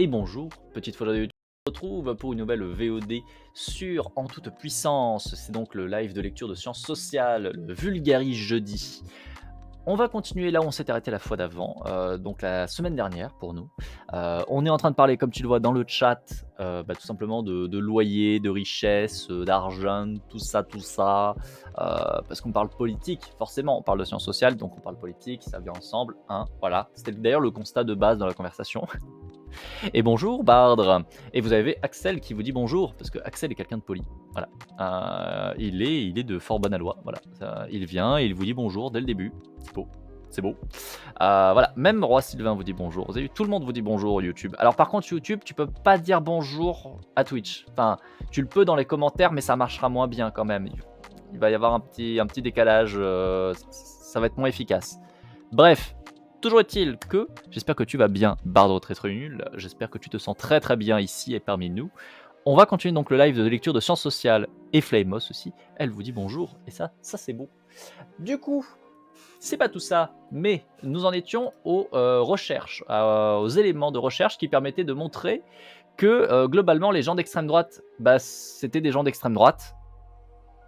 et bonjour, petite fois de YouTube. On se retrouve pour une nouvelle VOD sur En toute puissance. C'est donc le live de lecture de sciences sociales, le Vulgaris jeudi. On va continuer là où on s'est arrêté la fois d'avant, donc la semaine dernière pour nous. On est en train de parler, comme tu le vois dans le chat, tout simplement de loyer, de richesse, d'argent, tout ça, parce qu'on parle politique, forcément, on parle de sciences sociales, donc on parle politique, ça vient ensemble, hein, voilà. C'était d'ailleurs le constat de base dans la conversation. Et bonjour Bardre. Et vous avez Axel qui vous dit bonjour, parce que Axel est quelqu'un de poli. Voilà. Il est de fort bonne aloi. Voilà. Il vient et il vous dit bonjour dès le début. C'est beau. C'est beau. Voilà. Même Roi Sylvain vous dit bonjour. Vous avez vu, tout le monde vous dit bonjour YouTube. Alors par contre YouTube, tu peux pas dire bonjour à Twitch. Enfin, tu le peux dans les commentaires, mais ça marchera moins bien quand même. Il va y avoir un petit décalage. Ça va être moins efficace. Bref. Toujours est-il que, j'espère que tu vas bien, Bardre très très nul, j'espère que tu te sens très très bien ici et parmi nous. On va continuer donc le live de lecture de sciences sociales et Flamos aussi, elle vous dit bonjour, et ça c'est beau. Du coup, c'est pas tout ça, mais nous en étions aux recherches, aux éléments de recherche qui permettaient de montrer que globalement les gens d'extrême droite, c'était des gens d'extrême droite.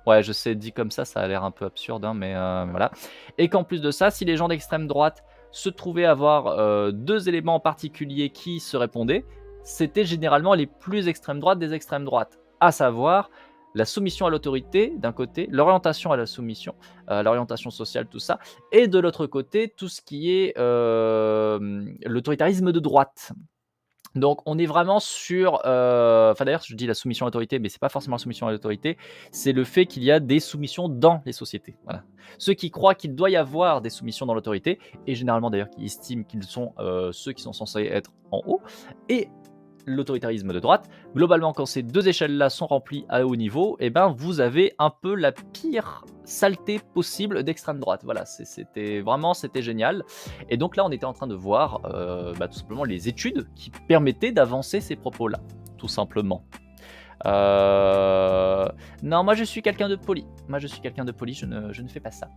Ouais, je sais, dit comme ça a l'air un peu absurde, hein, mais voilà. Et qu'en plus de ça, si les gens d'extrême droite se trouvaient avoir deux éléments en particulier qui se répondaient, c'était généralement les plus extrêmes droites des extrêmes droites, à savoir la soumission à l'autorité d'un côté, l'orientation à la soumission, l'orientation sociale, tout ça, et de l'autre côté, tout ce qui est l'autoritarisme de droite. Donc on est vraiment sur, d'ailleurs je dis la soumission à l'autorité, mais c'est pas forcément la soumission à l'autorité, c'est le fait qu'il y a des soumissions dans les sociétés. Voilà. Ceux qui croient qu'il doit y avoir des soumissions dans l'autorité, et généralement d'ailleurs qui estiment qu'ils sont ceux qui sont censés être en haut, et l'autoritarisme de droite, globalement quand ces deux échelles-là sont remplies à haut niveau, vous avez un peu la pire saleté possible d'extrême droite. Voilà, c'était génial. Et donc là, on était en train de voir tout simplement les études qui permettaient d'avancer ces propos-là, tout simplement. Non, moi je suis quelqu'un de poli. Je ne fais pas ça.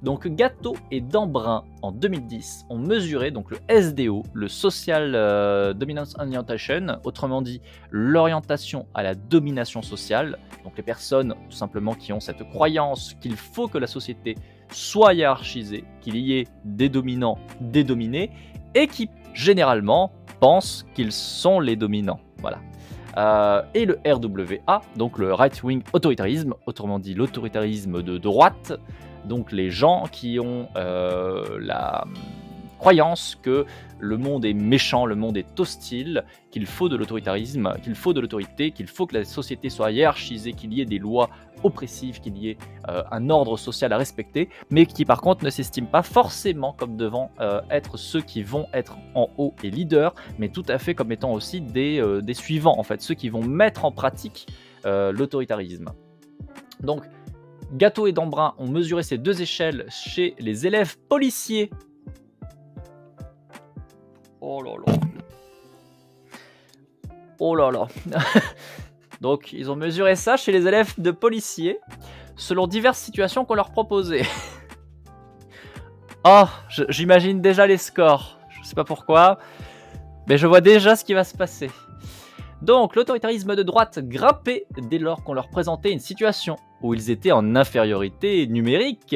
Donc Gatto et Dambrun en 2010 ont mesuré donc le SDO, le Social Dominance Orientation, autrement dit l'orientation à la domination sociale. Donc les personnes tout simplement qui ont cette croyance qu'il faut que la société soit hiérarchisée, qu'il y ait des dominants, des dominés, et qui généralement pensent qu'ils sont les dominants. Voilà. Et le RWA, donc le right-wing autoritarisme, autrement dit l'autoritarisme de droite, donc les gens qui ont la croyance que le monde est méchant, le monde est hostile, qu'il faut de l'autoritarisme, qu'il faut de l'autorité, qu'il faut que la société soit hiérarchisée, qu'il y ait des lois oppressives, qu'il y ait un ordre social à respecter, mais qui par contre ne s'estiment pas forcément comme devant être ceux qui vont être en haut et leaders, mais tout à fait comme étant aussi des suivants, en fait, ceux qui vont mettre en pratique l'autoritarisme. Donc, Gatto et Dambrun ont mesuré ces deux échelles chez les élèves policiers. Oh là là. Oh là là. Donc, ils ont mesuré ça chez les élèves de policiers, selon diverses situations qu'on leur proposait. Oh, j'imagine déjà les scores. Je sais pas pourquoi, mais je vois déjà ce qui va se passer. Donc, l'autoritarisme de droite grimpait dès lors qu'on leur présentait une situation où ils étaient en infériorité numérique,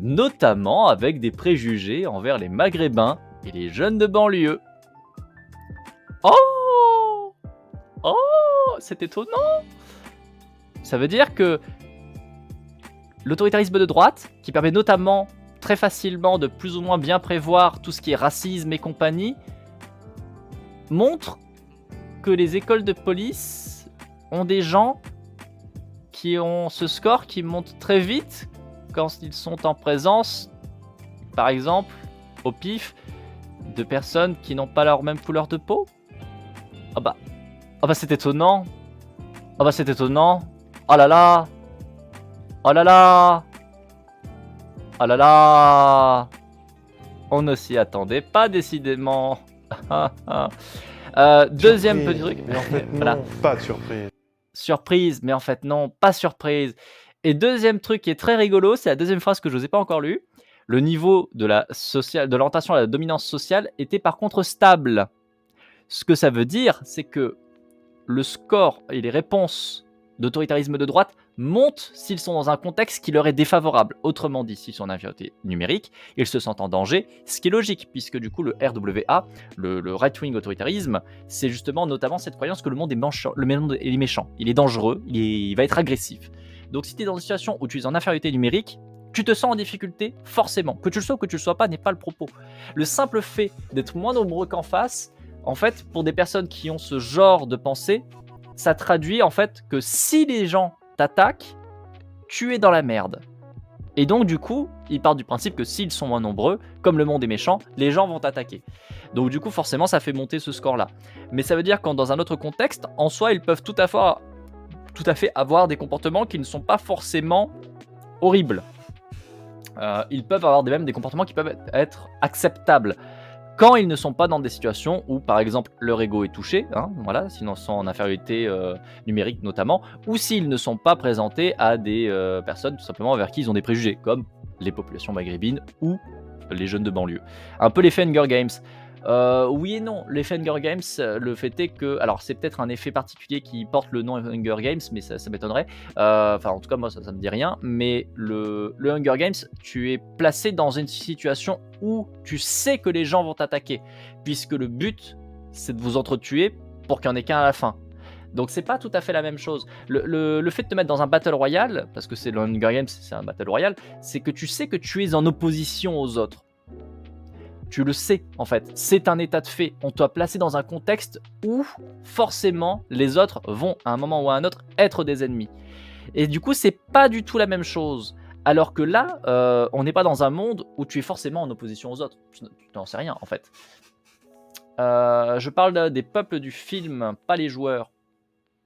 notamment avec des préjugés envers les Maghrébins et les jeunes de banlieue. Oh! Oh! C'est étonnant! Ça veut dire que l'autoritarisme de droite, qui permet notamment très facilement de plus ou moins bien prévoir tout ce qui est racisme et compagnie, montre que les écoles de police ont des gens qui ont ce score qui monte très vite quand ils sont en présence, par exemple, au pif, de personnes qui n'ont pas leur même couleur de peau. C'est étonnant. C'est étonnant. Oh là là. Oh là là. Oh là là. On ne s'y attendait pas décidément. Deuxième petit truc. Mais en fait, non, voilà. Pas de surprise. Surprise, mais en fait non, pas surprise. Et deuxième truc qui est très rigolo, c'est la deuxième phrase que je vous ai pas encore lue. Le niveau de l'orientation à la dominance sociale était par contre stable. Ce que ça veut dire, c'est que le score et les réponses d'autoritarisme de droite montent s'ils sont dans un contexte qui leur est défavorable. Autrement dit, s'ils sont en infériorité numérique, ils se sentent en danger, ce qui est logique, puisque du coup le RWA, le right-wing autoritarisme, c'est justement notamment cette croyance que le monde est méchant, il est dangereux, il va être agressif. Donc si tu es dans une situation où tu es en infériorité numérique, tu te sens en difficulté, forcément. Que tu le sois ou que tu le sois pas n'est pas le propos. Le simple fait d'être moins nombreux qu'en face, en fait, pour des personnes qui ont ce genre de pensée, ça traduit en fait que si les gens t'attaquent, tu es dans la merde. Et donc du coup, ils partent du principe que s'ils sont moins nombreux, comme le monde est méchant, les gens vont t'attaquer. Donc du coup, forcément, ça fait monter ce score-là. Mais ça veut dire qu'en dans un autre contexte, en soi, ils peuvent tout à fait avoir des comportements qui ne sont pas forcément horribles. Ils peuvent avoir même des comportements qui peuvent être acceptables quand ils ne sont pas dans des situations où, par exemple, leur ego est touché, voilà, s'ils sont en infériorité numérique notamment, ou s'ils ne sont pas présentés à des personnes tout simplement vers qui ils ont des préjugés, comme les populations maghrébines ou les jeunes de banlieue. Un peu l'effet Hunger Games. Oui et non, l'effet Hunger Games, le fait est que, alors c'est peut-être un effet particulier qui porte le nom Hunger Games, mais ça m'étonnerait. Enfin, en tout cas, moi, ça me dit rien. Mais le Hunger Games, tu es placé dans une situation où tu sais que les gens vont t'attaquer, puisque le but, c'est de vous entretuer pour qu'il n'y en ait qu'un à la fin. Donc c'est pas tout à fait la même chose. Le fait de te mettre dans un Battle Royale, parce que c'est le Hunger Games, c'est un Battle Royale, c'est que tu sais que tu es en opposition aux autres. Tu le sais, en fait. C'est un état de fait. On t'a placé dans un contexte où, forcément, les autres vont, à un moment ou à un autre, être des ennemis. Et du coup, c'est pas du tout la même chose. Alors que là, on n'est pas dans un monde où tu es forcément en opposition aux autres. Tu n'en sais rien, en fait. Je parle des peuples du film, pas les joueurs.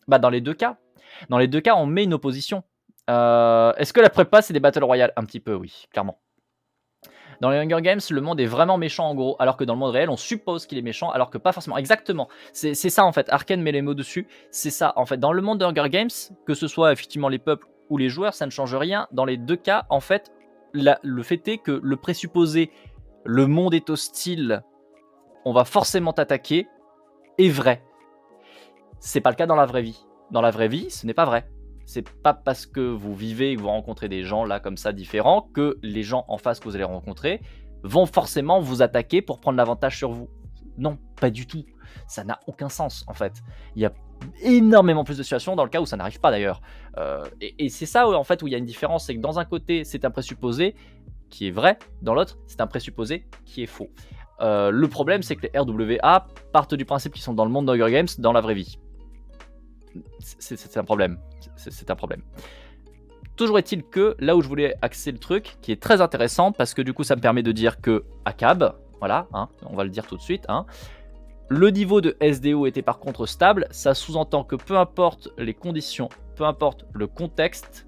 Bah, dans les deux cas. Dans les deux cas, on met une opposition. Est-ce que la prépa, c'est des Battle Royale? Un petit peu, oui, clairement. Dans les Hunger Games, le monde est vraiment méchant en gros, alors que dans le monde réel, on suppose qu'il est méchant, alors que pas forcément. Exactement. C'est ça en fait. Arkane met les mots dessus. C'est ça en fait. Dans le monde de Hunger Games, que ce soit effectivement les peuples ou les joueurs, ça ne change rien. Dans les deux cas, en fait, le fait est que le présupposé, le monde est hostile, on va forcément t'attaquer, est vrai. C'est pas le cas dans la vraie vie. Dans la vraie vie, ce n'est pas vrai. C'est pas parce que vous vivez et que vous rencontrez des gens là comme ça différents que les gens en face que vous allez rencontrer vont forcément vous attaquer pour prendre l'avantage sur vous. Non, pas du tout. Ça n'a aucun sens en fait. Il y a énormément plus de situations dans le cas où ça n'arrive pas d'ailleurs. Et c'est ça en fait où il y a une différence, c'est que dans un côté c'est un présupposé qui est vrai, dans l'autre c'est un présupposé qui est faux. Le problème c'est que les RWA partent du principe qu'ils sont dans le monde d'Hunger Games dans la vraie vie. C'est un problème. C'est un problème. Toujours est-il que là où je voulais axer le truc, qui est très intéressant, parce que du coup ça me permet de dire que ACAB, voilà, on va le dire tout de suite, le niveau de SDO était par contre stable, ça sous-entend que peu importe les conditions, peu importe le contexte,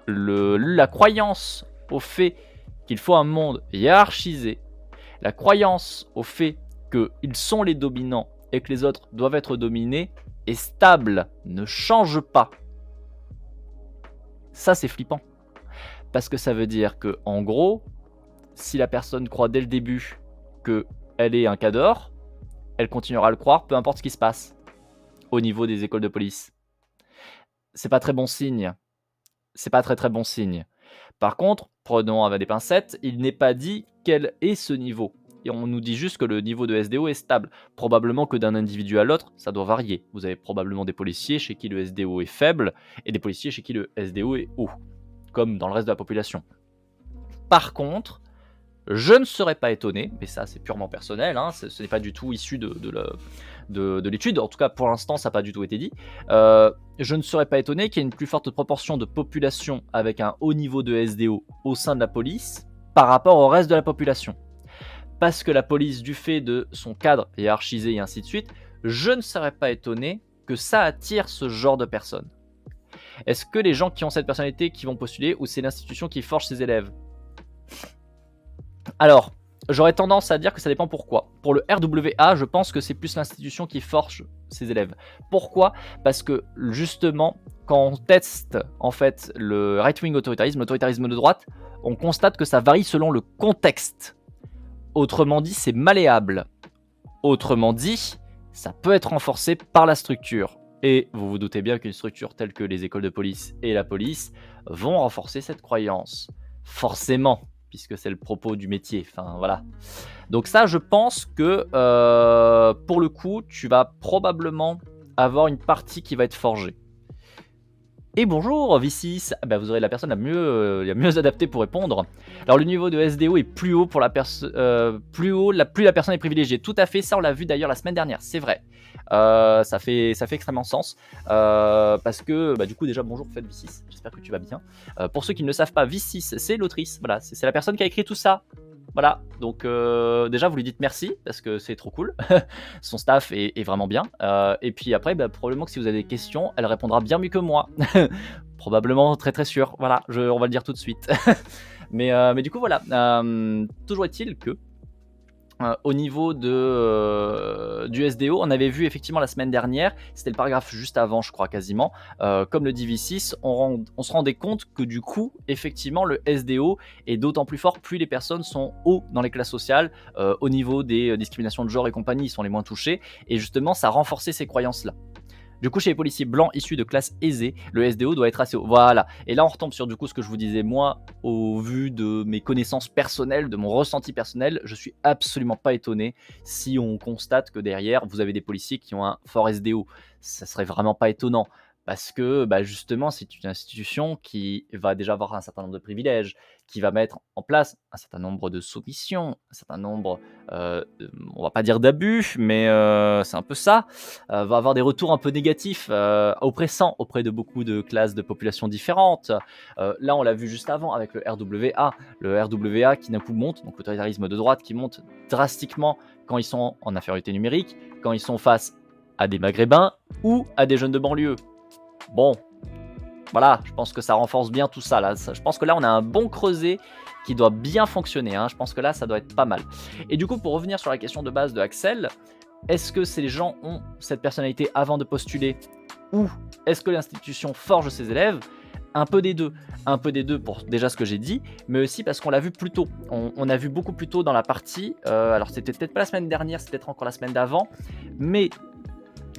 la croyance au fait qu'il faut un monde hiérarchisé, la croyance au fait qu'ils sont les dominants et que les autres doivent être dominés, est stable, ne change pas. Ça, c'est flippant. Parce que ça veut dire que, en gros, si la personne croit dès le début qu'elle est un cador, elle continuera à le croire, peu importe ce qui se passe au niveau des écoles de police. C'est pas très bon signe. C'est pas très bon signe. Par contre, prenons avec des pincettes, il n'est pas dit quel est ce niveau. Et on nous dit juste que le niveau de SDO est stable. Probablement que d'un individu à l'autre, ça doit varier. Vous avez probablement des policiers chez qui le SDO est faible et des policiers chez qui le SDO est haut, comme dans le reste de la population. Par contre, je ne serais pas étonné, mais ça c'est purement personnel, ce n'est pas du tout issu de l'étude, en tout cas pour l'instant ça n'a pas du tout été dit, je ne serais pas étonné qu'il y ait une plus forte proportion de population avec un haut niveau de SDO au sein de la police par rapport au reste de la population. Parce que la police, du fait de son cadre hiérarchisé et ainsi de suite, je ne serais pas étonné que ça attire ce genre de personnes. Est-ce que les gens qui ont cette personnalité qui vont postuler, ou c'est l'institution qui forge ses élèves? Alors, j'aurais tendance à dire que ça dépend pourquoi. Pour le RWA, je pense que c'est plus l'institution qui forge ses élèves. Pourquoi? Parce que justement, quand on teste en fait le right-wing autoritarisme, l'autoritarisme de droite, on constate que ça varie selon le contexte. Autrement dit, c'est malléable. Autrement dit, ça peut être renforcé par la structure. Et vous vous doutez bien qu'une structure telle que les écoles de police et la police vont renforcer cette croyance. Forcément, puisque c'est le propos du métier. Enfin, voilà. Donc ça, je pense que pour le coup, tu vas probablement avoir une partie qui va être forgée. Et bonjour V6, bah, vous aurez la personne la mieux adaptée pour répondre. Alors le niveau de SDO est plus haut pour la plus haut, plus la personne est privilégiée. Tout à fait, ça on l'a vu d'ailleurs la semaine dernière, c'est vrai. Ça fait extrêmement sens parce que bah, du coup déjà bonjour Fed V6, j'espère que tu vas bien. Pour ceux qui ne le savent pas, V6 c'est l'autrice, voilà, c'est la personne qui a écrit tout ça. Voilà, donc déjà vous lui dites merci parce que c'est trop cool. Son staff est vraiment bien. Et puis après, bah, probablement que si vous avez des questions, elle répondra bien mieux que moi. Probablement très très sûr. Voilà, on va le dire tout de suite. mais du coup voilà, toujours est-il que au niveau du SDO, on avait vu effectivement la semaine dernière, c'était le paragraphe juste avant, je crois quasiment, comme le dit V6, on se rendait compte que du coup, effectivement, le SDO est d'autant plus fort plus les personnes sont haut dans les classes sociales, au niveau des discriminations de genre et compagnie, ils sont les moins touchés, et justement, ça renforçait ces croyances-là. Du coup, chez les policiers blancs issus de classes aisées, le SDO doit être assez haut. Voilà. Et là, on retombe sur du coup ce que je vous disais, moi, au vu de mes connaissances personnelles, de mon ressenti personnel, je suis absolument pas étonné si on constate que derrière, vous avez des policiers qui ont un fort SDO. Ça serait vraiment pas étonnant. Parce que bah, justement, c'est une institution qui va déjà avoir un certain nombre de privilèges, qui va mettre en place un certain nombre de soumissions, un certain nombre, on va pas dire d'abus, mais c'est un peu ça, va avoir des retours un peu négatifs, oppressants auprès de beaucoup de classes de population différentes. Là, on l'a vu juste avant avec le RWA qui d'un coup monte, donc l'autoritarisme de droite qui monte drastiquement quand ils sont en infériorité numérique, quand ils sont face à des maghrébins ou à des jeunes de banlieue. Bon, voilà, je pense que ça renforce bien tout ça là. Je pense que là, on a un bon creuset qui doit bien fonctionner, hein. Je pense que là, ça doit être pas mal. Et du coup, pour revenir sur la question de base de Axel, est-ce que ces gens ont cette personnalité avant de postuler ou est-ce que l'institution forge ses élèves? Un peu des deux. Un peu des deux pour déjà ce que j'ai dit, mais aussi parce qu'on l'a vu plus tôt. On a vu beaucoup plus tôt dans la partie, alors c'était peut-être pas la semaine dernière, c'était peut-être encore la semaine d'avant, mais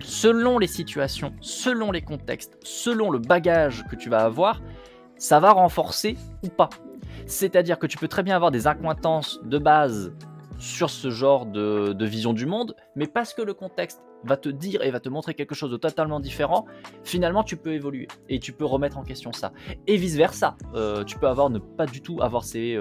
selon les situations, selon les contextes, selon le bagage que tu vas avoir, ça va renforcer ou pas. C'est-à-dire que tu peux très bien avoir des accointances de base sur ce genre de vision du monde, mais parce que le contexte va te dire et va te montrer quelque chose de totalement différent, finalement tu peux évoluer et tu peux remettre en question ça. Et vice versa, tu peux ne pas du tout avoir ces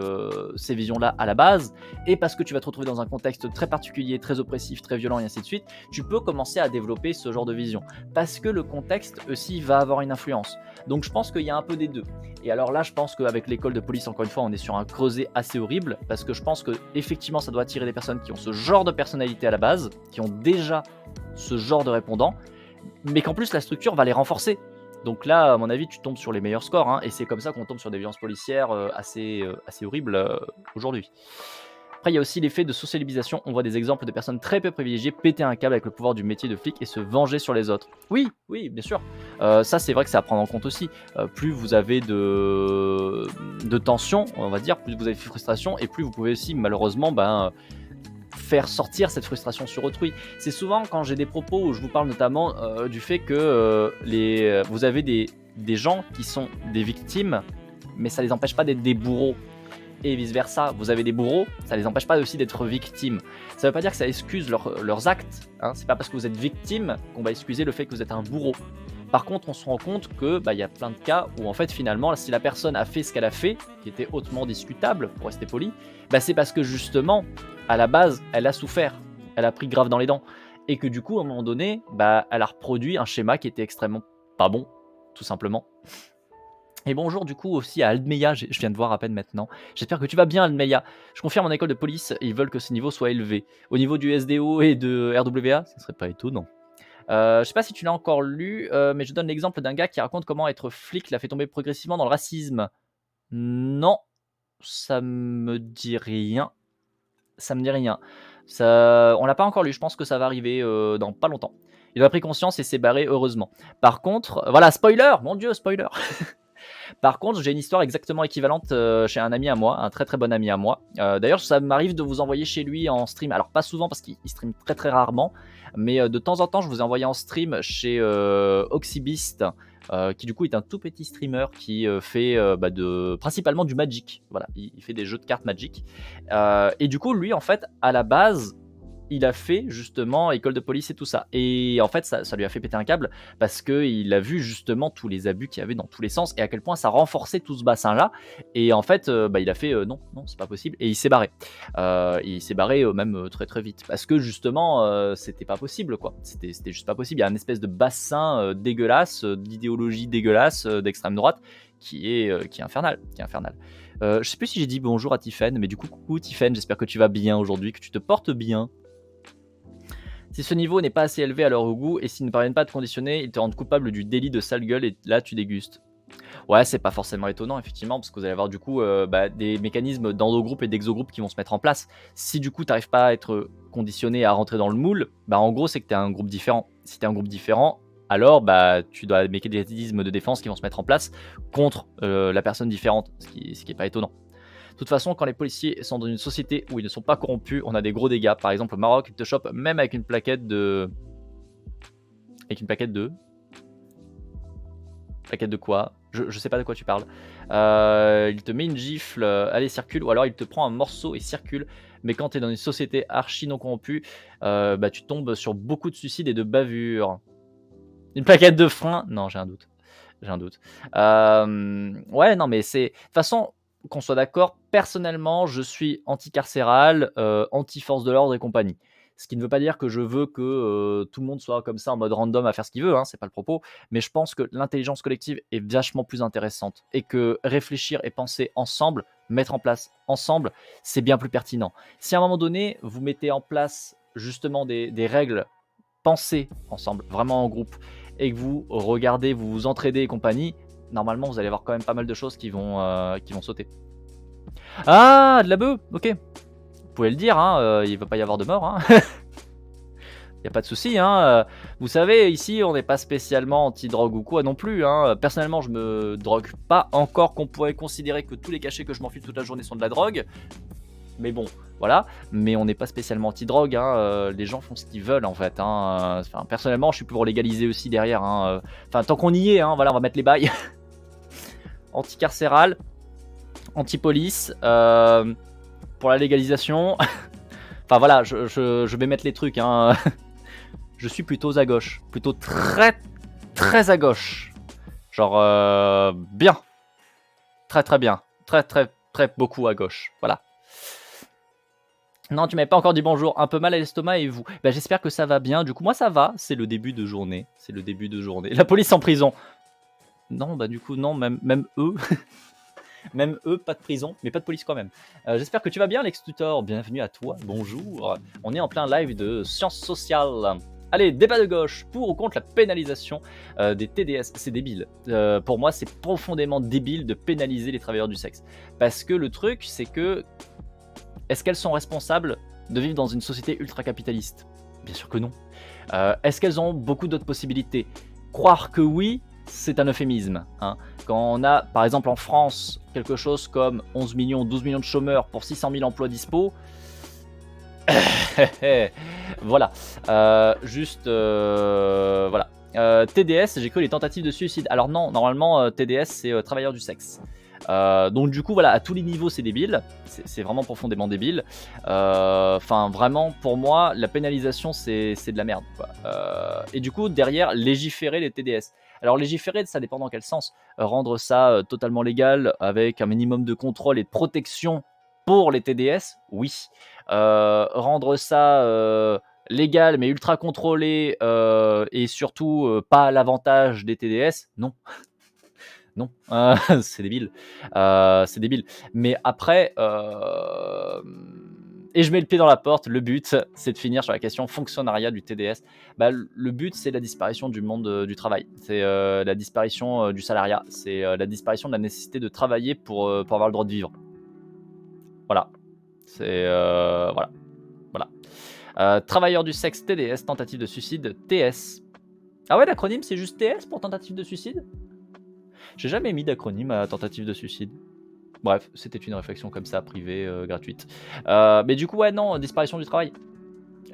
visions-là à la base, et parce que tu vas te retrouver dans un contexte très particulier, très oppressif, très violent et ainsi de suite, tu peux commencer à développer ce genre de vision, parce que le contexte aussi va avoir une influence. Donc je pense qu'il y a un peu des deux. Et alors là, je pense qu'avec l'école de police, encore une fois, on est sur un creuset assez horrible, parce que je pense que effectivement, ça doit attirer des personnes qui ont ce genre de personnalité à la base, qui ont déjà ce genre de répondants, mais qu'en plus la structure va les renforcer. Donc là, à mon avis, tu tombes sur les meilleurs scores, hein, et c'est comme ça qu'on tombe sur des violences policières assez horribles aujourd'hui. Après, il y a aussi l'effet de socialisation. On voit des exemples de personnes très peu privilégiées péter un câble avec le pouvoir du métier de flic et se venger sur les autres. Oui, oui, bien sûr. Ça, c'est vrai que c'est à prendre en compte aussi. Plus vous avez de tension, on va dire, plus vous avez de frustration, et plus vous pouvez aussi, malheureusement, faire sortir cette frustration sur autrui. C'est souvent quand j'ai des propos où je vous parle notamment du fait que vous avez des gens qui sont des victimes, mais ça les empêche pas d'être des bourreaux. Et vice versa, vous avez des bourreaux, ça les empêche pas aussi d'être victimes. Ça veut pas dire que ça excuse leurs actes, hein. C'est pas parce que vous êtes victime qu'on va excuser le fait que vous êtes un bourreau. Par contre, on se rend compte que y a plein de cas où en fait finalement, si la personne a fait ce qu'elle a fait, qui était hautement discutable, pour rester poli, c'est parce que justement, à la base, elle a souffert, elle a pris grave dans les dents, et que du coup, à un moment donné, elle a reproduit un schéma qui était extrêmement pas bon, tout simplement. Et bonjour du coup aussi à Almeya, je viens de voir à peine maintenant. J'espère que tu vas bien Almeya. Je confirme en école de police, ils veulent que ce niveau soit élevé. Au niveau du SDO et de RWA, ça serait pas étonnant. Je sais pas si tu l'as encore lu, mais je donne l'exemple d'un gars qui raconte comment être flic l'a fait tomber progressivement dans le racisme. Non, ça me dit rien. Ça me dit rien. Ça, on l'a pas encore lu, je pense que ça va arriver dans pas longtemps. Il a pris conscience et s'est barré heureusement. Par contre, voilà, spoiler, mon dieu, spoiler. Par contre, j'ai une histoire exactement équivalente chez un ami à moi, un très très bon ami à moi. D'ailleurs, ça m'arrive de vous envoyer chez lui en stream. Alors, pas souvent parce qu'il stream très très rarement, mais de temps en temps, je vous ai envoyé en stream chez Oxybeast, qui du coup est un tout petit streamer qui fait principalement du Magic. Voilà, il fait des jeux de cartes Magic. Et du coup, lui, en fait, à la base, il a fait justement école de police et tout ça. Et en fait, ça lui a fait péter un câble parce qu'il a vu justement tous les abus qu'il y avait dans tous les sens et à quel point ça renforçait tout ce bassin-là. Et en fait, il a fait non, non, c'est pas possible. Et il s'est barré. Il s'est barré même très très vite parce que justement, c'était pas possible quoi. C'était juste pas possible. Il y a un espèce de bassin dégueulasse, d'idéologie dégueulasse d'extrême droite qui est infernal. Qui est infernal. Je sais plus si j'ai dit bonjour à Tiffen, mais du coup, coucou Tiffen, j'espère que tu vas bien aujourd'hui, que tu te portes bien. Si ce niveau n'est pas assez élevé à leur goût et s'ils ne parviennent pas à te conditionner, ils te rendent coupable du délit de sale gueule et là tu dégustes. Ouais, c'est pas forcément étonnant effectivement parce que vous allez avoir du coup des mécanismes d'endogroupe et d'exogroupe qui vont se mettre en place. Si du coup t'arrives pas à être conditionné à rentrer dans le moule, en gros c'est que t'es un groupe différent. Si t'es un groupe différent, alors tu dois des mécanismes de défense qui vont se mettre en place contre la personne différente, ce qui est pas étonnant. De toute façon, quand les policiers sont dans une société où ils ne sont pas corrompus, on a des gros dégâts. Par exemple, au Maroc, ils te chopent même avec une plaquette de. Avec une plaquette de. Plaquette de quoi? Je sais pas de quoi tu parles. Il te met une gifle, allez, circule. Ou alors il te prend un morceau et circule. Mais quand tu es dans une société archi non corrompue, tu tombes sur beaucoup de suicides et de bavures. Une plaquette de frein? Non, j'ai un doute. J'ai un doute. Ouais, non, mais c'est. De toute façon, qu'on soit d'accord, personnellement, je suis anti-carcéral, anti-force de l'ordre et compagnie. Ce qui ne veut pas dire que je veux que tout le monde soit comme ça en mode random à faire ce qu'il veut, hein, c'est pas le propos. Mais je pense que l'intelligence collective est vachement plus intéressante et que réfléchir et penser ensemble, mettre en place ensemble, c'est bien plus pertinent. Si à un moment donné, vous mettez en place justement des règles pensez ensemble, vraiment en groupe, et que vous regardez, vous vous entraidez et compagnie, normalement vous allez avoir quand même pas mal de choses qui vont sauter. Ah, de la bœuf, ok. Vous pouvez le dire, hein, il ne va pas y avoir de mort. Hein. Il n'y a pas de souci. Hein. Vous savez, ici, on n'est pas spécialement anti-drogue ou quoi non plus. Hein. Personnellement, je me drogue pas encore qu'on pourrait considérer que tous les cachets que je m'enfile toute la journée sont de la drogue. Mais bon, voilà. Mais on n'est pas spécialement anti-drogue. Hein. Les gens font ce qu'ils veulent en fait. Hein. Enfin, personnellement, je suis pour légaliser aussi derrière. Hein. Enfin, tant qu'on y est, hein, voilà, on va mettre les bails. Anti-carcéral, anti-police, pour la légalisation. Enfin voilà, je vais mettre les trucs. Hein. Je suis plutôt à gauche. Plutôt très, très à gauche. Genre, bien. Très, très bien. Très, très, très beaucoup à gauche. Voilà. Non, tu m'avais pas encore dit bonjour. Un peu mal à l'estomac et vous? J'espère que ça va bien. Du coup, moi, ça va. C'est le début de journée. C'est le début de journée. La police en prison. Non, du coup, non, même eux. Même eux, pas de prison, mais pas de police quand même. J'espère que tu vas bien, Lex Tutor. Bienvenue à toi. Bonjour. On est en plein live de sciences sociales. Allez, débat de gauche. Pour ou contre la pénalisation des TDS? C'est débile. Pour moi, c'est profondément débile de pénaliser les travailleurs du sexe. Parce que le truc, c'est que est-ce qu'elles sont responsables de vivre dans une société ultra-capitaliste? Bien sûr que non. Est-ce qu'elles ont beaucoup d'autres possibilités? Croire que oui, c'est un euphémisme. Hein. Quand on a, par exemple en France, quelque chose comme 11 millions, 12 millions de chômeurs pour 600 000 emplois dispo, voilà. Voilà. TDS, j'ai cru les tentatives de suicide. Alors non, normalement, TDS, c'est travailleur du sexe. Donc du coup, voilà, à tous les niveaux, c'est débile. C'est vraiment profondément débile. Enfin, vraiment, pour moi, la pénalisation, c'est de la merde. Quoi. Et du coup, derrière, légiférer les TDS. Alors légiférer, ça dépend dans quel sens. Rendre ça totalement légal avec un minimum de contrôle et de protection pour les TDS, oui. Rendre ça légal mais ultra contrôlé et surtout pas à l'avantage des TDS, non. Non, c'est débile. C'est débile. Mais après, et je mets le pied dans la porte, le but, c'est de finir sur la question fonctionnariat du TDS. Le but, c'est la disparition du monde du travail. C'est la disparition du salariat. C'est la disparition de la nécessité de travailler pour avoir le droit de vivre. Voilà. C'est... voilà. Travailleur du sexe, TDS, tentative de suicide, TS. Ah ouais, l'acronyme, c'est juste TS pour tentative de suicide? J'ai jamais mis d'acronyme à tentative de suicide. Bref, c'était une réflexion comme ça, privée, gratuite. Mais du coup, ouais, non, disparition du travail.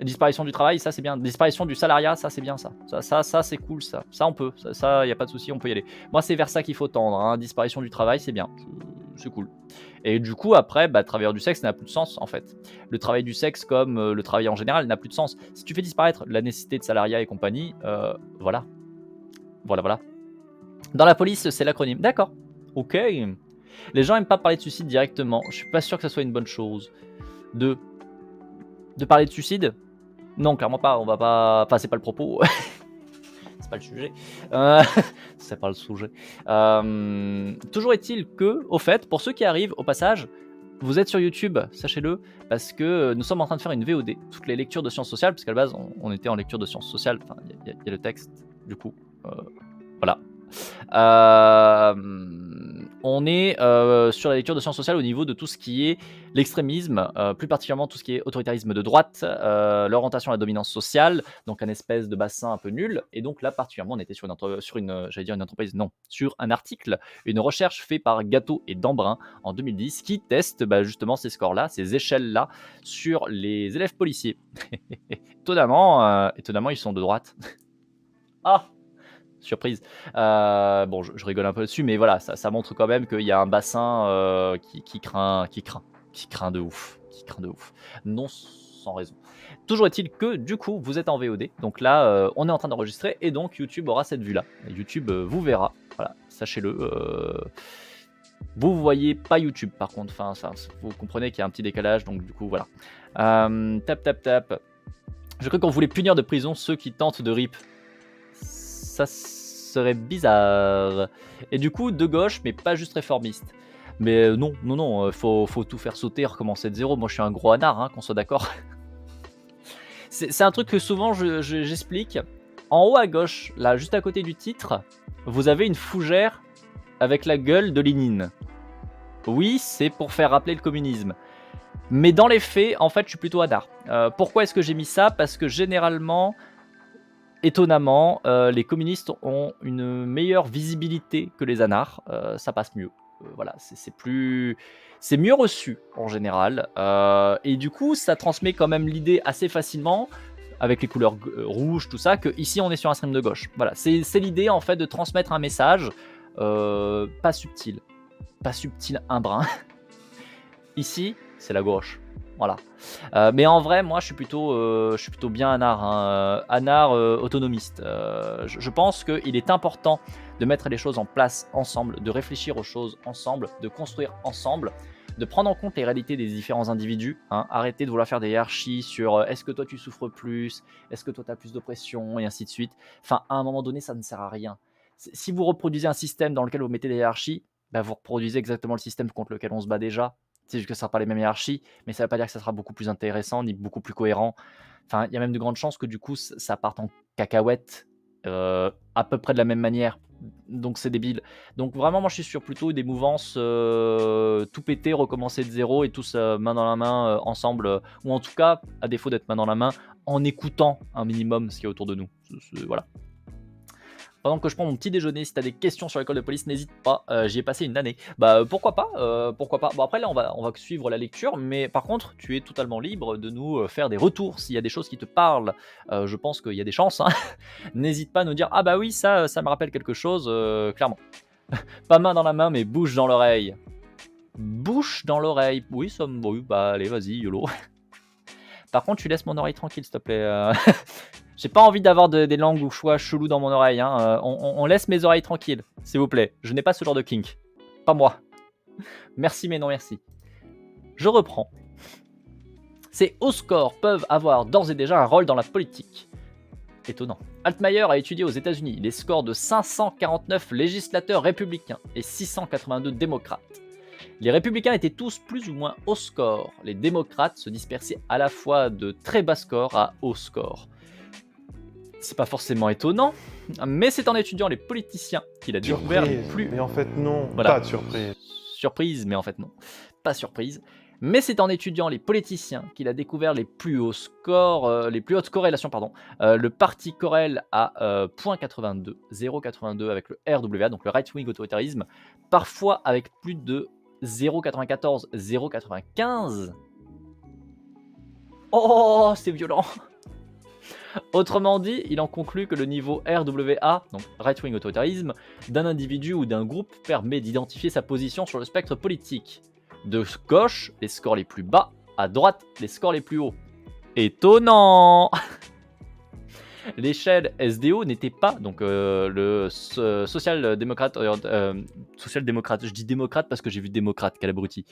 Disparition du travail, ça c'est bien. Disparition du salariat, ça c'est bien ça. Ça c'est cool ça. Ça on peut. Ça y a pas de souci, on peut y aller. Moi c'est vers ça qu'il faut tendre. Hein. Disparition du travail, c'est bien. C'est cool. Et du coup après, travailleur du sexe n'a plus de sens en fait. Le travail du sexe comme le travail en général n'a plus de sens. Si tu fais disparaître la nécessité de salariat et compagnie, voilà. Voilà. Dans la police, c'est l'acronyme. D'accord. Ok. Les gens aiment pas parler de suicide directement. Je suis pas sûr que ça soit une bonne chose. De parler de suicide? Non, clairement pas. On va pas. Enfin, c'est pas le propos. C'est pas le sujet. C'est pas le sujet. Toujours est-il que, au fait, pour ceux qui arrivent, au passage, vous êtes sur YouTube, sachez-le, parce que nous sommes en train de faire une VOD, toutes les lectures de sciences sociales, parce qu'à la base, on était en lecture de sciences sociales. Enfin, il y a le texte, du coup. Voilà. On est sur la lecture de sciences sociales au niveau de tout ce qui est l'extrémisme, plus particulièrement tout ce qui est autoritarisme de droite, l'orientation à la dominance sociale, donc un espèce de bassin un peu nul. Et donc là, particulièrement, on était sur sur un article, une recherche faite par Gatto et Dambrun en 2010 qui teste justement ces scores-là, ces échelles-là sur les élèves policiers. Étonnamment, ils sont de droite. Ah! Surprise. Bon, je rigole un peu dessus, mais voilà, ça montre quand même qu'il y a un bassin qui craint de ouf. Non sans raison. Toujours est-il que du coup, vous êtes en VOD. Donc là, on est en train d'enregistrer et donc YouTube aura cette vue-là. YouTube vous verra. Voilà, sachez-le. Vous voyez pas YouTube par contre. Enfin, vous comprenez qu'il y a un petit décalage. Donc du coup, voilà. Tap. Je crois qu'on voulait punir de prison ceux qui tentent de rip. Ça serait bizarre. Et du coup, de gauche, mais pas juste réformiste. Mais non, faut tout faire sauter, recommencer de zéro. Moi, je suis un gros anard, hein, qu'on soit d'accord. C'est un truc que souvent j'explique. En haut à gauche, là, juste à côté du titre, vous avez une fougère avec la gueule de Lénine. Oui, c'est pour faire rappeler le communisme. Mais dans les faits, en fait, je suis plutôt anard. Pourquoi est-ce que j'ai mis ça? Parce que généralement... Étonnamment, les communistes ont une meilleure visibilité que les anards, ça passe mieux. Voilà, c'est mieux reçu en général, et du coup, ça transmet quand même l'idée assez facilement, avec les couleurs rouges, tout ça, que ici on est sur un stream de gauche. Voilà, c'est l'idée en fait de transmettre un message pas subtil un brin. Ici, c'est la gauche. Voilà. Mais en vrai, moi, je suis plutôt bien anard, hein. Anard autonomiste. Je pense qu'il est important de mettre les choses en place ensemble, de réfléchir aux choses ensemble, de construire ensemble, de prendre en compte les réalités des différents individus. Hein. Arrêtez de vouloir faire des hiérarchies sur est-ce que toi tu souffres plus, est-ce que toi tu as plus d'oppression, et ainsi de suite. Enfin, à un moment donné, ça ne sert à rien. Si vous reproduisez un système dans lequel vous mettez des hiérarchies, vous reproduisez exactement le système contre lequel on se bat déjà. C'est juste que ça sera pas les mêmes hiérarchies, mais ça ne veut pas dire que ça sera beaucoup plus intéressant ni beaucoup plus cohérent. Enfin, il y a même de grandes chances que du coup, ça parte en cacahuète à peu près de la même manière. Donc c'est débile. Donc vraiment, moi je suis sur plutôt des mouvances tout péter, recommencer de zéro et tous main dans la main ensemble, ou en tout cas, à défaut d'être main dans la main, en écoutant un minimum ce qu'il y a autour de nous. Voilà. Pendant que je prends mon petit déjeuner, si tu as des questions sur l'école de police, n'hésite pas, j'y ai passé une année. Pourquoi pas. Bon après là on va suivre la lecture, mais par contre tu es totalement libre de nous faire des retours s'il y a des choses qui te parlent. Je pense qu'il y a des chances, hein. N'hésite pas à nous dire ah bah oui ça me rappelle quelque chose, clairement. Pas main dans la main mais bouche dans l'oreille. Bouche dans l'oreille, oui ça me brûle, allez vas-y YOLO. Par contre tu laisses mon oreille tranquille s'il te plaît. J'ai pas envie d'avoir des langues ou choix chelous dans mon oreille. Hein. On laisse mes oreilles tranquilles, s'il vous plaît. Je n'ai pas ce genre de kink. Pas moi. Merci, mais non merci. Je reprends. Ces hauts scores peuvent avoir d'ores et déjà un rôle dans la politique. Étonnant. Altmaier a étudié aux États-Unis les scores de 549 législateurs républicains et 682 démocrates. Les républicains étaient tous plus ou moins hauts scores. Les démocrates se dispersaient à la fois de très bas scores à hauts scores. C'est pas forcément étonnant, mais c'est en étudiant les politiciens qu'il a découvert les plus... Mais en fait non, voilà. Pas de surprise. Surprise, mais en fait non. Pas surprise. Mais c'est en étudiant les politiciens qu'il a découvert les plus hauts scores, les plus hautes corrélations, pardon. Le parti corrèle à 0,82, 0,82 avec le RWA, donc le right-wing autoritarisme, parfois avec plus de 0,94, 0,95. Oh, c'est violent. Autrement dit, il en conclut que le niveau RWA, donc right-wing autoritarisme, d'un individu ou d'un groupe permet d'identifier sa position sur le spectre politique. De gauche, les scores les plus bas, à droite, les scores les plus hauts. Étonnant. L'échelle SDO n'était pas, donc le social-démocrate, social-démocrate, je dis démocrate parce que j'ai vu démocrate, quel abruti.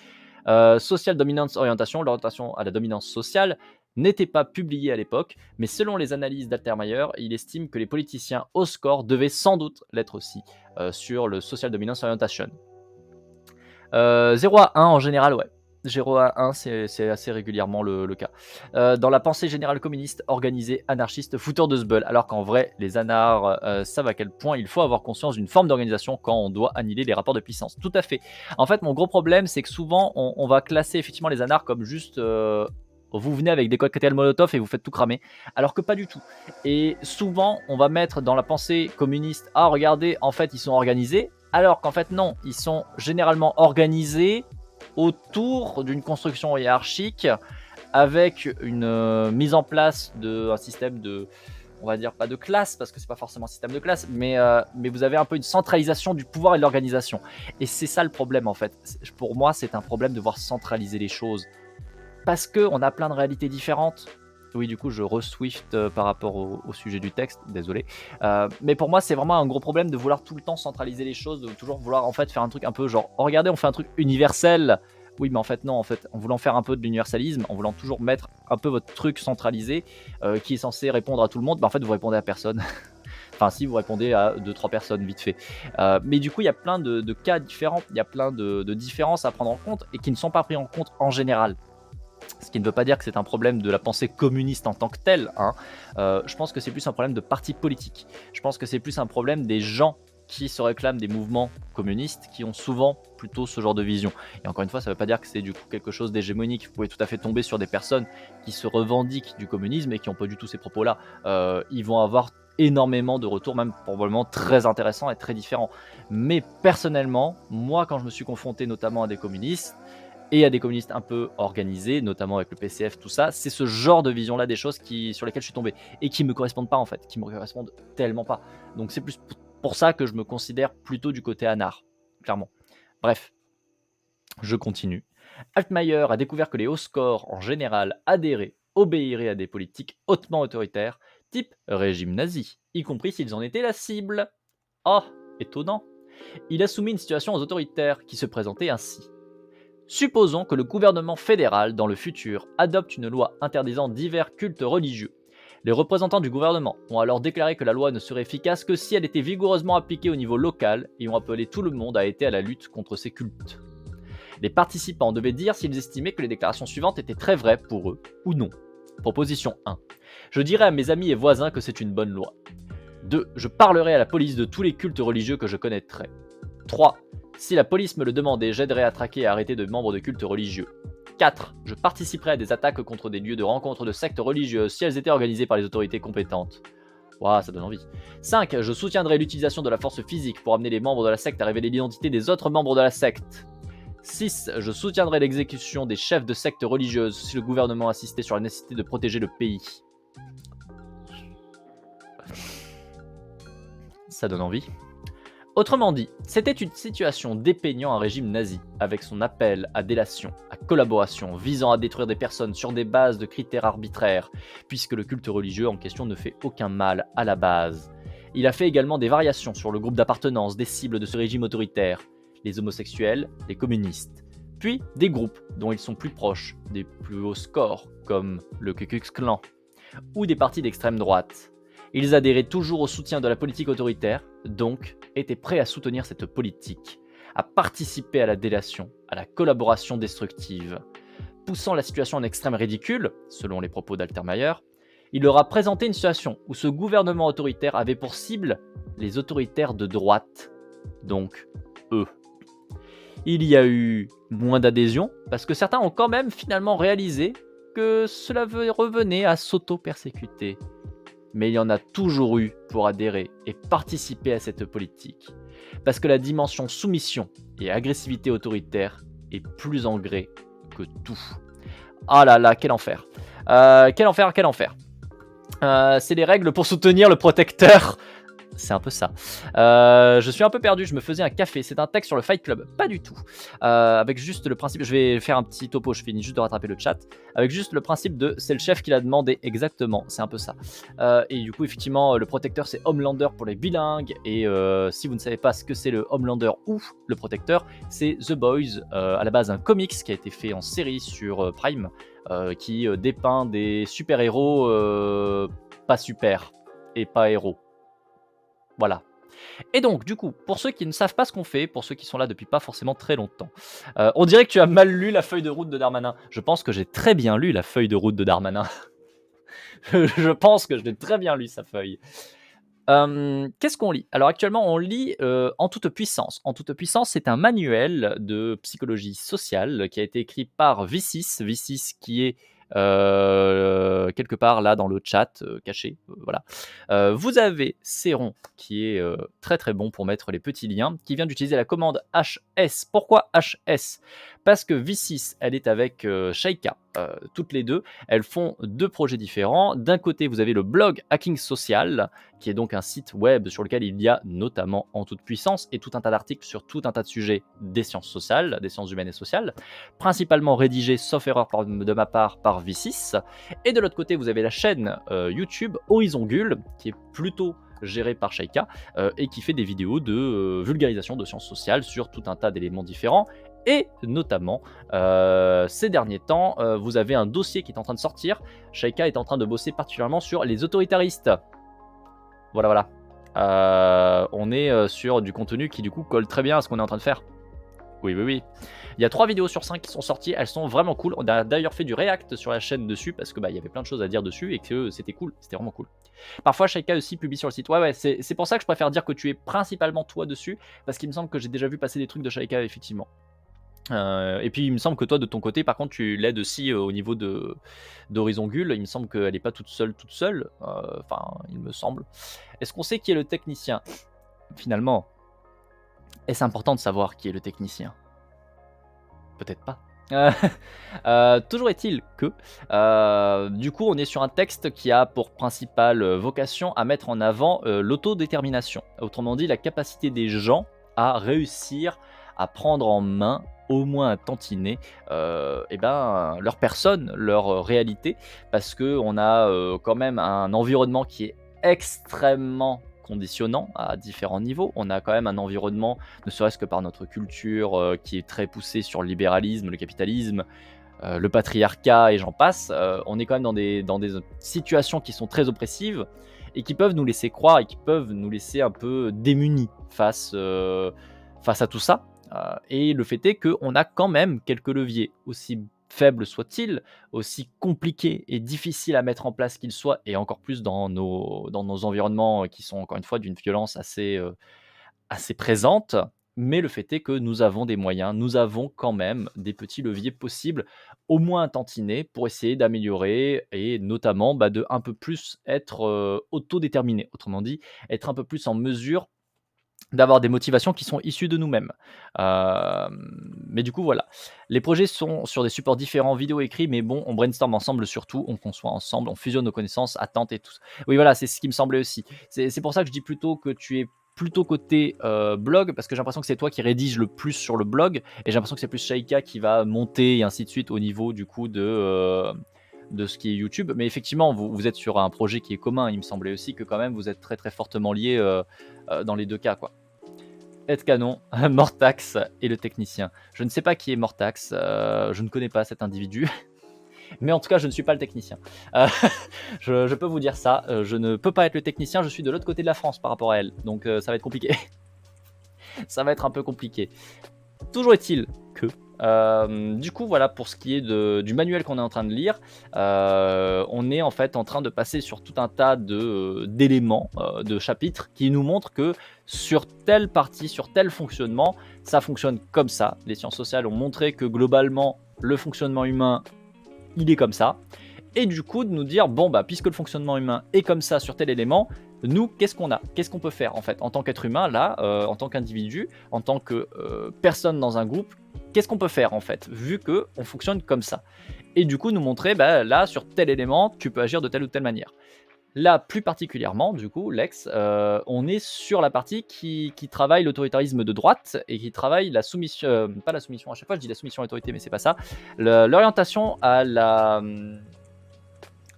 Social Dominance Orientation, l'orientation à la dominance sociale, n'était pas publiée à l'époque, mais selon les analyses d'Altermayer, il estime que les politiciens au score devaient sans doute l'être aussi sur le Social Dominance Orientation. 0 à 1 en général, ouais. 0 à 1, c'est assez régulièrement le cas. Dans la pensée générale communiste, organisée, anarchiste, fouteur de sbeul, alors qu'en vrai, les anards savent à quel point il faut avoir conscience d'une forme d'organisation quand on doit annihiler les rapports de puissance. Tout à fait. En fait, mon gros problème, c'est que souvent, on va classer effectivement les anards comme juste... vous venez avec des cocktails Molotov et vous faites tout cramer, alors que pas du tout. Et souvent, on va mettre dans la pensée communiste, ah regardez, en fait, ils sont organisés, alors qu'en fait, non, ils sont généralement organisés autour d'une construction hiérarchique avec une mise en place d'un système de, on va dire pas de classe, parce que c'est pas forcément un système de classe, mais vous avez un peu une centralisation du pouvoir et de l'organisation. Et c'est ça le problème en fait. Pour moi, c'est un problème de voir centraliser les choses. Parce qu'on a plein de réalités différentes. Oui, du coup, je re-swift par rapport au sujet du texte, désolé. Mais pour moi, c'est vraiment un gros problème de vouloir tout le temps centraliser les choses, de toujours vouloir en fait faire un truc un peu genre, oh regardez, on fait un truc universel. Oui, mais en fait, non, en fait, en voulant faire un peu de l'universalisme, en voulant toujours mettre un peu votre truc centralisé, qui est censé répondre à tout le monde, bah en fait, vous répondez à personne. Enfin, si, vous répondez à 2-3 personnes, vite fait. Mais du coup, il y a plein de cas différents, il y a plein de différences à prendre en compte et qui ne sont pas pris en compte en général. Ce qui ne veut pas dire que c'est un problème de la pensée communiste en tant que telle. Hein. Je pense que c'est plus un problème de parti politique. Je pense que c'est plus un problème des gens qui se réclament des mouvements communistes, qui ont souvent plutôt ce genre de vision. Et encore une fois, ça ne veut pas dire que c'est du coup quelque chose d'hégémonique. Vous pouvez tout à fait tomber sur des personnes qui se revendiquent du communisme et qui n'ont pas du tout ces propos-là. Ils vont avoir énormément de retours, même probablement très intéressants et très différents. Mais personnellement, moi, quand je me suis confronté notamment à des communistes, et à des communistes un peu organisés, notamment avec le PCF, tout ça, c'est ce genre de vision-là des choses sur lesquelles je suis tombé et qui me correspondent pas en fait, qui me correspondent tellement pas. Donc c'est plus pour ça que je me considère plutôt du côté anard, clairement. Bref, je continue. Altmaier a découvert que les hauts scores en général adhéraient, obéiraient à des politiques hautement autoritaires, type régime nazi, y compris s'ils en étaient la cible. Oh, étonnant. Il a soumis une situation aux autoritaires qui se présentait ainsi. Supposons que le gouvernement fédéral, dans le futur, adopte une loi interdisant divers cultes religieux. Les représentants du gouvernement ont alors déclaré que la loi ne serait efficace que si elle était vigoureusement appliquée au niveau local et ont appelé tout le monde à aider à la lutte contre ces cultes. Les participants devaient dire s'ils estimaient que les déclarations suivantes étaient très vraies pour eux ou non. Proposition 1. Je dirais à mes amis et voisins que c'est une bonne loi. 2. Je parlerai à la police de tous les cultes religieux que je connaîtrais. 3. Si la police me le demandait, j'aiderais à traquer et à arrêter de membres de cultes religieux. 4. Je participerai à des attaques contre des lieux de rencontre de sectes religieuses si elles étaient organisées par les autorités compétentes. Waouh, ça donne envie. 5. Je soutiendrai l'utilisation de la force physique pour amener les membres de la secte à révéler l'identité des autres membres de la secte. 6. Je soutiendrai l'exécution des chefs de sectes religieuses si le gouvernement insistait sur la nécessité de protéger le pays. Ça donne envie. Autrement dit, c'était une situation dépeignant un régime nazi, avec son appel à délation, à collaboration, visant à détruire des personnes sur des bases de critères arbitraires, puisque le culte religieux en question ne fait aucun mal à la base. Il a fait également des variations sur le groupe d'appartenance des cibles de ce régime autoritaire, les homosexuels, les communistes, puis des groupes dont ils sont plus proches, des plus hauts scores, comme le Ku Klux Klan, ou des partis d'extrême droite. Ils adhéraient toujours au soutien de la politique autoritaire, donc étaient prêts à soutenir cette politique, à participer à la délation, à la collaboration destructive. Poussant la situation en extrême ridicule, selon les propos d'Altermayer, il leur a présenté une situation où ce gouvernement autoritaire avait pour cible les autoritaires de droite, donc eux. Il y a eu moins d'adhésion, parce que certains ont quand même finalement réalisé que cela revenait à s'auto-persécuter. Mais il y en a toujours eu pour adhérer et participer à cette politique. Parce que la dimension soumission et agressivité autoritaire est plus ancrée que tout. Ah là là, quel enfer. Quel enfer, quel enfer. C'est les règles pour soutenir le protecteur. C'est un peu ça. Je suis un peu perdu, je me faisais un café. C'est un texte sur le Fight Club. Pas du tout. Avec juste le principe, je vais faire un petit topo, je finis juste de rattraper le chat. Avec juste le principe de c'est le chef qui l'a demandé exactement. C'est un peu ça. Et du coup, effectivement, le protecteur c'est Homelander pour les bilingues. Et si vous ne savez pas ce que c'est le Homelander ou le protecteur, c'est The Boys, à la base un comics qui a été fait en série sur Prime, qui dépeint des super-héros pas super et pas héros. Voilà. Et donc, du coup, pour ceux qui ne savent pas ce qu'on fait, pour ceux qui sont là depuis pas forcément très longtemps, on dirait que tu as mal lu la feuille de route de Darmanin. Je pense que j'ai très bien lu la feuille de route de Darmanin. Je pense que je l'ai très bien lu, sa feuille. Qu'est-ce qu'on lit? Alors actuellement, on lit En toute puissance. En toute puissance, c'est un manuel de psychologie sociale qui a été écrit par V6. V6 qui est quelque part là dans le chat, caché. Voilà. Vous avez Céron qui est très très bon pour mettre les petits liens, qui vient d'utiliser la commande HS. Pourquoi HS? Parce que V6, elle est avec Shaika, toutes les deux. Elles font deux projets différents. D'un côté, vous avez le blog Hacking Social, qui est donc un site web sur lequel il y a notamment En toute puissance et tout un tas d'articles sur tout un tas de sujets des sciences sociales, des sciences humaines et sociales, principalement rédigés, sauf erreur de ma part, par V6. Et de l'autre côté, vous avez la chaîne YouTube Horizon Gull, qui est plutôt gérée par Shaika et qui fait des vidéos de vulgarisation de sciences sociales sur tout un tas d'éléments différents. Et notamment, ces derniers temps, vous avez un dossier qui est en train de sortir. Shaika est en train de bosser particulièrement sur les autoritaristes. Voilà. On est sur du contenu qui du coup colle très bien à ce qu'on est en train de faire. Oui. Il y a 3 vidéos sur 5 qui sont sorties, elles sont vraiment cool. On a d'ailleurs fait du react sur la chaîne dessus parce que il y avait plein de choses à dire dessus et que c'était cool, c'était vraiment cool. Parfois Shaika aussi publie sur le site. Ouais, c'est pour ça que je préfère dire que tu es principalement toi dessus, parce qu'il me semble que j'ai déjà vu passer des trucs de Shaika effectivement. Et puis il me semble que toi de ton côté par contre tu l'aides aussi au niveau d'Horizon Gull. Il me semble qu'elle n'est pas toute seule, enfin il me semble. Est-ce qu'on sait qui est le technicien? Finalement, est-ce important de savoir qui est le technicien? Peut-être pas. Toujours est-il que du coup on est sur un texte qui a pour principale vocation à mettre en avant l'autodétermination. Autrement dit la capacité des gens à réussir à prendre en main, au moins un tantinet, leur personne, leur réalité, parce qu'on a quand même un environnement qui est extrêmement conditionnant à différents niveaux. On a quand même un environnement, ne serait-ce que par notre culture, qui est très poussée sur le libéralisme, le capitalisme, le patriarcat et j'en passe. On est quand même dans des situations qui sont très oppressives et qui peuvent nous laisser croire et qui peuvent nous laisser un peu démunis face à tout ça. Et le fait est qu'on a quand même quelques leviers, aussi faibles soient-ils, aussi compliqués et difficiles à mettre en place qu'ils soient, et encore plus dans nos environnements qui sont encore une fois d'une violence assez présente. Mais le fait est que nous avons des moyens, nous avons quand même des petits leviers possibles, au moins un tantinet, pour essayer d'améliorer et notamment de un peu plus être autodéterminé. Autrement dit, être un peu plus en mesure d'avoir des motivations qui sont issues de nous-mêmes. Mais du coup, voilà. Les projets sont sur des supports différents, vidéo, écrit, mais bon, on brainstorm ensemble surtout, on conçoit ensemble, on fusionne nos connaissances, attentes et tout ça. Oui, voilà, c'est ce qui me semblait aussi. C'est pour ça que je dis plutôt que tu es plutôt côté blog, parce que j'ai l'impression que c'est toi qui rédige le plus sur le blog, et j'ai l'impression que c'est plus Shaika qui va monter et ainsi de suite au niveau du coup de ce qui est YouTube. Mais effectivement, vous êtes sur un projet qui est commun. Il me semblait aussi que quand même vous êtes très très fortement liés dans les deux cas, quoi. Ed Canon, Mortax et le technicien. Je ne sais pas qui est Mortax, je ne connais pas cet individu, mais en tout cas, je ne suis pas le technicien. Je peux vous dire ça, je ne peux pas être le technicien, je suis de l'autre côté de la France par rapport à elle, donc ça va être compliqué. Ça va être un peu compliqué. Toujours est-il que Du coup, voilà pour ce qui est du manuel qu'on est en train de lire. On est en fait en train de passer sur tout un tas d'éléments, de chapitres qui nous montrent que sur telle partie, sur tel fonctionnement, ça fonctionne comme ça. Les sciences sociales ont montré que globalement, le fonctionnement humain, il est comme ça. Et du coup, de nous dire, bon, bah, puisque le fonctionnement humain est comme ça sur tel élément, nous, qu'est-ce qu'on a? Qu'est-ce qu'on peut faire, en fait, en tant qu'être humain, là, en tant qu'individu, en tant que personne dans un groupe, qu'est-ce qu'on peut faire, en fait, vu qu'on fonctionne comme ça? Et du coup, nous montrer, bah, là, sur tel élément, tu peux agir de telle ou telle manière. Là, plus particulièrement, du coup, Lex, on est sur la partie qui travaille l'autoritarisme de droite et qui travaille la soumission, pas la soumission, à chaque fois je dis la soumission à l'autorité, mais c'est pas ça, l'orientation à la,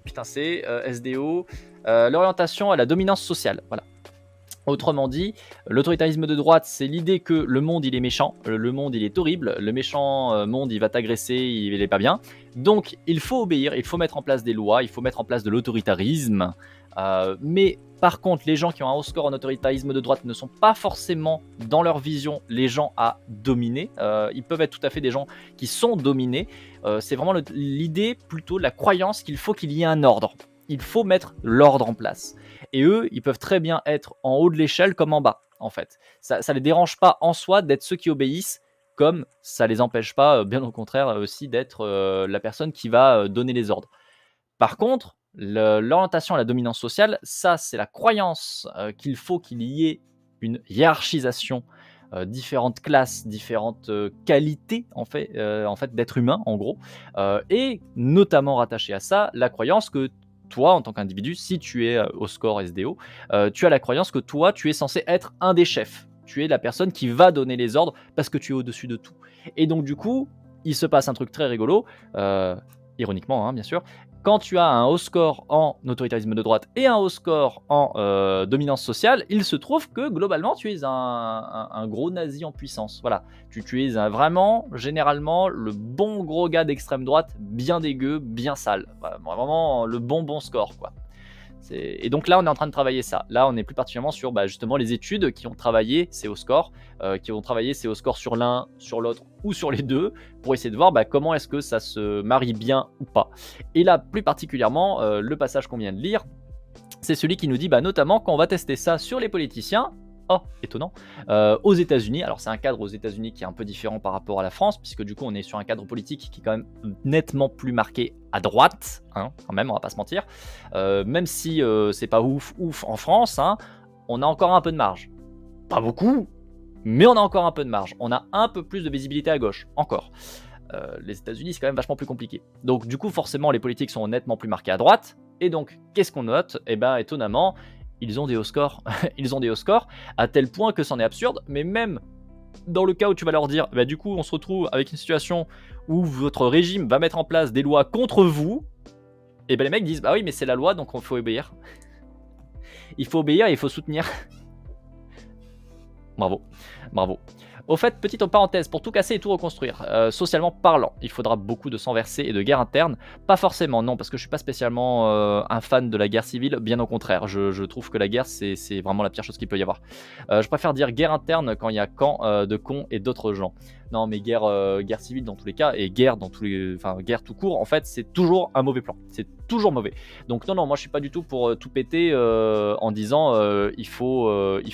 putain, c'est SDO, l'orientation à la dominance sociale. Voilà. Autrement dit, l'autoritarisme de droite, c'est l'idée que le monde il est méchant, le monde il est horrible, le méchant monde il va t'agresser, il est pas bien. Donc il faut obéir, il faut mettre en place des lois, il faut mettre en place de l'autoritarisme. Mais par contre, les gens qui ont un haut score en autoritarisme de droite ne sont pas forcément dans leur vision les gens à dominer. Ils peuvent être tout à fait des gens qui sont dominés. C'est vraiment l'idée plutôt, la croyance qu'il faut qu'il y ait un ordre. Il faut mettre l'ordre en place. Et eux, ils peuvent très bien être en haut de l'échelle comme en bas, en fait. Ça ne les dérange pas en soi d'être ceux qui obéissent, comme ça les empêche pas, bien au contraire, aussi d'être la personne qui va donner les ordres. Par contre, l'orientation à la dominance sociale, ça, c'est la croyance qu'il faut qu'il y ait une hiérarchisation, différentes classes, différentes qualités en fait d'être humain, en gros, et notamment rattaché à ça, la croyance que toi, en tant qu'individu, si tu es au score SDO, tu as la croyance que toi, tu es censé être un des chefs. Tu es la personne qui va donner les ordres parce que tu es au-dessus de tout. Et donc, du coup, il se passe un truc très rigolo, ironiquement, hein, bien sûr, quand tu as un haut score en autoritarisme de droite et un haut score en dominance sociale, il se trouve que globalement tu es un gros nazi en puissance. Voilà, tu es vraiment, généralement, le bon gros gars d'extrême droite, bien dégueu, bien sale. Voilà, vraiment le bon score, quoi. Et donc là, on est en train de travailler ça. Là, on est plus particulièrement sur justement les études qui ont travaillé ces hauts scores, qui ont travaillé ces hauts scores sur l'un, sur l'autre ou sur les deux, pour essayer de voir comment est-ce que ça se marie bien ou pas. Et là, plus particulièrement, le passage qu'on vient de lire, c'est celui qui nous dit notamment quand on va tester ça sur les politiciens. Oh, étonnant. Aux États-Unis, alors c'est un cadre aux États-Unis qui est un peu différent par rapport à la France, puisque du coup on est sur un cadre politique qui est quand même nettement plus marqué à droite, hein, quand même, on va pas se mentir. Même si c'est pas ouf en France, hein, on a encore un peu de marge. Pas beaucoup, mais on a encore un peu de marge. On a un peu plus de visibilité à gauche, encore. Les États-Unis, c'est quand même vachement plus compliqué. Donc, du coup, forcément, les politiques sont nettement plus marquées à droite. Et donc, qu'est-ce qu'on note? Eh bien, étonnamment, ils ont des hauts scores. Ils ont des hauts scores, à tel point que c'en est absurde. Mais même dans le cas où tu vas leur dire, du coup, on se retrouve avec une situation où votre régime va mettre en place des lois contre vous, et les mecs disent, bah oui, mais c'est la loi, donc il faut obéir. Il faut obéir et il faut soutenir. Bravo, bravo. Au fait, petite parenthèse, pour tout casser et tout reconstruire, socialement parlant, il faudra beaucoup de sang versé et de guerre interne. Pas forcément, non, parce que je suis pas spécialement un fan de la guerre civile, bien au contraire. Je trouve que la guerre, c'est vraiment la pire chose qu'il peut y avoir. Je préfère dire guerre interne quand il y a camp de cons et d'autres gens. Non, mais guerre civile dans tous les cas, et guerre guerre tout court, en fait, c'est toujours un mauvais plan. C'est toujours mauvais. Donc non, moi je suis pas du tout pour tout péter en disant il faut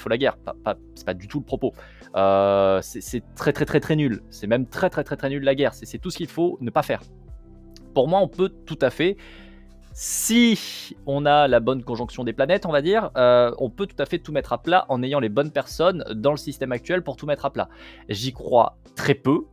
la guerre. C'est pas du tout le propos. C'est très nul. C'est même très nul la guerre. C'est tout ce qu'il faut ne pas faire. Pour moi, on peut tout à fait, si on a la bonne conjonction des planètes, on va dire, on peut tout à fait tout mettre à plat en ayant les bonnes personnes dans le système actuel pour tout mettre à plat. J'y crois très peu.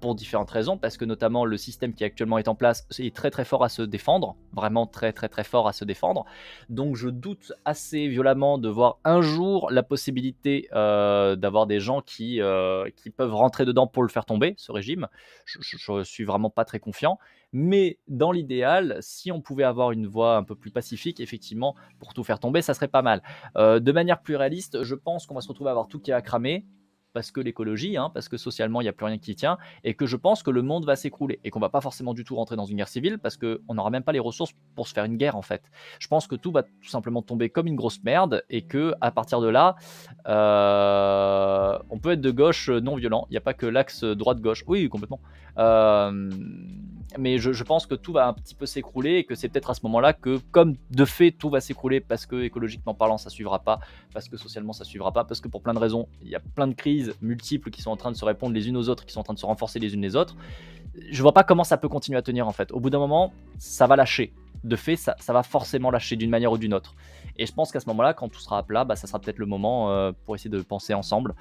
Pour différentes raisons, parce que notamment le système qui actuellement est en place est très fort à se défendre, vraiment très fort à se défendre. Donc je doute assez violemment de voir un jour la possibilité d'avoir des gens qui peuvent rentrer dedans pour le faire tomber, ce régime. Je suis vraiment pas très confiant. Mais dans l'idéal, si on pouvait avoir une voie un peu plus pacifique, effectivement, pour tout faire tomber, ça serait pas mal. De manière plus réaliste, je pense qu'on va se retrouver à avoir tout qui va cramer. parce que l'écologie, hein, parce que socialement, il n'y a plus rien qui tient, et que je pense que le monde va s'écrouler, et qu'on va pas forcément du tout rentrer dans une guerre civile, parce qu'on n'aura même pas les ressources pour se faire une guerre, en fait. Je pense que tout va tout simplement tomber comme une grosse merde, et que à partir de là, on peut être de gauche non violent. Il n'y a pas que l'axe droite-gauche. Oui, complètement. Mais je pense que tout va un petit peu s'écrouler, et que c'est peut-être à ce moment-là que, comme de fait tout va s'écrouler parce que écologiquement parlant ça suivra pas, parce que socialement ça suivra pas, parce que pour plein de raisons, il y a plein de crises multiples qui sont en train de se répondre les unes aux autres, qui sont en train de se renforcer les unes les autres. Je vois pas comment ça peut continuer à tenir en fait. Au bout d'un moment, ça va lâcher. De fait, ça va forcément lâcher d'une manière ou d'une autre. Et je pense qu'à ce moment-là, quand tout sera à plat, bah, ça sera peut-être le moment pour essayer de penser ensemble.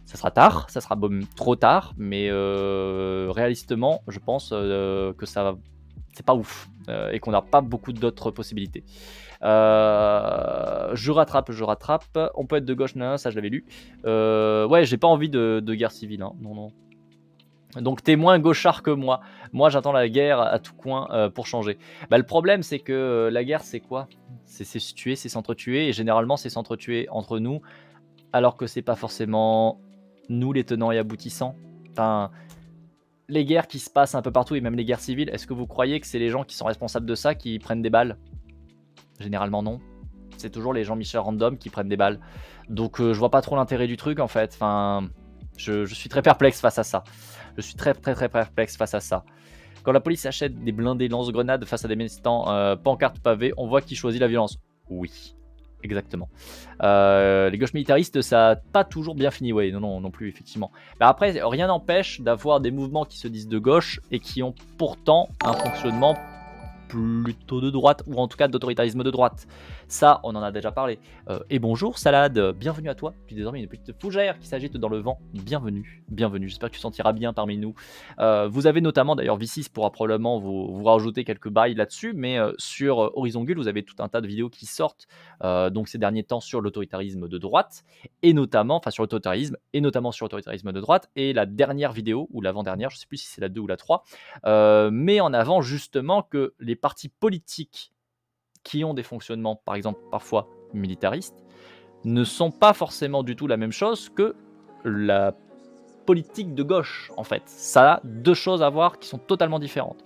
Ça sera tard, ça sera trop tard, mais réalistement, je pense que c'est pas ouf et qu'on n'a pas beaucoup d'autres possibilités. Je rattrape. On peut être de gauche, non, ça je l'avais lu. Ouais, j'ai pas envie de guerre civile, hein. Non. Donc t'es moins gauchard que moi. Moi j'attends la guerre à tout coin pour changer. Bah, le problème c'est que la guerre c'est quoi? C'est se tuer, c'est s'entretuer, et généralement c'est s'entretuer entre nous, alors que c'est pas forcément nous les tenants et aboutissants. Enfin, les guerres qui se passent un peu partout, et même les guerres civiles, est-ce que vous croyez que c'est les gens qui sont responsables de ça qui prennent des balles? Généralement non. C'est toujours les Jean-Michel random qui prennent des balles. Donc je vois pas trop l'intérêt du truc en fait. Enfin, je suis très perplexe face à ça. Je suis très perplexe face à ça. Quand la police achète des blindés lance-grenades face à des manifestants, pancartes pavées, on voit qui choisit la violence. Oui, exactement. Les gauches militaristes, ça n'a pas toujours bien fini, ouais, non plus, effectivement. Mais après, rien n'empêche d'avoir des mouvements qui se disent de gauche et qui ont pourtant un fonctionnement plutôt de droite, ou en tout cas d'autoritarisme de droite. Ça, on en a déjà parlé. Et bonjour Salade, bienvenue à toi. Puis désormais une petite fougère qui s'agite dans le vent. Bienvenue. J'espère que tu te sentiras bien parmi nous. Vous avez notamment, d'ailleurs, V6 pourra probablement vous rajouter quelques bails là-dessus, mais sur Horizon Gull, vous avez tout un tas de vidéos qui sortent donc ces derniers temps sur l'autoritarisme de droite, et notamment, enfin sur l'autoritarisme, et notamment sur l'autoritarisme de droite. Et la dernière vidéo, ou l'avant-dernière, je ne sais plus si c'est la 2 ou la 3, met en avant justement que les partis politiques qui ont des fonctionnements, par exemple, parfois militaristes, ne sont pas forcément du tout la même chose que la politique de gauche, en fait. Ça a deux choses à voir qui sont totalement différentes.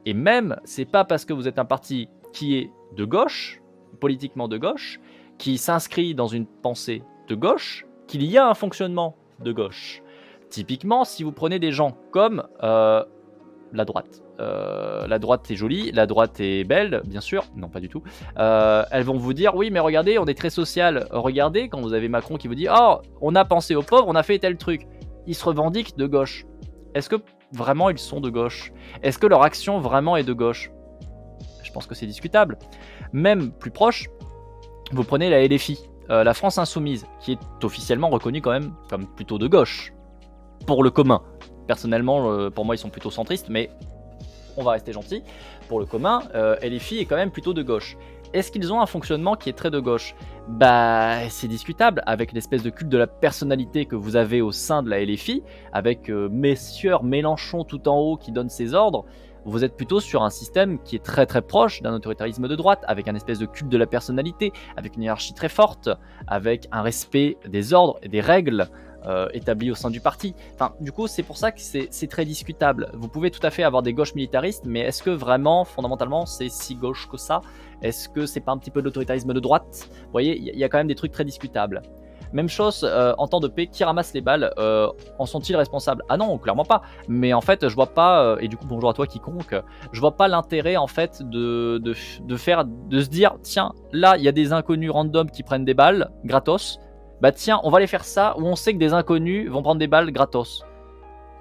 Et même, c'est pas parce que vous êtes un parti qui est de gauche, politiquement de gauche, qui s'inscrit dans une pensée de gauche, qu'il y a un fonctionnement de gauche. Typiquement, si vous prenez des gens comme la droite. La droite est jolie, la droite est belle, bien sûr. Non, pas du tout. Elles vont vous dire, oui, mais regardez, on est très social. Regardez, quand vous avez Macron qui vous dit, oh, on a pensé aux pauvres, on a fait tel truc. Ils se revendiquent de gauche. Est-ce que vraiment ils sont de gauche? Est-ce que leur action vraiment est de gauche? Je pense que c'est discutable. Même plus proche, vous prenez la LFI, la France Insoumise, qui est officiellement reconnue quand même comme plutôt de gauche, pour le commun. Personnellement, pour moi, ils sont plutôt centristes, mais on va rester gentil. Pour le commun, LFI est quand même plutôt de gauche. Est-ce qu'ils ont un fonctionnement qui est très de gauche? Bah, c'est discutable, avec l'espèce de culte de la personnalité que vous avez au sein de la LFI, avec Messieurs Mélenchon tout en haut qui donne ses ordres. Vous êtes plutôt sur un système qui est très proche d'un autoritarisme de droite, avec un espèce de culte de la personnalité, avec une hiérarchie très forte, avec un respect des ordres et des règles établis au sein du parti. Enfin, du coup, c'est pour ça que c'est très discutable. Vous pouvez tout à fait avoir des gauches militaristes, mais est-ce que vraiment, fondamentalement, c'est si gauche que ça? Est-ce que c'est pas un petit peu de l'autoritarisme de droite? Vous voyez, il y a quand même des trucs très discutables. Même chose en temps de paix, qui ramasse les balles, en sont-ils responsables? Ah non, clairement pas. Mais en fait, je vois pas, et du coup bonjour à toi quiconque, je vois pas l'intérêt en fait de se dire, tiens, là il y a des inconnus random qui prennent des balles gratos. Bah tiens, on va aller faire ça où on sait que des inconnus vont prendre des balles gratos,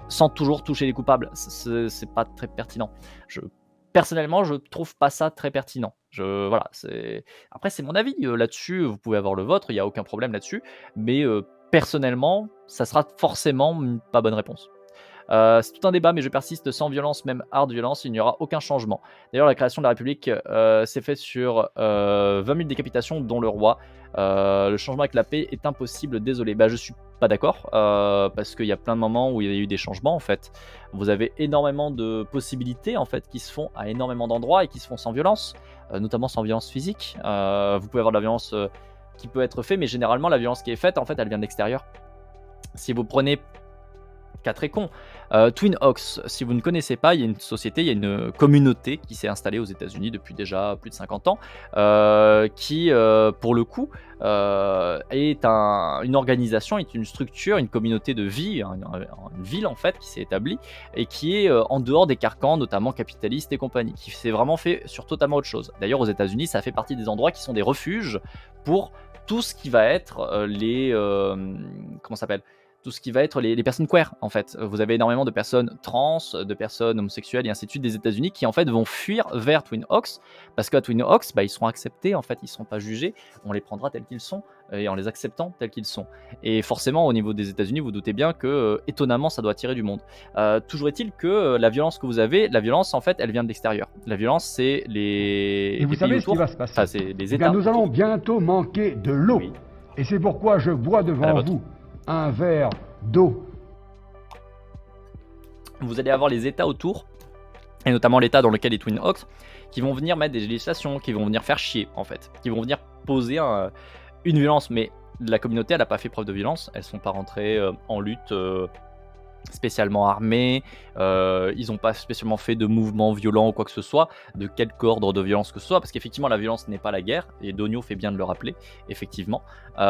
sans toujours toucher les coupables. C'est pas très pertinent. Personnellement, je trouve pas ça très pertinent. Voilà, après c'est mon avis là-dessus, vous pouvez avoir le vôtre, il y a aucun problème là-dessus, mais personnellement, ça sera forcément une pas bonne réponse. C'est tout un débat, mais je persiste, sans violence, même hard violence, il n'y aura aucun changement. D'ailleurs, la création de la République s'est faite sur 20 000 décapitations, dont le roi. Le changement avec la paix est impossible, désolé. Bah, je suis pas d'accord, parce qu'il y a plein de moments où il y a eu des changements, en fait. Vous avez énormément de possibilités, en fait, qui se font à énormément d'endroits et qui se font sans violence, notamment sans violence physique. Vous pouvez avoir de la violence qui peut être faite, mais généralement, la violence qui est faite, en fait, elle vient de l'extérieur. Si vous prenez cas très con, Twin Oaks, si vous ne connaissez pas, il y a une société, il y a une communauté qui s'est installée aux États-Unis depuis déjà plus de 50 ans, qui, pour le coup, est une organisation, est une structure, une communauté de vie, une ville en fait qui s'est établie et qui est en dehors des carcans, notamment capitalistes et compagnie, qui s'est vraiment fait sur totalement autre chose. D'ailleurs, aux États-Unis, ça fait partie des endroits qui sont des refuges pour tout ce qui va être comment ça s'appelle, tout ce qui va être les personnes queer, en fait. Vous avez énormément de personnes trans, de personnes homosexuelles et ainsi de suite des États-Unis qui en fait vont fuir vers Twin Oaks parce qu'à Twin Oaks, bah, ils seront acceptés, en fait, ils ne seront pas jugés, on les prendra tels qu'ils sont et en les acceptant tels qu'ils sont. Et forcément, au niveau des États-Unis, vous doutez bien que étonnamment, ça doit attirer du monde. Toujours est-il que la violence que vous avez, la violence en fait, elle vient de l'extérieur. La violence, c'est Et vous les pays savez ce qui autour, va se passer? enfin, c'est les Eh bien, États nous allons autour. bientôt manquer de l'eau. Oui, Et c'est pourquoi je bois à la devant vôtre. vous un verre d'eau. Vous allez avoir les États autour, et notamment l'État dans lequel est Twin Oaks, qui vont venir mettre des législations, qui vont venir faire chier, en fait, qui vont venir poser une violence. Mais la communauté, elle n'a pas fait preuve de violence, elles sont pas rentrées en lutte spécialement armés, ils n'ont pas spécialement fait de mouvements violents ou quoi que ce soit, de quelque ordre de violence que ce soit, parce qu'effectivement la violence n'est pas la guerre, et Donio fait bien de le rappeler, effectivement. Pour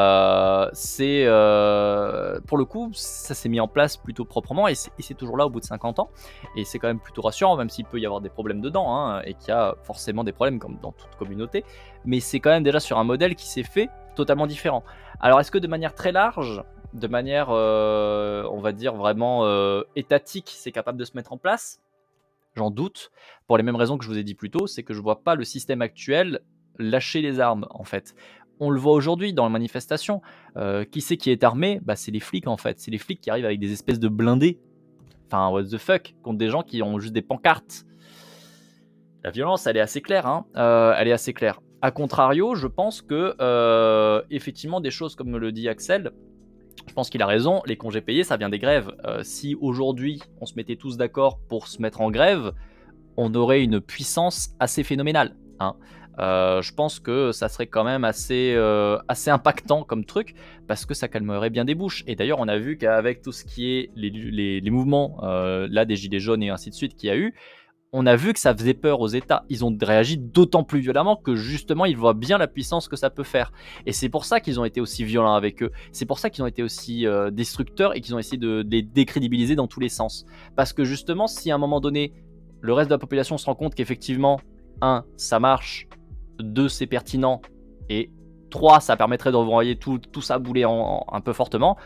le coup, ça s'est mis en place plutôt proprement, et c'est toujours là au bout de 50 ans, et c'est quand même plutôt rassurant, même s'il peut y avoir des problèmes dedans, hein, et qu'il y a forcément des problèmes comme dans toute communauté, mais c'est quand même déjà sur un modèle qui s'est fait totalement différent. Alors est-ce que de manière très large, de manière, on va dire vraiment étatique, c'est capable de se mettre en place? J'en doute, pour les mêmes raisons que je vous ai dit plus tôt, c'est que je vois pas le système actuel lâcher les armes, en fait. On le voit aujourd'hui dans les manifestations, qui c'est qui est armé? Bah, c'est les flics, en fait. C'est les flics qui arrivent avec des espèces de blindés, enfin what the fuck, contre des gens qui ont juste des pancartes. La violence, elle est assez claire, hein, elle est assez claire. A contrario, je pense que, effectivement, des choses comme le dit Axel, je pense qu'il a raison, les congés payés, ça vient des grèves. Si aujourd'hui, on se mettait tous d'accord pour se mettre en grève, on aurait une puissance assez phénoménale, hein. Je pense que ça serait quand même assez impactant comme truc, parce que ça calmerait bien des bouches. Et d'ailleurs, on a vu qu'avec tout ce qui est les mouvements, là, des gilets jaunes et ainsi de suite qu'il y a eu, on a vu que ça faisait peur aux États. Ils ont réagi d'autant plus violemment que justement, ils voient bien la puissance que ça peut faire. Et c'est pour ça qu'ils ont été aussi violents avec eux. C'est pour ça qu'ils ont été aussi destructeurs et qu'ils ont essayé de les décrédibiliser dans tous les sens. Parce que justement, si à un moment donné, le reste de la population se rend compte qu'effectivement, 1, ça marche, 2, c'est pertinent, et 3, ça permettrait d'envoyer tout ça bouler un peu fortement,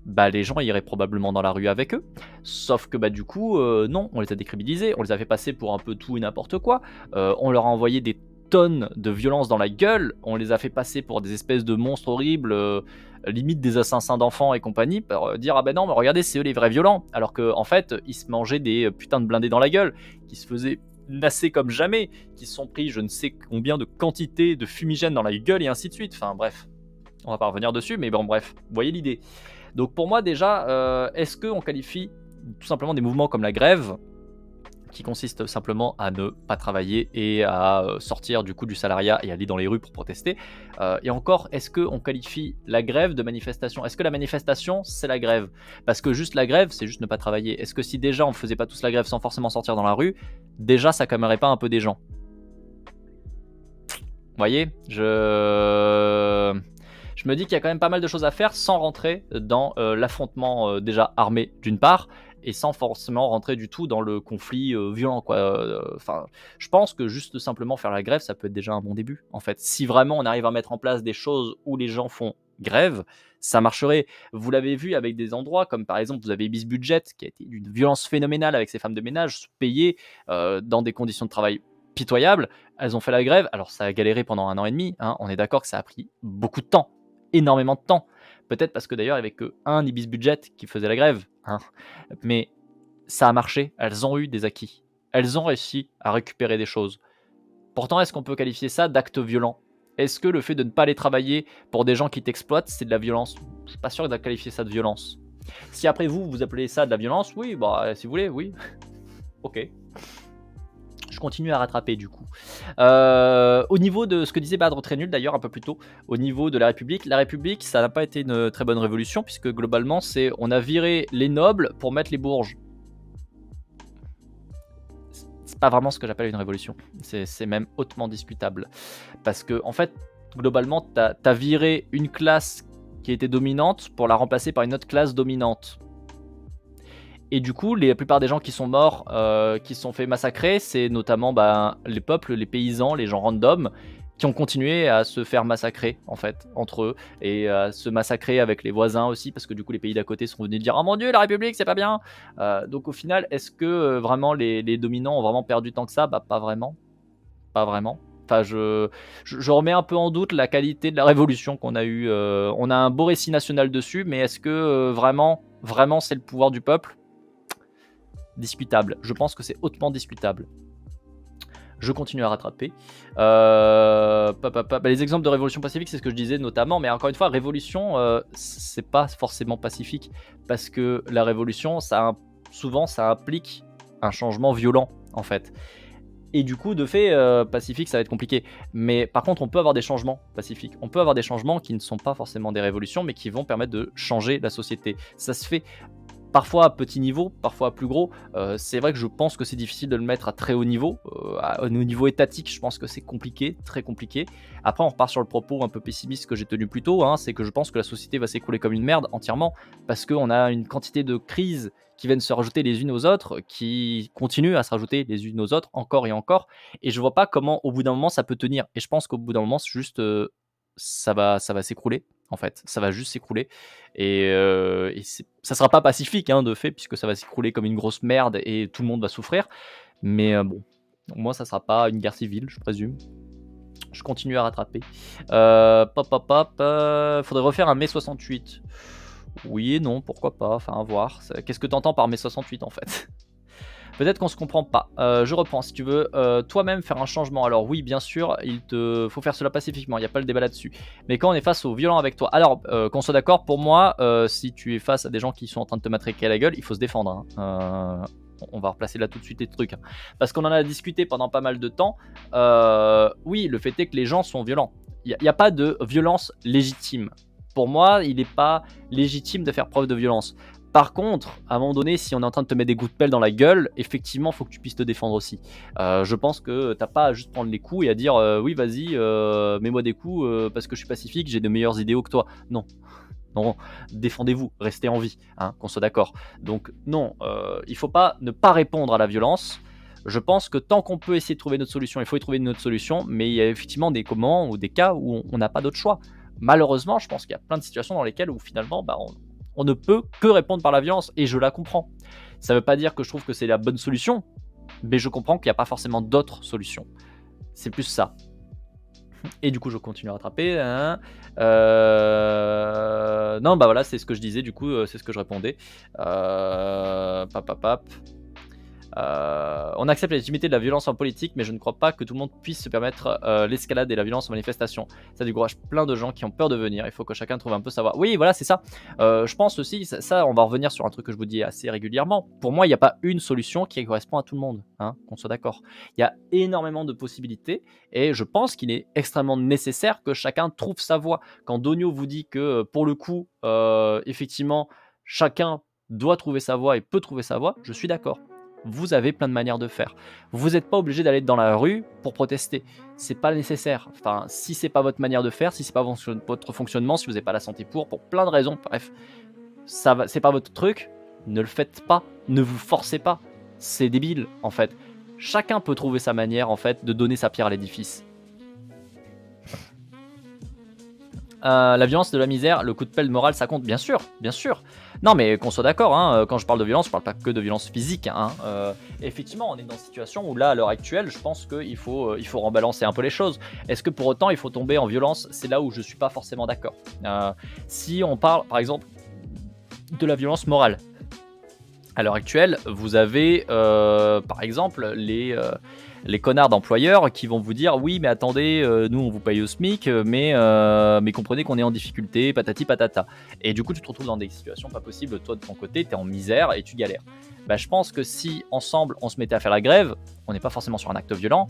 bah, les gens iraient probablement dans la rue avec eux. Sauf que bah, du coup, non, on les a décrédibilisés, on les a fait passer pour un peu tout et n'importe quoi, on leur a envoyé des tonnes de violence dans la gueule, on les a fait passer pour des espèces de monstres horribles, limite des assassins d'enfants et compagnie, pour dire ah ben non, mais regardez, c'est eux les vrais violents, alors qu'en fait, ils se mangeaient des putains de blindés dans la gueule, qui se faisaient nasser comme jamais, qui se sont pris je ne sais combien de quantités de fumigènes dans la gueule et ainsi de suite. Enfin bref, on va pas revenir dessus, mais bon bref, vous voyez l'idée. Donc pour moi déjà, est-ce qu'on qualifie tout simplement des mouvements comme la grève, qui consiste simplement à ne pas travailler et à sortir du coup du salariat et aller dans les rues pour protester, et encore, est-ce qu'on qualifie la grève de manifestation? Est-ce que la manifestation, c'est la grève? Parce que juste la grève, c'est juste ne pas travailler. Est-ce que si déjà on faisait pas tous la grève sans forcément sortir dans la rue, déjà ça calmerait pas un peu des gens? Vous voyez, je me dis qu'il y a quand même pas mal de choses à faire sans rentrer dans l'affrontement déjà armé d'une part, et sans forcément rentrer du tout dans le conflit violent, quoi. Enfin, je pense que juste simplement faire la grève, ça peut être déjà un bon début, en fait. Si vraiment on arrive à mettre en place des choses où les gens font grève, ça marcherait. Vous l'avez vu avec des endroits comme par exemple, vous avez Ibis Budget, qui a été d'une violence phénoménale avec ses femmes de ménage, payées dans des conditions de travail pitoyables. Elles ont fait la grève, alors ça a galéré pendant 1 an et demi, hein, on est d'accord que ça a pris beaucoup de temps, énormément de temps. Peut-être parce que d'ailleurs, il n'y avait qu'un Ibis Budget qui faisait la grève, hein. Mais ça a marché, elles ont eu des acquis. Elles ont réussi à récupérer des choses. Pourtant, est-ce qu'on peut qualifier ça d'acte violent? Est-ce que le fait de ne pas aller travailler pour des gens qui t'exploitent, c'est de la violence? Je suis pas sûr de qualifier ça de violence. Si après vous, vous appelez ça de la violence, oui, bah si vous voulez, oui. Ok. Je continue à rattraper du coup. Au niveau de ce que disait Badre très nul d'ailleurs un peu plus tôt, au niveau de la République ça n'a pas été une très bonne révolution puisque globalement on a viré les nobles pour mettre les bourges. C'est pas vraiment ce que j'appelle une révolution, c'est même hautement discutable. Parce que en fait, globalement, t'as viré une classe qui était dominante pour la remplacer par une autre classe dominante. Et du coup, la plupart des gens qui sont morts, qui se sont fait massacrer, c'est notamment les peuples, les paysans, les gens random, qui ont continué à se faire massacrer, en fait, entre eux, et à se massacrer avec les voisins aussi, parce que du coup, les pays d'à côté sont venus dire « Oh mon Dieu, la République, c'est pas bien !» Donc au final, est-ce que vraiment les dominants ont vraiment perdu tant que ça? Bah pas vraiment. Pas vraiment. Enfin, je remets un peu en doute la qualité de la révolution qu'on a eue. On a un beau récit national dessus, mais est-ce que vraiment c'est le pouvoir du peuple? Discutable. Je pense que c'est hautement discutable. Je continue à rattraper. Les exemples de révolution pacifique, c'est ce que je disais notamment, mais encore une fois, révolution, c'est pas forcément pacifique, parce que la révolution, souvent, ça implique un changement violent, en fait. Et du coup, de fait, pacifique, ça va être compliqué. Mais par contre, on peut avoir des changements pacifiques. On peut avoir des changements qui ne sont pas forcément des révolutions, mais qui vont permettre de changer la société. Ça se fait parfois à petit niveau, parfois à plus gros. C'est vrai que je pense que c'est difficile de le mettre à très haut niveau. Au niveau étatique, je pense que c'est compliqué, très compliqué. Après, on repart sur le propos un peu pessimiste que j'ai tenu plus tôt, hein, c'est que je pense que la société va s'écrouler comme une merde entièrement, parce qu'on a une quantité de crises qui viennent se rajouter les unes aux autres, qui continuent à se rajouter les unes aux autres, encore et encore. Et je vois pas comment, au bout d'un moment, ça peut tenir. Et je pense qu'au bout d'un moment, c'est juste, ça va s'écrouler. En fait, ça va juste s'écrouler. Et ça sera pas pacifique, hein, de fait, puisque ça va s'écrouler comme une grosse merde et tout le monde va souffrir. Mais bon, au moins ça sera pas une guerre civile, je présume. Je continue à rattraper. Faudrait refaire un mai 68. Oui et non, pourquoi pas, enfin à voir. Qu'est-ce que t'entends par mai 68 en fait? Peut-être qu'on se comprend pas. Je reprends, si tu veux toi-même faire un changement. Alors oui, bien sûr, il te faut faire cela pacifiquement, il n'y a pas le débat là-dessus. Mais quand on est face aux violents avec toi, alors qu'on soit d'accord, pour moi, si tu es face à des gens qui sont en train de te matraquer à la gueule, il faut se défendre. Hein. On va replacer là tout de suite les trucs. Hein. Parce qu'on en a discuté pendant pas mal de temps. Oui, le fait est que les gens sont violents. Il n'y a pas de violence légitime. Pour moi, il n'est pas légitime de faire preuve de violence. Par contre, à un moment donné, si on est en train de te mettre des coups de pelle dans la gueule, effectivement, il faut que tu puisses te défendre aussi. Je pense que t'as pas à juste prendre les coups et à dire oui, vas-y, mets-moi des coups parce que je suis pacifique, j'ai de meilleurs idéaux que toi. Non. Non, défendez-vous, restez en vie, hein, qu'on soit d'accord. Donc non, il faut pas ne pas répondre à la violence. Je pense que tant qu'on peut essayer de trouver notre solution, il faut y trouver une autre solution, mais il y a effectivement des moments ou des cas où on n'a pas d'autre choix. Malheureusement, je pense qu'il y a plein de situations dans lesquelles où finalement, on ne peut que répondre par la violence, et je la comprends. Ça ne veut pas dire que je trouve que c'est la bonne solution, mais je comprends qu'il n'y a pas forcément d'autres solutions. C'est plus ça. Et du coup, je continue à rattraper. Hein. Non, voilà, c'est ce que je disais, du coup, c'est ce que je répondais. On accepte la légitimité de la violence en politique, mais je ne crois pas que tout le monde puisse se permettre l'escalade et la violence en manifestation. Ça décourage plein de gens qui ont peur de venir. Il faut que chacun trouve un peu sa voie. Oui, voilà, c'est ça. Je pense aussi, ça, on va revenir sur un truc que je vous dis assez régulièrement. Pour moi, il n'y a pas une solution qui correspond à tout le monde, hein, qu'on soit d'accord. Il y a énormément de possibilités et je pense qu'il est extrêmement nécessaire que chacun trouve sa voie. Quand Donio vous dit que pour le coup, effectivement, chacun doit trouver sa voie et peut trouver sa voie, je suis d'accord. Vous avez plein de manières de faire. Vous n'êtes pas obligé d'aller dans la rue pour protester. C'est pas nécessaire. Enfin, si c'est pas votre manière de faire, si c'est pas votre fonctionnement, si vous n'avez pas la santé pour plein de raisons, bref, c'est pas votre truc, ne le faites pas. Ne vous forcez pas. C'est débile, en fait. Chacun peut trouver sa manière, en fait, de donner sa pierre à l'édifice. La violence, de la misère, le coup de pelle moral, ça compte, bien sûr, bien sûr. Non, mais qu'on soit d'accord, hein, quand je parle de violence, je parle pas que de violence physique. Hein, effectivement, on est dans une situation où là, à l'heure actuelle, je pense qu'il faut rebalancer un peu les choses. Est-ce que pour autant, il faut tomber en violence? C'est là où je suis pas forcément d'accord. Si on parle, par exemple, de la violence morale, à l'heure actuelle, vous avez, par exemple, les connards d'employeurs qui vont vous dire oui mais attendez, nous on vous paye au SMIC, mais comprenez qu'on est en difficulté, patati patata. Et du coup tu te retrouves dans des situations pas possibles, toi de ton côté t'es en misère et tu galères. Bah, je pense que si ensemble on se mettait à faire la grève, on n'est pas forcément sur un acte violent,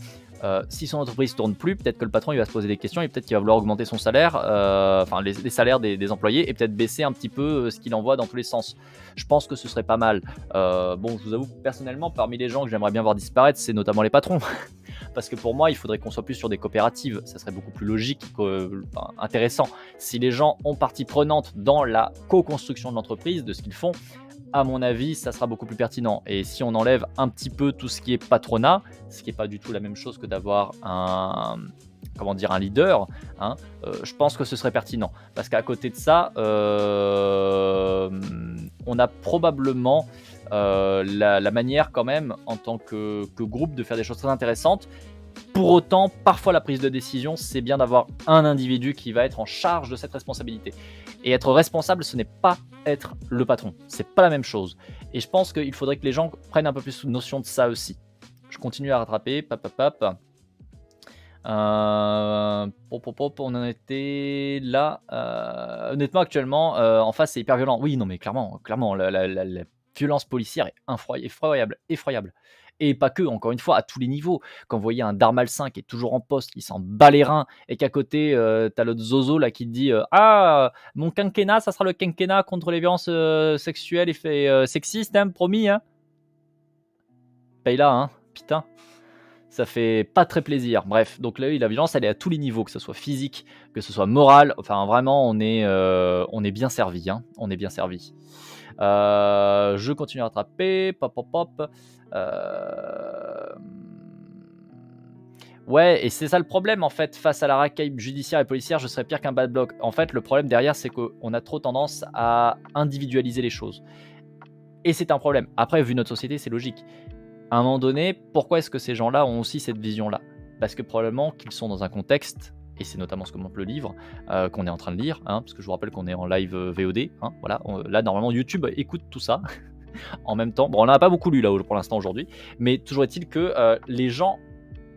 si son entreprise tourne plus, peut-être que le patron il va se poser des questions et peut-être qu'il va vouloir augmenter son salaire, enfin les salaires des employés et peut-être baisser un petit peu ce qu'il envoie dans tous les sens. Je pense que ce serait pas mal. Bon, je vous avoue personnellement, parmi les gens que j'aimerais bien voir disparaître, c'est notamment les patrons. Parce que pour moi, il faudrait qu'on soit plus sur des coopératives. Ça serait beaucoup plus logique, intéressant. Si les gens ont partie prenante dans la co-construction de l'entreprise, de ce qu'ils font, à mon avis, ça sera beaucoup plus pertinent. Et si on enlève un petit peu tout ce qui est patronat, ce qui n'est pas du tout la même chose que d'avoir un leader, hein, je pense que ce serait pertinent. Parce qu'à côté de ça, on a probablement la manière quand même, en tant que groupe, de faire des choses très intéressantes. Pour autant, parfois la prise de décision, c'est bien d'avoir un individu qui va être en charge de cette responsabilité. Et être responsable, ce n'est pas être le patron. C'est pas la même chose. Et je pense qu'il faudrait que les gens prennent un peu plus notion de ça aussi. Je continue à rattraper. On en était là. Honnêtement, actuellement, en face, c'est hyper violent. Oui, non, mais clairement, la violence policière est effroyable. Et pas que, encore une fois, à tous les niveaux. Quand vous voyez un Darmalsain qui est toujours en poste, qui s'en bat les reins, et qu'à côté, t'as l'autre Zozo là qui te dit ah, mon quinquennat, ça sera le quinquennat contre les violences sexuelles et sexistes, hein, promis, hein. Paye là, hein, putain. Ça fait pas très plaisir. Bref, donc là, la violence, elle est à tous les niveaux, que ce soit physique, que ce soit moral. Enfin, vraiment, on est bien servi, hein. On est bien servi. Je continue à rattraper. Ouais, et c'est ça le problème en fait. Face à la racaille judiciaire et policière, je serais pire qu'un bad block. En fait, le problème derrière, c'est qu'on a trop tendance à individualiser les choses. Et c'est un problème. Après, vu notre société, c'est logique. À un moment donné, pourquoi est-ce que ces gens-là ont aussi cette vision-là? Parce que probablement qu'ils sont dans un contexte, et c'est notamment ce que montre le livre qu'on est en train de lire, hein, parce que je vous rappelle qu'on est en live VOD, hein, voilà, là normalement YouTube écoute tout ça en même temps. Bon, on n'en a pas beaucoup lu là pour l'instant aujourd'hui, mais toujours est-il que les gens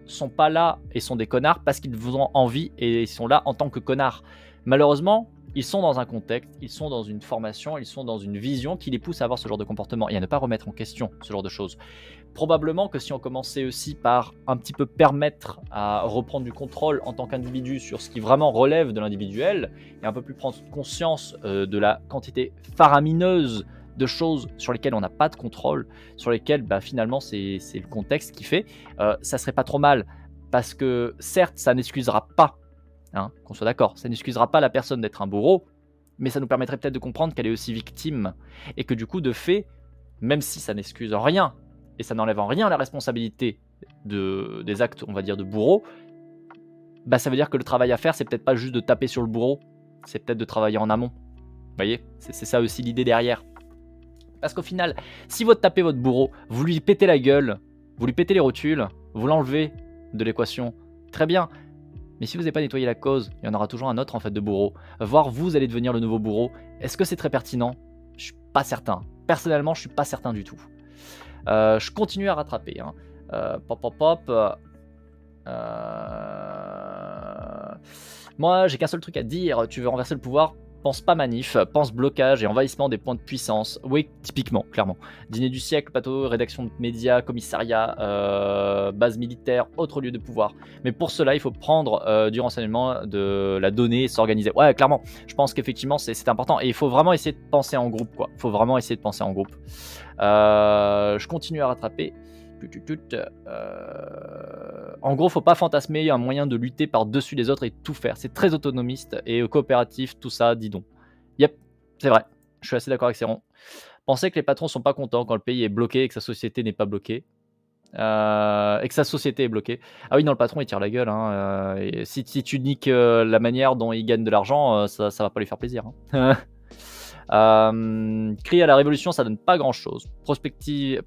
sont pas là et sont des connards parce qu'ils vous ont envie et ils sont là en tant que connards. Malheureusement, ils sont dans un contexte, ils sont dans une formation, ils sont dans une vision qui les pousse à avoir ce genre de comportement et à ne pas remettre en question ce genre de choses. Probablement que si on commençait aussi par un petit peu permettre à reprendre du contrôle en tant qu'individu sur ce qui vraiment relève de l'individuel et un peu plus prendre conscience de la quantité faramineuse de choses sur lesquelles on n'a pas de contrôle, sur lesquelles finalement c'est le contexte qui fait, ça serait pas trop mal. Parce que certes, ça n'excusera pas, hein, qu'on soit d'accord, ça n'excusera pas la personne d'être un bourreau, mais ça nous permettrait peut-être de comprendre qu'elle est aussi victime. Et que du coup, de fait, même si ça n'excuse rien, et ça n'enlève en rien la responsabilité des actes, on va dire, de bourreau, ça veut dire que le travail à faire, c'est peut-être pas juste de taper sur le bourreau, c'est peut-être de travailler en amont. Vous voyez, c'est ça aussi l'idée derrière. Parce qu'au final, si vous tapez votre bourreau, vous lui pétez la gueule, vous lui pétez les rotules, vous l'enlevez de l'équation, très bien. Mais si vous n'avez pas nettoyé la cause, il y en aura toujours un autre en fait de bourreau. Voire vous allez devenir le nouveau bourreau. Est-ce que c'est très pertinent? Je suis pas certain. Personnellement, je suis pas certain du tout. Je continue à rattraper. Hein. Moi, j'ai qu'un seul truc à dire. Tu veux renverser le pouvoir? Pense pas manif, pense blocage et envahissement des points de puissance. Oui, typiquement, clairement. Dîner du siècle, plateau, rédaction de médias, commissariat, base militaire, autre lieu de pouvoir. Mais pour cela, il faut prendre du renseignement, de la donnée et s'organiser. Ouais, clairement, je pense qu'effectivement, c'est important. Et il faut vraiment essayer de penser en groupe, quoi. Il faut vraiment essayer de penser en groupe. Je continue à rattraper. En gros, faut pas fantasmer un moyen de lutter par-dessus les autres et tout faire. C'est très autonomiste et coopératif, tout ça, dis donc. Yep, c'est vrai. Je suis assez d'accord avec Céron. Pensez que les patrons sont pas contents quand le pays est bloqué et que sa société n'est pas bloquée. Et que sa société est bloquée. Ah oui, non, le patron il tire la gueule. Hein. Et si tu niques la manière dont il gagne de l'argent, ça va pas lui faire plaisir. Hein. Crier à la révolution, ça donne pas grand chose. Prospective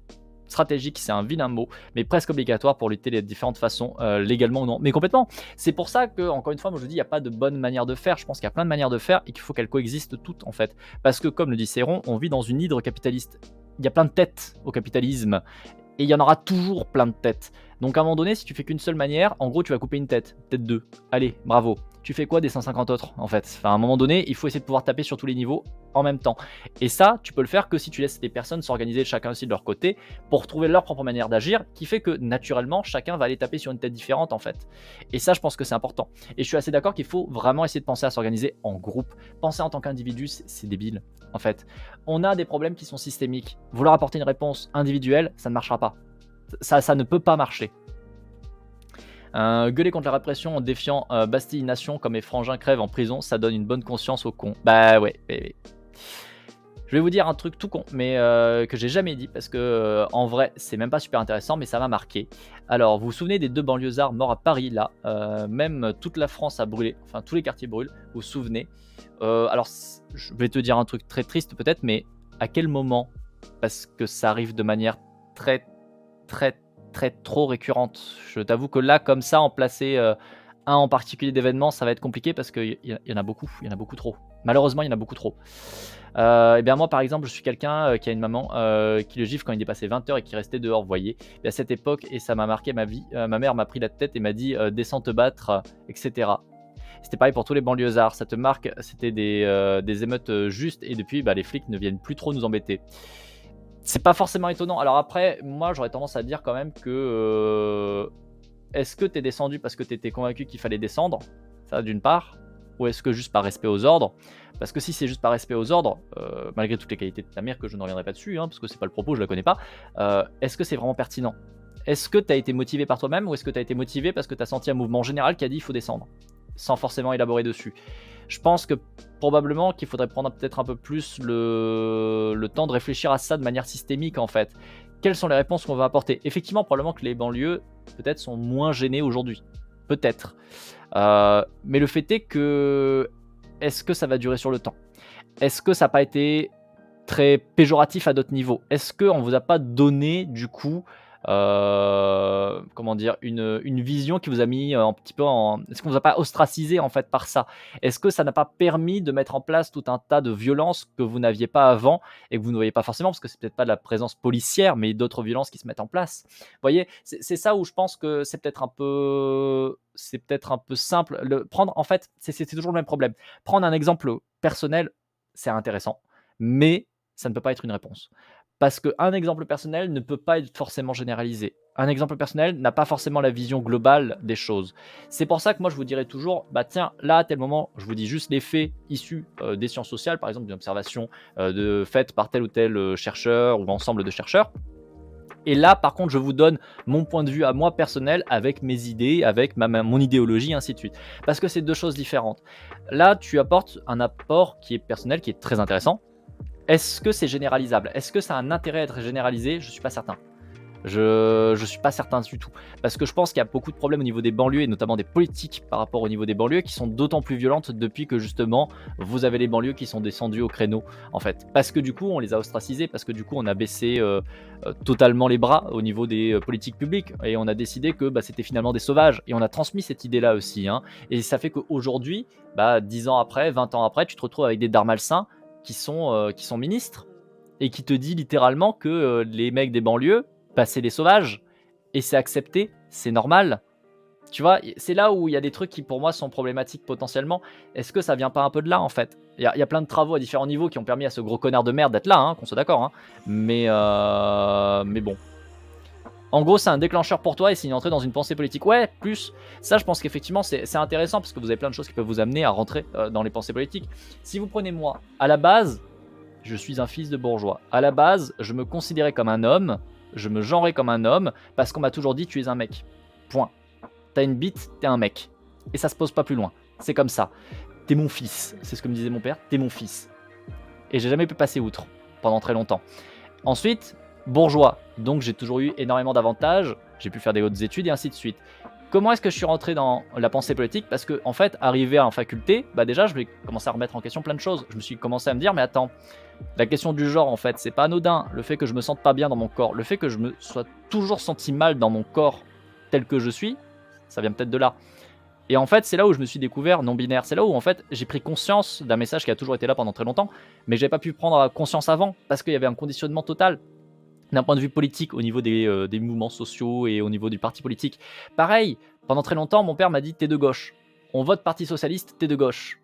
stratégique, c'est un vilain mot, mais presque obligatoire pour lutter les différentes façons, légalement ou non. Mais complètement. C'est pour ça que, encore une fois, moi je dis, il n'y a pas de bonne manière de faire. Je pense qu'il y a plein de manières de faire et qu'il faut qu'elles coexistent toutes, en fait. Parce que, comme le dit Céron, on vit dans une hydre capitaliste. Il y a plein de têtes au capitalisme. Et il y en aura toujours plein de têtes. Donc à un moment donné, si tu fais qu'une seule manière, en gros tu vas couper une tête, peut-être deux. Allez, bravo. Tu fais quoi des 150 autres en fait? Enfin, à un moment donné, il faut essayer de pouvoir taper sur tous les niveaux en même temps. Et ça, tu peux le faire que si tu laisses les personnes s'organiser chacun aussi de leur côté pour trouver leur propre manière d'agir, qui fait que naturellement, chacun va aller taper sur une tête différente en fait. Et ça, je pense que c'est important. Et je suis assez d'accord qu'il faut vraiment essayer de penser à s'organiser en groupe. Penser en tant qu'individu, c'est débile en fait. On a des problèmes qui sont systémiques. Vouloir apporter une réponse individuelle, ça ne marchera pas. Ça ne peut pas marcher. Gueuler contre la répression en défiant Bastille Nation comme mes frangins crèvent en prison, ça donne une bonne conscience aux cons. Bah ouais. Je vais vous dire un truc tout con, mais que j'ai jamais dit parce que en vrai, c'est même pas super intéressant, mais ça m'a marqué. Alors, vous vous souvenez des 2 banlieusards morts à Paris là, même toute la France a brûlé, enfin tous les quartiers brûlent. Vous vous souvenez? Alors, je vais te dire un truc très triste peut-être, mais à quel moment? Parce que ça arrive de manière très, très, très trop récurrente. Je t'avoue que là, comme ça, en placer un en particulier d'événement, ça va être compliqué parce qu'il y en a beaucoup, il y en a beaucoup trop. Malheureusement, il y en a beaucoup trop. Et bien moi par exemple je suis quelqu'un qui a une maman qui le gifle quand il dépassait 20 heures et qui restait dehors, vous voyez. Et à cette époque, et ça m'a marqué ma vie, ma mère m'a pris la tête et m'a dit descends te battre, etc. C'était pareil pour tous les banlieusards, ça te marque, c'était des émeutes justes et depuis les flics ne viennent plus trop nous embêter. C'est pas forcément étonnant. Alors après, moi j'aurais tendance à dire quand même que est-ce que t'es descendu parce que t'étais convaincu qu'il fallait descendre? Ça d'une part. Ou est-ce que juste par respect aux ordres? Parce que si c'est juste par respect aux ordres, malgré toutes les qualités de ta mère que je ne reviendrai pas dessus, parce que c'est pas le propos, je la connais pas, est-ce que c'est vraiment pertinent? Est-ce que tu as été motivé par toi-même ou est-ce que tu as été motivé parce que tu as senti un mouvement général qui a dit il faut descendre? Sans forcément élaborer dessus. Je pense que probablement qu'il faudrait prendre peut-être un peu plus le temps de réfléchir à ça de manière systémique en fait. Quelles sont les réponses qu'on va apporter? Effectivement, probablement que les banlieues peut-être sont moins gênées aujourd'hui. Peut-être. Mais le fait est que est-ce que ça va durer sur le temps? Est-ce que ça n'a pas été très péjoratif à d'autres niveaux? Est-ce qu'on ne vous a pas donné du coup comment dire, une vision qui vous a mis un petit peu en... Est-ce qu'on vous a pas ostracisé en fait par ça? Est-ce que ça n'a pas permis de mettre en place tout un tas de violences que vous n'aviez pas avant et que vous ne voyez pas forcément parce que c'est peut-être pas de la présence policière mais d'autres violences qui se mettent en place? Vous voyez, c'est ça où je pense que c'est peut-être un peu simple. Prendre en fait, c'est toujours le même problème. Prendre un exemple personnel, c'est intéressant, mais ça ne peut pas être une réponse. Parce qu'un exemple personnel ne peut pas être forcément généralisé. Un exemple personnel n'a pas forcément la vision globale des choses. C'est pour ça que moi je vous dirais toujours, tiens, là à tel moment, je vous dis juste les faits issus des sciences sociales, par exemple d'une observation faite par tel ou tel chercheur ou ensemble de chercheurs. Et là, par contre, je vous donne mon point de vue à moi personnel, avec mes idées, avec mon idéologie, ainsi de suite. Parce que c'est deux choses différentes. Là, tu apportes un apport qui est personnel, qui est très intéressant. Est-ce que c'est généralisable? Est-ce que ça a un intérêt à être généralisé? Je suis pas certain. Je suis pas certain du tout. Parce que je pense qu'il y a beaucoup de problèmes au niveau des banlieues, et notamment des politiques par rapport au niveau des banlieues, qui sont d'autant plus violentes depuis que justement, vous avez les banlieues qui sont descendues au créneau, en fait. Parce que du coup, on les a ostracisés, parce que du coup, on a baissé totalement les bras au niveau des politiques publiques, et on a décidé que c'était finalement des sauvages, et on a transmis cette idée-là aussi. Et ça fait qu'aujourd'hui, 10 ans après, 20 ans après, tu te retrouves avec des dards malsains qui sont ministres, et qui te dit littéralement que les mecs des banlieues, c'est des sauvages, et c'est accepté, c'est normal. Tu vois, c'est là où il y a des trucs qui pour moi sont problématiques potentiellement. Est-ce que ça vient pas un peu de là en fait? Il y a plein de travaux à différents niveaux qui ont permis à ce gros connard de merde d'être là, qu'on soit d'accord. Mais bon. En gros, c'est un déclencheur pour toi et c'est une entrée dans une pensée politique. Ouais, plus. Ça, je pense qu'effectivement, c'est intéressant parce que vous avez plein de choses qui peuvent vous amener à rentrer dans les pensées politiques. Si vous prenez moi, à la base, je suis un fils de bourgeois. À la base, je me considérais comme un homme. Je me genrais comme un homme parce qu'on m'a toujours dit tu es un mec. Point. T'as une bite, t'es un mec. Et ça se pose pas plus loin. C'est comme ça. T'es mon fils. C'est ce que me disait mon père. T'es mon fils. Et j'ai jamais pu passer outre pendant très longtemps. Ensuite, bourgeois. Donc j'ai toujours eu énormément d'avantages. J'ai pu faire des hautes études et ainsi de suite. Comment est-ce que je suis rentré dans la pensée politique? Parce que, en fait, arrivé en faculté, déjà, je vais commencer à remettre en question plein de choses. Je me suis commencé à me dire, mais attends, la question du genre, en fait, c'est pas anodin. Le fait que je me sente pas bien dans mon corps, le fait que je me sois toujours senti mal dans mon corps tel que je suis, ça vient peut-être de là. Et en fait, c'est là où je me suis découvert non-binaire. C'est là où, en fait, j'ai pris conscience d'un message qui a toujours été là pendant très longtemps, mais j'avais pas pu prendre conscience avant, parce qu'il y avait un conditionnement total. D'un point de vue politique, au niveau des mouvements sociaux et au niveau du parti politique, pareil, pendant très longtemps, mon père m'a dit: «Tu de gauche. On vote parti socialiste, t'es de gauche».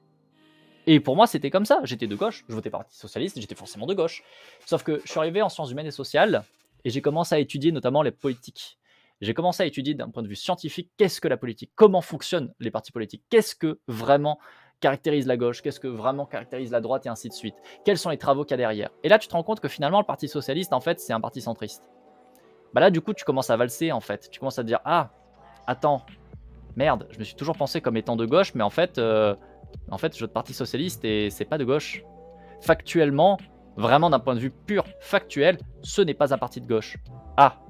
Et pour moi, c'était comme ça. J'étais de gauche, je votais parti socialiste, j'étais forcément de gauche. Sauf que je suis arrivé en sciences humaines et sociales et j'ai commencé à étudier notamment les politiques. J'ai commencé à étudier d'un point de vue scientifique, qu'est-ce que la politique? Comment fonctionnent les partis politiques? Qu'est-ce que vraiment caractérise la gauche? Qu'est-ce que vraiment caractérise la droite? Et ainsi de suite. Quels sont les travaux qu'il y a derrière? Et là, tu te rends compte que finalement, le parti socialiste, en fait, c'est un parti centriste. Bah là, du coup, tu commences à valser, en fait. Tu commences à te dire: «Ah, attends, merde, je me suis toujours pensé comme étant de gauche, mais en fait, je vote parti socialiste et c'est pas de gauche. Factuellement, vraiment d'un point de vue pur factuel, ce n'est pas un parti de gauche. Ah,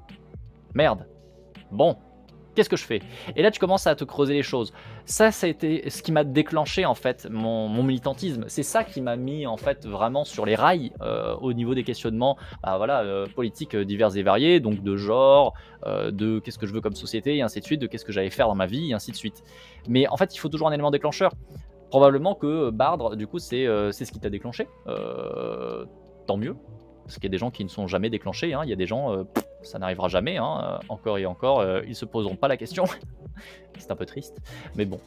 merde. Bon, qu'est-ce que je fais?» Et là, tu commences à te creuser les choses. Ça a été ce qui m'a déclenché en fait mon militantisme. C'est ça qui m'a mis en fait vraiment sur les rails au niveau des questionnements, bah, voilà, politiques divers et variés, donc de genre, de qu'est-ce que je veux comme société et ainsi de suite, de qu'est-ce que j'allais faire dans ma vie et ainsi de suite. Mais en fait, il faut toujours un élément déclencheur. Probablement que Bardre, du coup, c'est ce qui t'a déclenché. Tant mieux, parce qu'il y a des gens qui ne sont jamais déclenchés, hein. Il y a des gens, ça n'arrivera jamais, hein, encore et encore, ils se poseront pas la question. C'est un peu triste, mais bon.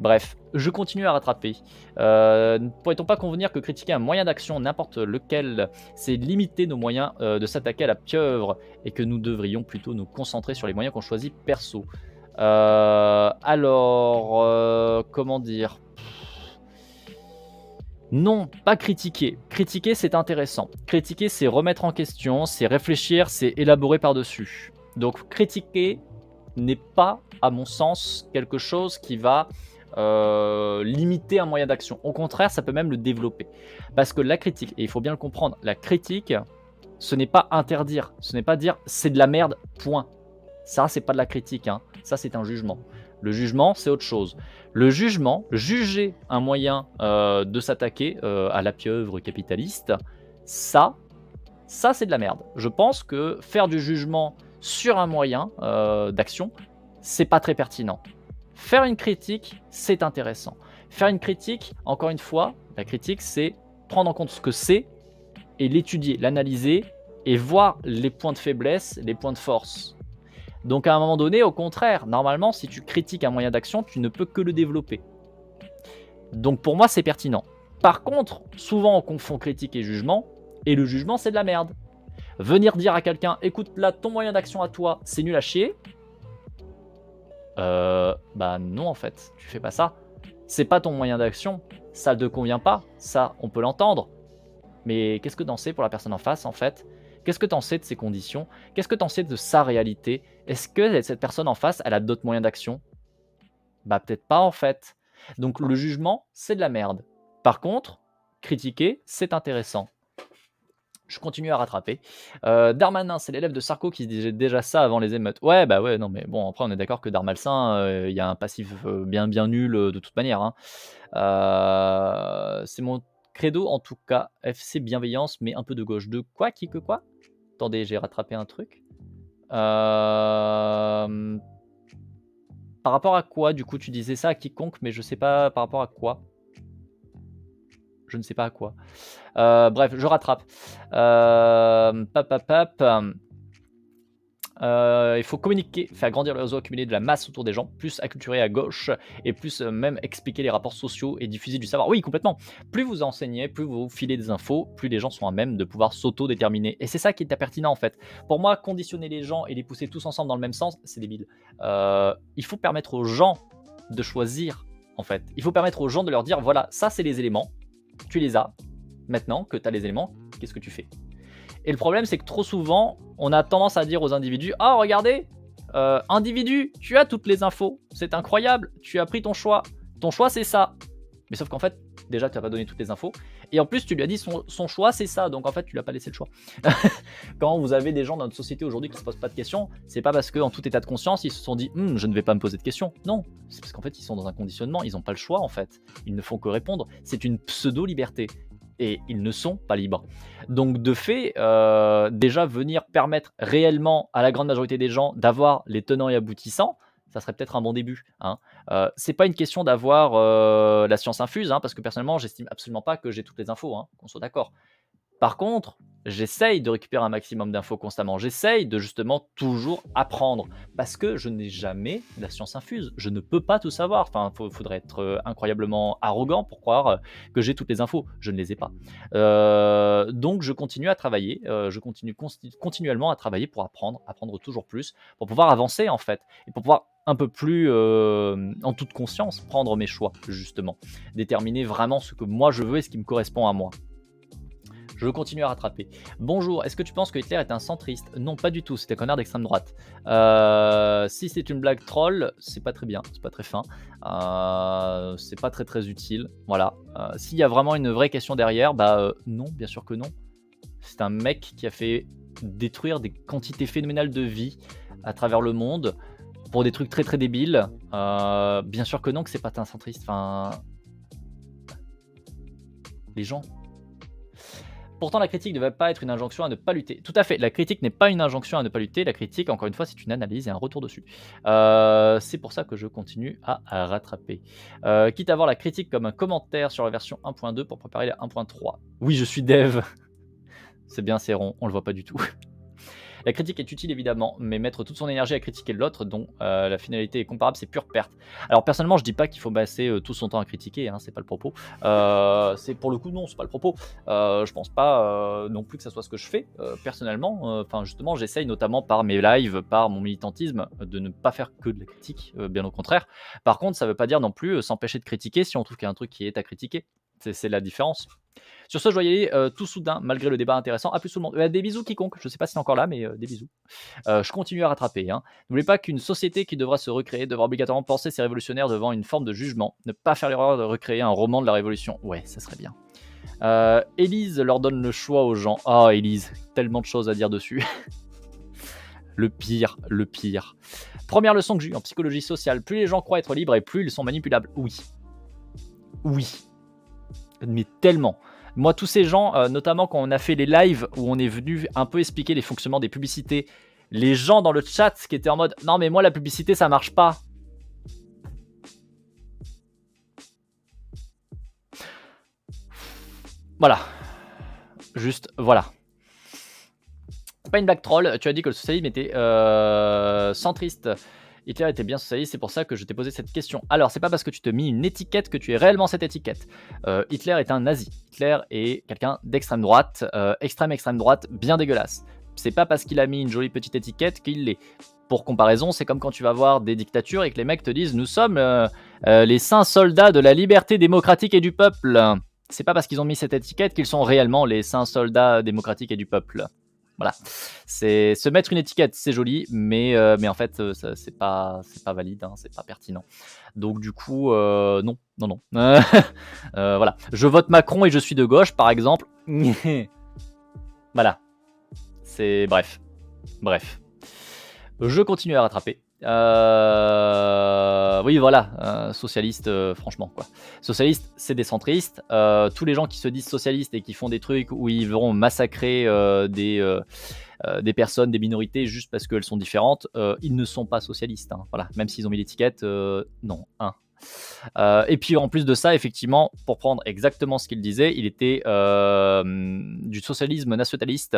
Bref, je continue à rattraper. Ne pourrait-on pas convenir que critiquer un moyen d'action, n'importe lequel, c'est limiter nos moyens de s'attaquer à la pieuvre et que nous devrions plutôt nous concentrer sur les moyens qu'on choisit perso? Alors, comment dire? Non, pas critiquer. Critiquer, c'est intéressant. Critiquer, c'est remettre en question, c'est réfléchir, c'est élaborer par-dessus. Donc critiquer n'est pas, à mon sens, quelque chose qui va limiter un moyen d'action. Au contraire, ça peut même le développer. Parce que la critique, et il faut bien le comprendre, la critique, ce n'est pas interdire, ce n'est pas dire c'est de la merde, point. Ça, c'est pas de la critique, hein. Ça, c'est un jugement. Le jugement, c'est autre chose. Le jugement, juger un moyen de s'attaquer à la pieuvre capitaliste, ça, ça c'est de la merde. Je pense que faire du jugement sur un moyen d'action, c'est pas très pertinent. Faire une critique, c'est intéressant. Faire une critique, encore une fois, la critique, c'est prendre en compte ce que c'est et l'étudier, l'analyser et voir les points de faiblesse, les points de force. Donc à un moment donné, au contraire, normalement, si tu critiques un moyen d'action, tu ne peux que le développer. Donc pour moi, c'est pertinent. Par contre, souvent on confond critique et jugement, et le jugement, c'est de la merde. Venir dire à quelqu'un, écoute, là, ton moyen d'action à toi, c'est nul à chier. Bah non, en fait, tu fais pas ça. C'est pas ton moyen d'action, ça ne te convient pas, ça, on peut l'entendre. Mais qu'est-ce que t'en sais pour la personne en face, en fait? Qu'est-ce que t'en sais de ses conditions? Qu'est-ce que t'en sais de sa réalité? Est-ce que cette personne en face, elle a d'autres moyens d'action? Bah peut-être pas, en fait. Donc le jugement, c'est de la merde. Par contre, critiquer, c'est intéressant. Je continue à rattraper. Darmanin, c'est l'élève de Sarko qui disait déjà ça avant les émeutes. Ouais, bah ouais, non, mais bon, après, on est d'accord que Darmalsain, il y a un passif bien, bien nul de toute manière, hein. C'est mon credo, en tout cas. FC bienveillance, mais un peu de gauche. De quoi? Qui que quoi? Attendez, j'ai rattrapé un truc. Par rapport à quoi, du coup, tu disais ça à quiconque, mais je sais pas par rapport à quoi. Je ne sais pas à quoi. Bref, je rattrape. Pap, pap, pap. Il faut communiquer, faire grandir le réseau, accumuler de la masse autour des gens, plus acculturer à gauche et plus même expliquer les rapports sociaux et diffuser du savoir. Oui, complètement. Plus vous enseignez, plus vous filez des infos, plus les gens sont à même de pouvoir s'auto-déterminer. Et c'est ça qui est pertinent en fait. Pour moi, conditionner les gens et les pousser tous ensemble dans le même sens, c'est débile. Il faut permettre aux gens de choisir en fait. Il faut permettre aux gens de leur dire voilà, ça c'est les éléments, tu les as. Maintenant que tu as les éléments, qu'est-ce que tu fais? Et le problème, c'est que trop souvent, on a tendance à dire aux individus: «Ah, regardez, individu, tu as toutes les infos, c'est incroyable, tu as pris ton choix c'est ça». Mais sauf qu'en fait, déjà, tu n'as pas donné toutes les infos, et en plus, tu lui as dit son choix c'est ça, donc en fait, tu lui as pas laissé le choix. Quand vous avez des gens dans notre société aujourd'hui qui se posent pas de questions, c'est pas parce qu'en tout état de conscience, ils se sont dit je ne vais pas me poser de questions. Non, c'est parce qu'en fait, ils sont dans un conditionnement, ils n'ont pas le choix en fait. Ils ne font que répondre. C'est une pseudo-liberté. Et ils ne sont pas libres. Donc de fait, déjà venir permettre réellement à la grande majorité des gens d'avoir les tenants et aboutissants, ça serait peut-être un bon début, hein. C'est pas une question d'avoir, la science infuse, hein, parce que personnellement, j'estime absolument pas que j'ai toutes les infos, hein, qu'on soit d'accord. Par contre, j'essaye de récupérer un maximum d'infos constamment. J'essaye de justement toujours apprendre parce que je n'ai jamais la science infuse. Je ne peux pas tout savoir. Enfin, faudrait être incroyablement arrogant pour croire que j'ai toutes les infos. Je ne les ai pas. Donc, je continue à travailler. Je continue continuellement à travailler pour apprendre toujours plus, pour pouvoir avancer en fait et pour pouvoir un peu plus en toute conscience prendre mes choix justement, déterminer vraiment ce que moi je veux et ce qui me correspond à moi. Je continue à rattraper. Bonjour, est-ce que tu penses que Hitler est un centriste? Non, pas du tout, c'était un connard d'extrême droite. Si c'est une blague troll, c'est pas très bien, c'est pas très fin. C'est pas très très utile. Voilà. S'il y a vraiment une vraie question derrière, non, bien sûr que non. C'est un mec qui a fait détruire des quantités phénoménales de vie à travers le monde pour des trucs très très débiles. Bien sûr que non, que c'est pas un centriste. Enfin, les gens. Pourtant, la critique ne devrait pas être une injonction à ne pas lutter. Tout à fait, la critique n'est pas une injonction à ne pas lutter. La critique, encore une fois, c'est une analyse et un retour dessus. C'est pour ça que je continue à rattraper. Quitte à voir la critique comme un commentaire sur la version 1.2 pour préparer la 1.3. Oui, je suis dev. C'est bien, c'est rond, on le voit pas du tout. La critique est utile évidemment, mais mettre toute son énergie à critiquer l'autre dont la finalité est comparable, c'est pure perte. Alors personnellement, je dis pas qu'il faut passer tout son temps à critiquer, hein, c'est pas le propos. C'est pour le coup non, c'est pas le propos. Je pense pas non plus que ça soit ce que je fais personnellement. Enfin justement, j'essaye notamment par mes lives, par mon militantisme, de ne pas faire que de la critique, bien au contraire. Par contre, ça veut pas dire non plus s'empêcher de critiquer si on trouve qu'il y a un truc qui est à critiquer. C'est la différence. Sur ce, je voyais y aller tout soudain, malgré le débat intéressant. A plus tout le monde. Des bisous quiconque, je sais pas si c'est encore là, mais des bisous. Je continue à rattraper. Hein. N'oubliez pas qu'une société qui devra se recréer devra obligatoirement penser ses révolutionnaires devant une forme de jugement. Ne pas faire l'erreur de recréer un roman de la révolution. Ouais, ça serait bien. Élise leur donne le choix aux gens. Ah, Élise, tellement de choses à dire dessus. Le pire, le pire. Première leçon que j'ai eue en psychologie sociale. Plus les gens croient être libres et plus ils sont manipulables. Oui. Oui. Mais tellement. Moi, tous ces gens, notamment quand on a fait les lives où on est venu un peu expliquer les fonctionnements des publicités, les gens dans le chat qui étaient en mode « Non mais moi la publicité ça marche pas ». Voilà. Juste, voilà. C'est pas une blague troll, tu as dit que le socialisme était centriste. Hitler était bien socialiste, c'est pour ça que je t'ai posé cette question. Alors, c'est pas parce que tu te mis une étiquette que tu es réellement cette étiquette. Hitler est un nazi. Hitler est quelqu'un d'extrême droite, extrême droite, bien dégueulasse. C'est pas parce qu'il a mis une jolie petite étiquette qu'il l'est. Pour comparaison, c'est comme quand tu vas voir des dictatures et que les mecs te disent « Nous sommes les saints soldats de la liberté démocratique et du peuple ». C'est pas parce qu'ils ont mis cette étiquette qu'ils sont réellement les saints soldats démocratiques et du peuple. Voilà, c'est se mettre une étiquette, c'est joli, mais en fait, c'est pas valide, hein, c'est pas pertinent. Donc du coup, non. Voilà, je vote Macron et je suis de gauche, par exemple. Voilà, c'est bref. Je continue à rattraper. Oui, voilà, socialiste, franchement, quoi. Socialiste, c'est des centristes. Tous les gens qui se disent socialistes et qui font des trucs où ils vont massacrer des personnes, des minorités, juste parce qu'elles sont différentes, ils ne sont pas socialistes. Hein, voilà, même s'ils ont mis l'étiquette, non. Hein. Et puis en plus de ça, effectivement, pour prendre exactement ce qu'il disait, il était du socialisme nationaliste.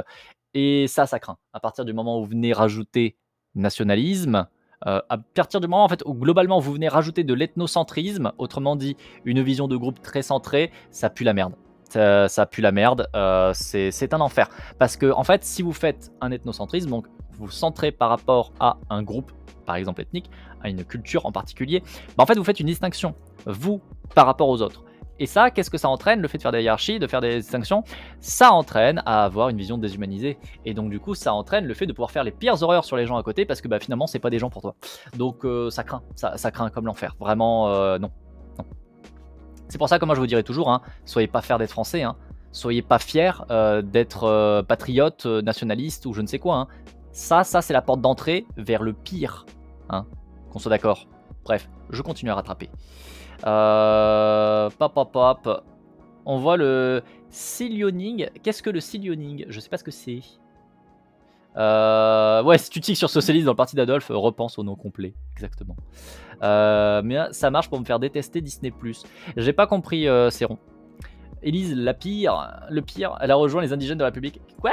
Et ça craint. À partir du moment où vous venez rajouter nationalisme, à partir du moment en fait, où globalement vous venez rajouter de l'ethnocentrisme, autrement dit une vision de groupe très centrée, ça pue la merde. Ça pue la merde, c'est un enfer. Parce que en fait, si vous faites un ethnocentrisme, donc vous centrez par rapport à un groupe, par exemple ethnique, à une culture en particulier, en fait vous faites une distinction, vous, par rapport aux autres. Et ça, qu'est-ce que ça entraîne? Le fait de faire des hiérarchies, de faire des distinctions, ça entraîne à avoir une vision déshumanisée. Et donc du coup, ça entraîne le fait de pouvoir faire les pires horreurs sur les gens à côté parce que finalement, c'est pas des gens pour toi. Donc ça craint, ça craint comme l'enfer. Vraiment, non. C'est pour ça que moi je vous dirais toujours, hein, soyez pas fiers d'être français, hein. Soyez pas fiers d'être patriote, nationaliste ou je ne sais quoi. Hein. Ça c'est la porte d'entrée vers le pire. Hein. Qu'on soit d'accord. Bref, je continue à rattraper. On voit le Silioning. Qu'est-ce que le Silioning? Je sais pas ce que c'est. Ouais, si tu tiques sur socialiste dans le parti d'Adolphe, repense au nom complet. Exactement. Mais ça marche pour me faire détester Disney+. J'ai pas compris, Céron. Élise le pire, elle a rejoint les indigènes de la République. Quoi?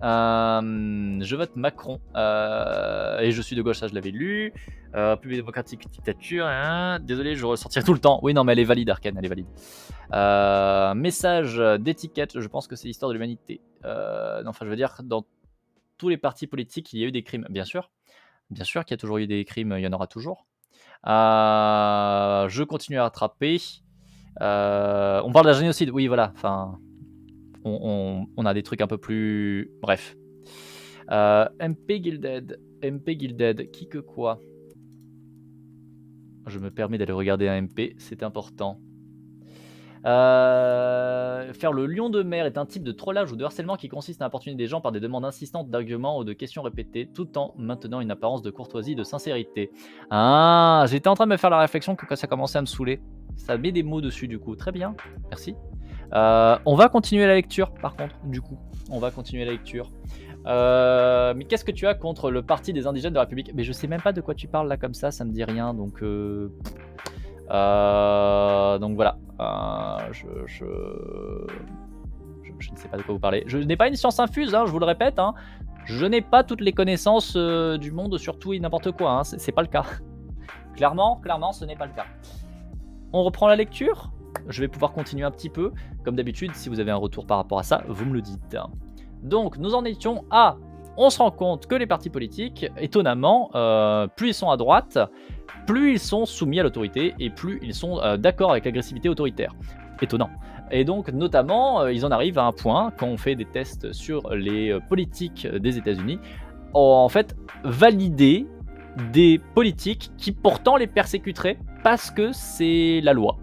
Je vote Macron. Et je suis de gauche, ça je l'avais lu. République démocratique, dictature. Hein. Désolé, je ressortirai tout le temps. Oui, non, mais elle est valide, Arcane, elle est valide. Message d'étiquette, je pense que c'est l'histoire de l'humanité. Non, enfin, je veux dire, dans tous les partis politiques, il y a eu des crimes. Bien sûr qu'il y a toujours eu des crimes, il y en aura toujours. Je continue à rattraper. On parle d'un génocide, oui, voilà. Enfin, on a des trucs un peu plus. Bref. MP Gilded, qui que quoi? Je me permets d'aller regarder un MP, c'est important. Faire le lion de mer est un type de trollage ou de harcèlement qui consiste à importuner des gens par des demandes insistantes d'arguments ou de questions répétées, tout en maintenant une apparence de courtoisie et de sincérité. Ah, j'étais en train de me faire la réflexion que ça commençait à me saouler. Ça met des mots dessus du coup, très bien, merci. On va continuer la lecture par contre, du coup. On va continuer la lecture. Mais qu'est-ce que tu as contre le parti des indigènes de la République? Mais je sais même pas de quoi tu parles là comme ça me dit rien, donc voilà. Je ne sais pas de quoi vous parlez. Je n'ai pas une science infuse, hein, je vous le répète. Hein. Je n'ai pas toutes les connaissances du monde sur tout et n'importe quoi. Hein. C'est pas le cas. Clairement, ce n'est pas le cas. On reprend la lecture. Je vais pouvoir continuer un petit peu. Comme d'habitude, si vous avez un retour par rapport à ça, vous me le dites. Donc, nous en étions à... On se rend compte que les partis politiques, étonnamment, plus ils sont à droite, plus ils sont soumis à l'autorité et plus ils sont d'accord avec l'agressivité autoritaire. Étonnant. Et donc, notamment, ils en arrivent à un point, quand on fait des tests sur les politiques des États-Unis, en fait, valider des politiques qui pourtant les persécuteraient parce que c'est la loi.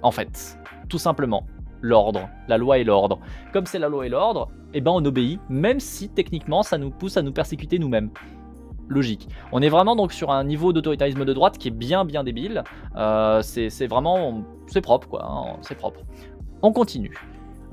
En fait, tout simplement. L'ordre, la loi et l'ordre. Comme c'est la loi et l'ordre, eh ben on obéit, même si techniquement ça nous pousse à nous persécuter nous-mêmes. Logique. On est vraiment donc sur un niveau d'autoritarisme de droite qui est bien débile. C'est vraiment... C'est propre quoi, hein, c'est propre. On continue.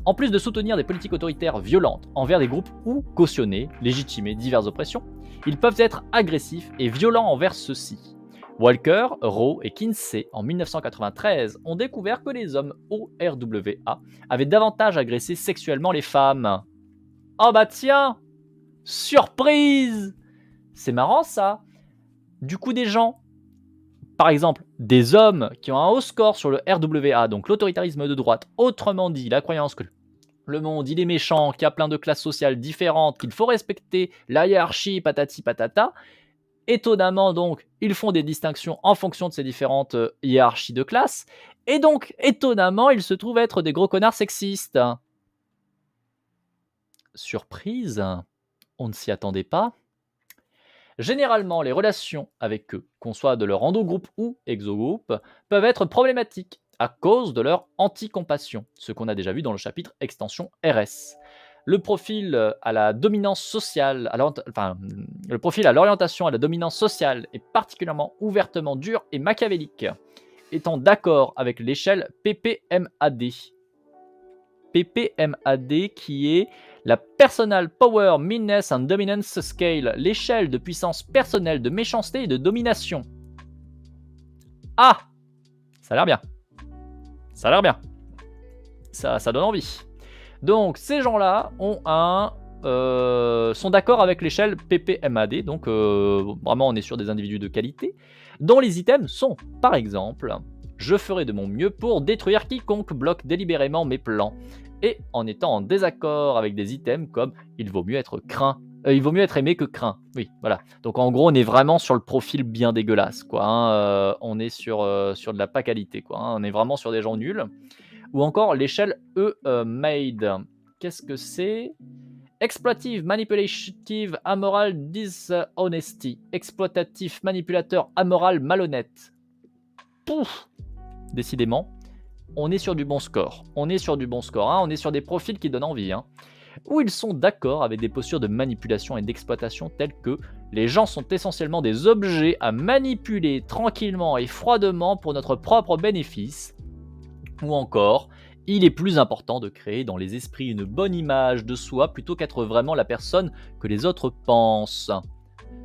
En plus de soutenir des politiques autoritaires violentes envers des groupes ou cautionner, légitimer diverses oppressions, ils peuvent être agressifs et violents envers ceux-ci. Walker, Rowe et Kinsey, en 1993, ont découvert que les hommes ORWA avaient davantage agressé sexuellement les femmes. Oh bah tiens! Surprise! C'est marrant ça! Du coup, des gens, par exemple, des hommes qui ont un haut score sur le RWA, donc l'autoritarisme de droite, autrement dit, la croyance que le monde, il est méchant, qu'il y a plein de classes sociales différentes, qu'il faut respecter la hiérarchie, patati patata. Étonnamment, donc, ils font des distinctions en fonction de ces différentes hiérarchies de classe. Et donc, étonnamment, ils se trouvent être des gros connards sexistes. Surprise, on ne s'y attendait pas. Généralement, les relations avec eux, qu'on soit de leur endogroupe ou exogroupe, peuvent être problématiques à cause de leur anticompassion, ce qu'on a déjà vu dans le chapitre extension RS. Le profil à la dominance sociale, le profil à l'orientation à la dominance sociale est particulièrement ouvertement dur et machiavélique, étant d'accord avec l'échelle PPMAD. PPMAD qui est la Personal Power, Meanness and Dominance Scale, l'échelle de puissance personnelle, de méchanceté et de domination. Ah! Ça a l'air bien. Ça a l'air bien. Ça donne envie. Donc, ces gens-là sont d'accord avec l'échelle PPMAD. Donc, vraiment, on est sur des individus de qualité, dont les items sont, par exemple, je ferai de mon mieux pour détruire quiconque bloque délibérément mes plans. Et en étant en désaccord avec des items comme il vaut mieux être aimé que craint. Oui, voilà. Donc en gros, on est vraiment sur le profil bien dégueulasse, quoi. Hein. On est sur de la pas qualité, quoi. Hein. On est vraiment sur des gens nuls. Ou encore l'échelle E-Made. Qu'est-ce que c'est? Exploitative, manipulative, amoral, dishonesty. Exploitatif, manipulateur, amoral, malhonnête. Pouf! Décidément, on est sur du bon score. On est sur des profils qui donnent envie. Hein. Où ils sont d'accord avec des postures de manipulation et d'exploitation telles que les gens sont essentiellement des objets à manipuler tranquillement et froidement pour notre propre bénéfice. Ou encore, il est plus important de créer dans les esprits une bonne image de soi plutôt qu'être vraiment la personne que les autres pensent.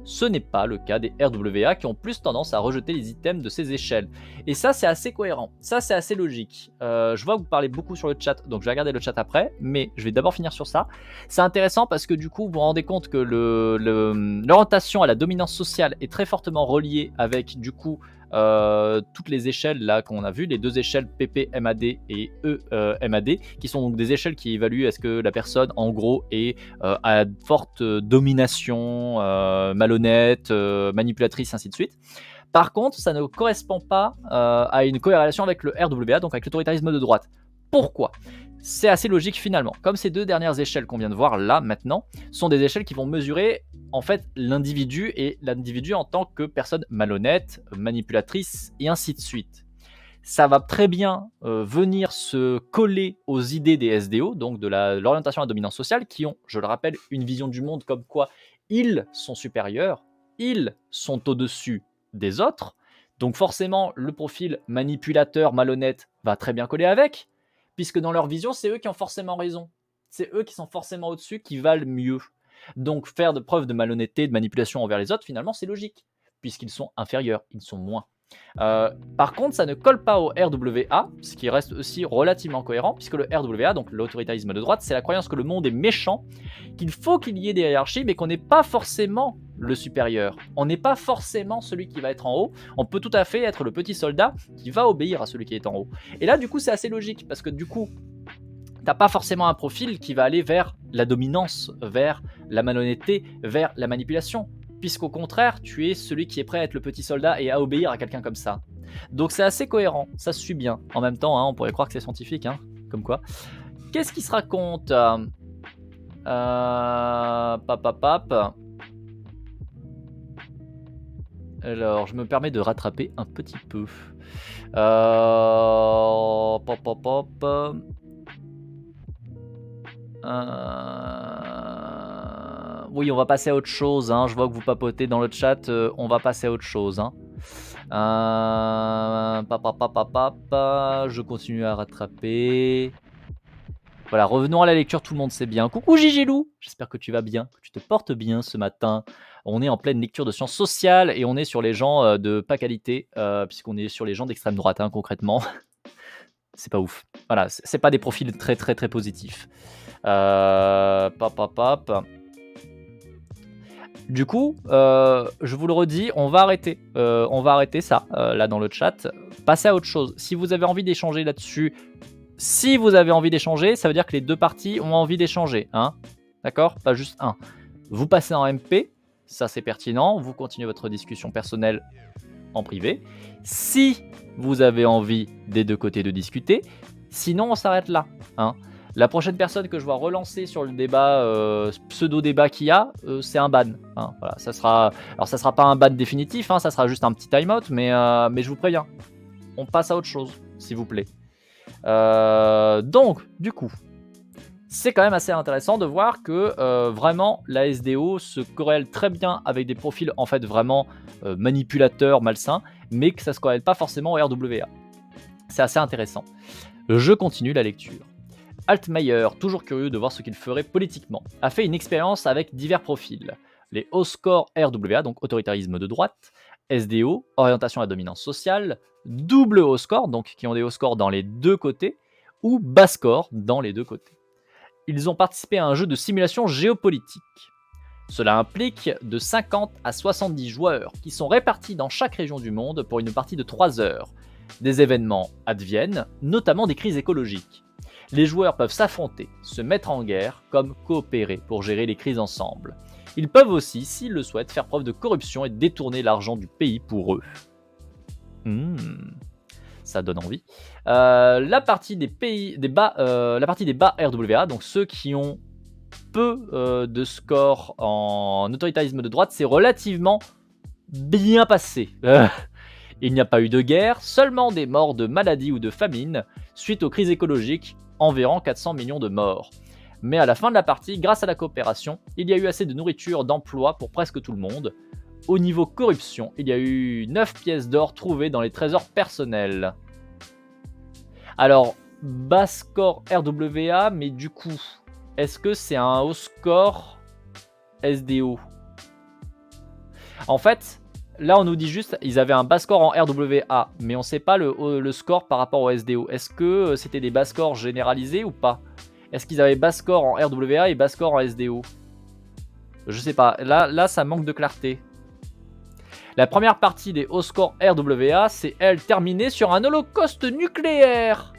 Ce n'est pas le cas des RWA qui ont plus tendance à rejeter les items de ces échelles. Et ça, c'est assez cohérent. Ça, c'est assez logique. Je vois que vous parlez beaucoup sur le chat, donc je vais regarder le chat après, mais je vais d'abord finir sur ça. C'est intéressant parce que du coup, vous vous rendez compte que l'orientation à la dominance sociale est très fortement reliée avec, du coup, toutes les échelles là qu'on a vues, les deux échelles PP MAD et MAD, qui sont donc des échelles qui évaluent est-ce que la personne en gros est à forte domination, malhonnête, manipulatrice, ainsi de suite. Par contre, ça ne correspond pas à une corrélation avec le RWA, donc avec l'autoritarisme de droite. Pourquoi ? C'est assez logique finalement. Comme ces deux dernières échelles qu'on vient de voir là maintenant sont des échelles qui vont mesurer en fait l'individu et l'individu en tant que personne malhonnête, manipulatrice et ainsi de suite. Ça va très bien venir se coller aux idées des SDO, donc de l'orientation à la dominance sociale, qui ont, je le rappelle, une vision du monde comme quoi ils sont supérieurs, ils sont au-dessus des autres. Donc forcément, le profil manipulateur, malhonnête va très bien coller avec, puisque dans leur vision, c'est eux qui ont forcément raison. C'est eux qui sont forcément au-dessus, qui valent mieux. Donc faire de preuves de malhonnêteté, de manipulation envers les autres, finalement, c'est logique, puisqu'ils sont inférieurs, ils sont moins. Par contre, ça ne colle pas au RWA, ce qui reste aussi relativement cohérent, puisque le RWA, donc l'autoritarisme de droite, c'est la croyance que le monde est méchant, qu'il faut qu'il y ait des hiérarchies, mais qu'on n'est pas forcément le supérieur. On n'est pas forcément celui qui va être en haut. On peut tout à fait être le petit soldat qui va obéir à celui qui est en haut. Et là, du coup, c'est assez logique, parce que du coup, t'as pas forcément un profil qui va aller vers la dominance, vers la malhonnêteté, vers la manipulation. Puisqu'au contraire, tu es celui qui est prêt à être le petit soldat et à obéir à quelqu'un comme ça. Donc c'est assez cohérent, ça se suit bien. En même temps, hein, on pourrait croire que c'est scientifique, hein, comme quoi. Qu'est-ce qui se raconte Pap. Alors, je me permets de rattraper un petit peu. Oui, on va passer à autre chose. Hein. Je vois que vous papotez dans le chat. On va passer à autre chose. Hein. Je continue à rattraper. Voilà, revenons à la lecture. Tout le monde sait bien. Coucou Gigilou. J'espère que tu vas bien, que tu te portes bien ce matin. On est en pleine lecture de sciences sociales et on est sur les gens de pas qualité, puisqu'on est sur les gens d'extrême droite, hein, concrètement. C'est pas ouf. Voilà, c'est pas des profils très très très positifs. Du coup, je vous le redis, on va arrêter ça là dans le chat. Passez à autre chose. Si vous avez envie d'échanger là-dessus, ça veut dire que les deux parties ont envie d'échanger, hein. D'accord ? Pas juste un. Vous passez en MP, ça c'est pertinent. Vous continuez votre discussion personnelle en privé. Si vous avez envie des deux côtés de discuter, sinon on s'arrête là, hein. La prochaine personne que je vois relancer sur le débat, pseudo-débat qu'il y a, c'est un ban. Hein, voilà, ça sera pas un ban définitif, hein, ça sera juste un petit time-out, mais je vous préviens. On passe à autre chose, s'il vous plaît. Donc, du coup, c'est quand même assez intéressant de voir que vraiment la SDO se corrèle très bien avec des profils en fait vraiment manipulateurs, malsains, mais que ça se corrèle pas forcément au RWA. C'est assez intéressant. Je continue la lecture. Altmaier, toujours curieux de voir ce qu'il ferait politiquement, a fait une expérience avec divers profils. Les hauts scores RWA, donc autoritarisme de droite, SDO, orientation à dominance sociale, double haut score, donc qui ont des hauts scores dans les deux côtés, ou bas score dans les deux côtés. Ils ont participé à un jeu de simulation géopolitique. Cela implique de 50 à 70 joueurs qui sont répartis dans chaque région du monde pour une partie de 3 heures. Des événements adviennent, notamment des crises écologiques. Les joueurs peuvent s'affronter, se mettre en guerre, comme coopérer pour gérer les crises ensemble. Ils peuvent aussi, s'ils le souhaitent, faire preuve de corruption et détourner l'argent du pays pour eux. Ça donne envie. La partie des bas RWA, donc ceux qui ont peu de score en autoritarisme de droite, c'est relativement bien passé. Il n'y a pas eu de guerre, seulement des morts de maladie ou de famine suite aux crises écologiques, environ 400 millions de morts. Mais à la fin de la partie, grâce à la coopération, il y a eu assez de nourriture, d'emploi pour presque tout le monde. Au niveau corruption, il y a eu 9 pièces d'or trouvées dans les trésors personnels. Alors, bas score RWA, mais du coup, est-ce que c'est un haut score SDO ? En fait, là, on nous dit juste ils avaient un bas score en RWA, mais on sait pas le score par rapport au SDO. Est-ce que c'était des bas scores généralisés ou pas? Est-ce qu'ils avaient bas score en RWA et bas score en SDO? Je sais pas. Là, ça manque de clarté. La première partie des hauts scores RWA, c'est elle terminée sur un holocauste nucléaire.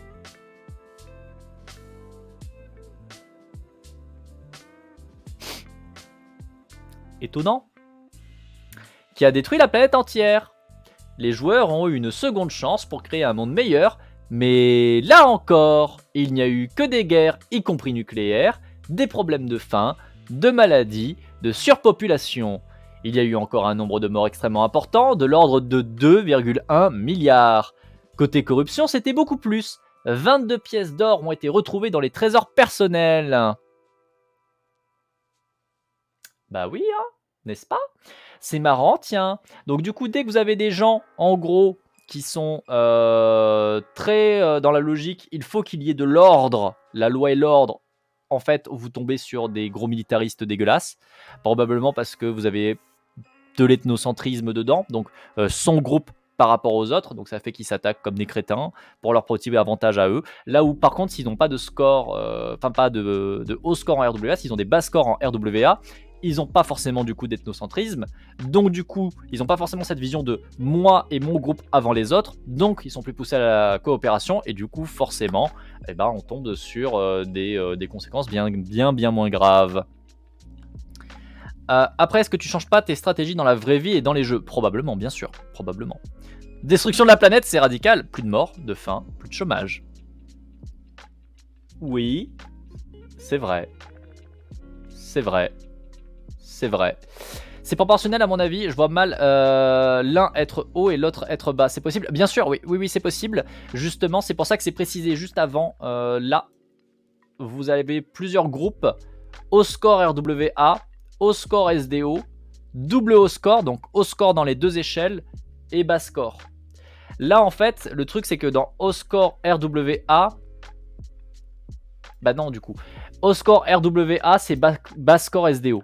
Étonnant. Qui a détruit la planète entière. Les joueurs ont eu une seconde chance pour créer un monde meilleur, mais là encore, il n'y a eu que des guerres, y compris nucléaires, des problèmes de faim, de maladies, de surpopulation. Il y a eu encore un nombre de morts extrêmement important, de l'ordre de 2,1 milliards. Côté corruption, c'était beaucoup plus. 22 pièces d'or ont été retrouvées dans les trésors personnels. Bah oui, hein, n'est-ce pas? C'est marrant, tiens. Donc du coup, dès que vous avez des gens, en gros, qui sont très dans la logique, il faut qu'il y ait de l'ordre, la loi et l'ordre, en fait, vous tombez sur des gros militaristes dégueulasses. Probablement parce que vous avez de l'ethnocentrisme dedans, donc son groupe par rapport aux autres, donc ça fait qu'ils s'attaquent comme des crétins pour leur petit avantage à eux. Là où par contre, s'ils n'ont pas de score, enfin pas de haut score en RWA, s'ils ont des bas scores en RWA, ils n'ont pas forcément du coup d'ethnocentrisme, donc du coup ils n'ont pas forcément cette vision de moi et mon groupe avant les autres, donc ils sont plus poussés à la coopération et du coup forcément eh ben, on tombe sur des conséquences bien moins graves. Après, est-ce que tu changes pas tes stratégies dans la vraie vie et dans les jeux? Probablement, bien sûr, probablement. Destruction de la planète, c'est radical. Plus de morts, de faim, plus de chômage. Oui, c'est vrai. C'est vrai. C'est vrai. C'est proportionnel à mon avis, je vois mal l'un être haut et l'autre être bas. C'est possible? Bien sûr, oui, c'est possible. Justement, c'est pour ça que c'est précisé juste avant. Là, vous avez plusieurs groupes. Haut score RWA, haut score SDO, double haut score, donc haut score dans les deux échelles, et bas score. Là, en fait, le truc, c'est que dans haut score RWA, bah non, du coup, haut score RWA, c'est bas score SDO.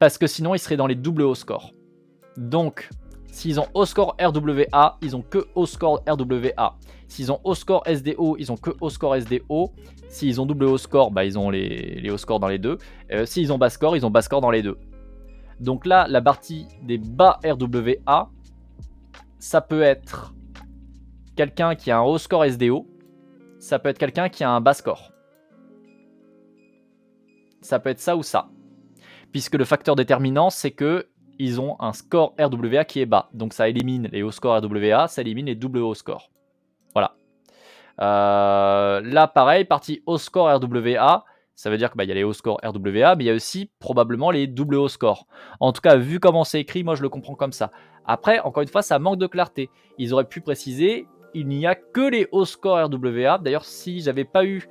Parce que sinon, ils seraient dans les doubles hauts scores. Donc, s'ils ont haut score RWA, ils ont que haut score RWA. S'ils ont haut score SDO, ils ont que haut score SDO. S'ils ont double haut score, bah, ils ont les hauts scores dans les deux. S'ils ont bas score, ils ont bas score dans les deux. Donc là, la partie des bas RWA, ça peut être quelqu'un qui a un haut score SDO. Ça peut être quelqu'un qui a un bas score. Ça peut être ça ou ça. Puisque le facteur déterminant, c'est que ils ont un score RWA qui est bas. Donc ça élimine les hauts scores RWA, ça élimine les doubles hauts scores. Voilà. Là, pareil, partie haut score RWA, ça veut dire qu'il y a les hauts scores RWA, mais il y a aussi probablement les doubles hauts scores. En tout cas, vu comment c'est écrit, moi je le comprends comme ça. Après, encore une fois, ça manque de clarté. Ils auraient pu préciser, il n'y a que les hauts scores RWA. D'ailleurs, si j'avais pas eu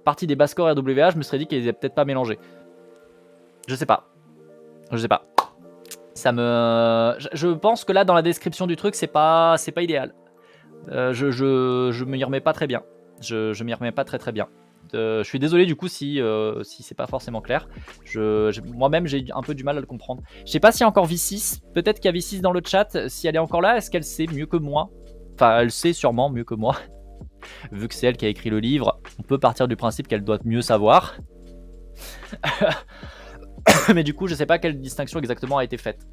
partie des bas scores RWA, je me serais dit qu'ils n'avaient peut-être pas mélangé. Je sais pas. Je pense que là, dans la description du truc, c'est pas idéal. Je m'y remets pas très bien. Je m'y remets pas très bien. Je suis désolé du coup si c'est pas forcément clair. Moi-même, j'ai un peu du mal à le comprendre. Je sais pas s'il y a encore V6. Peut-être qu'il y a V6 dans le chat. Si elle est encore là, est-ce qu'elle sait mieux que moi? Enfin, elle sait sûrement mieux que moi. Vu que c'est elle qui a écrit le livre, on peut partir du principe qu'elle doit mieux savoir. Mais du coup, je sais pas quelle distinction exactement a été faite.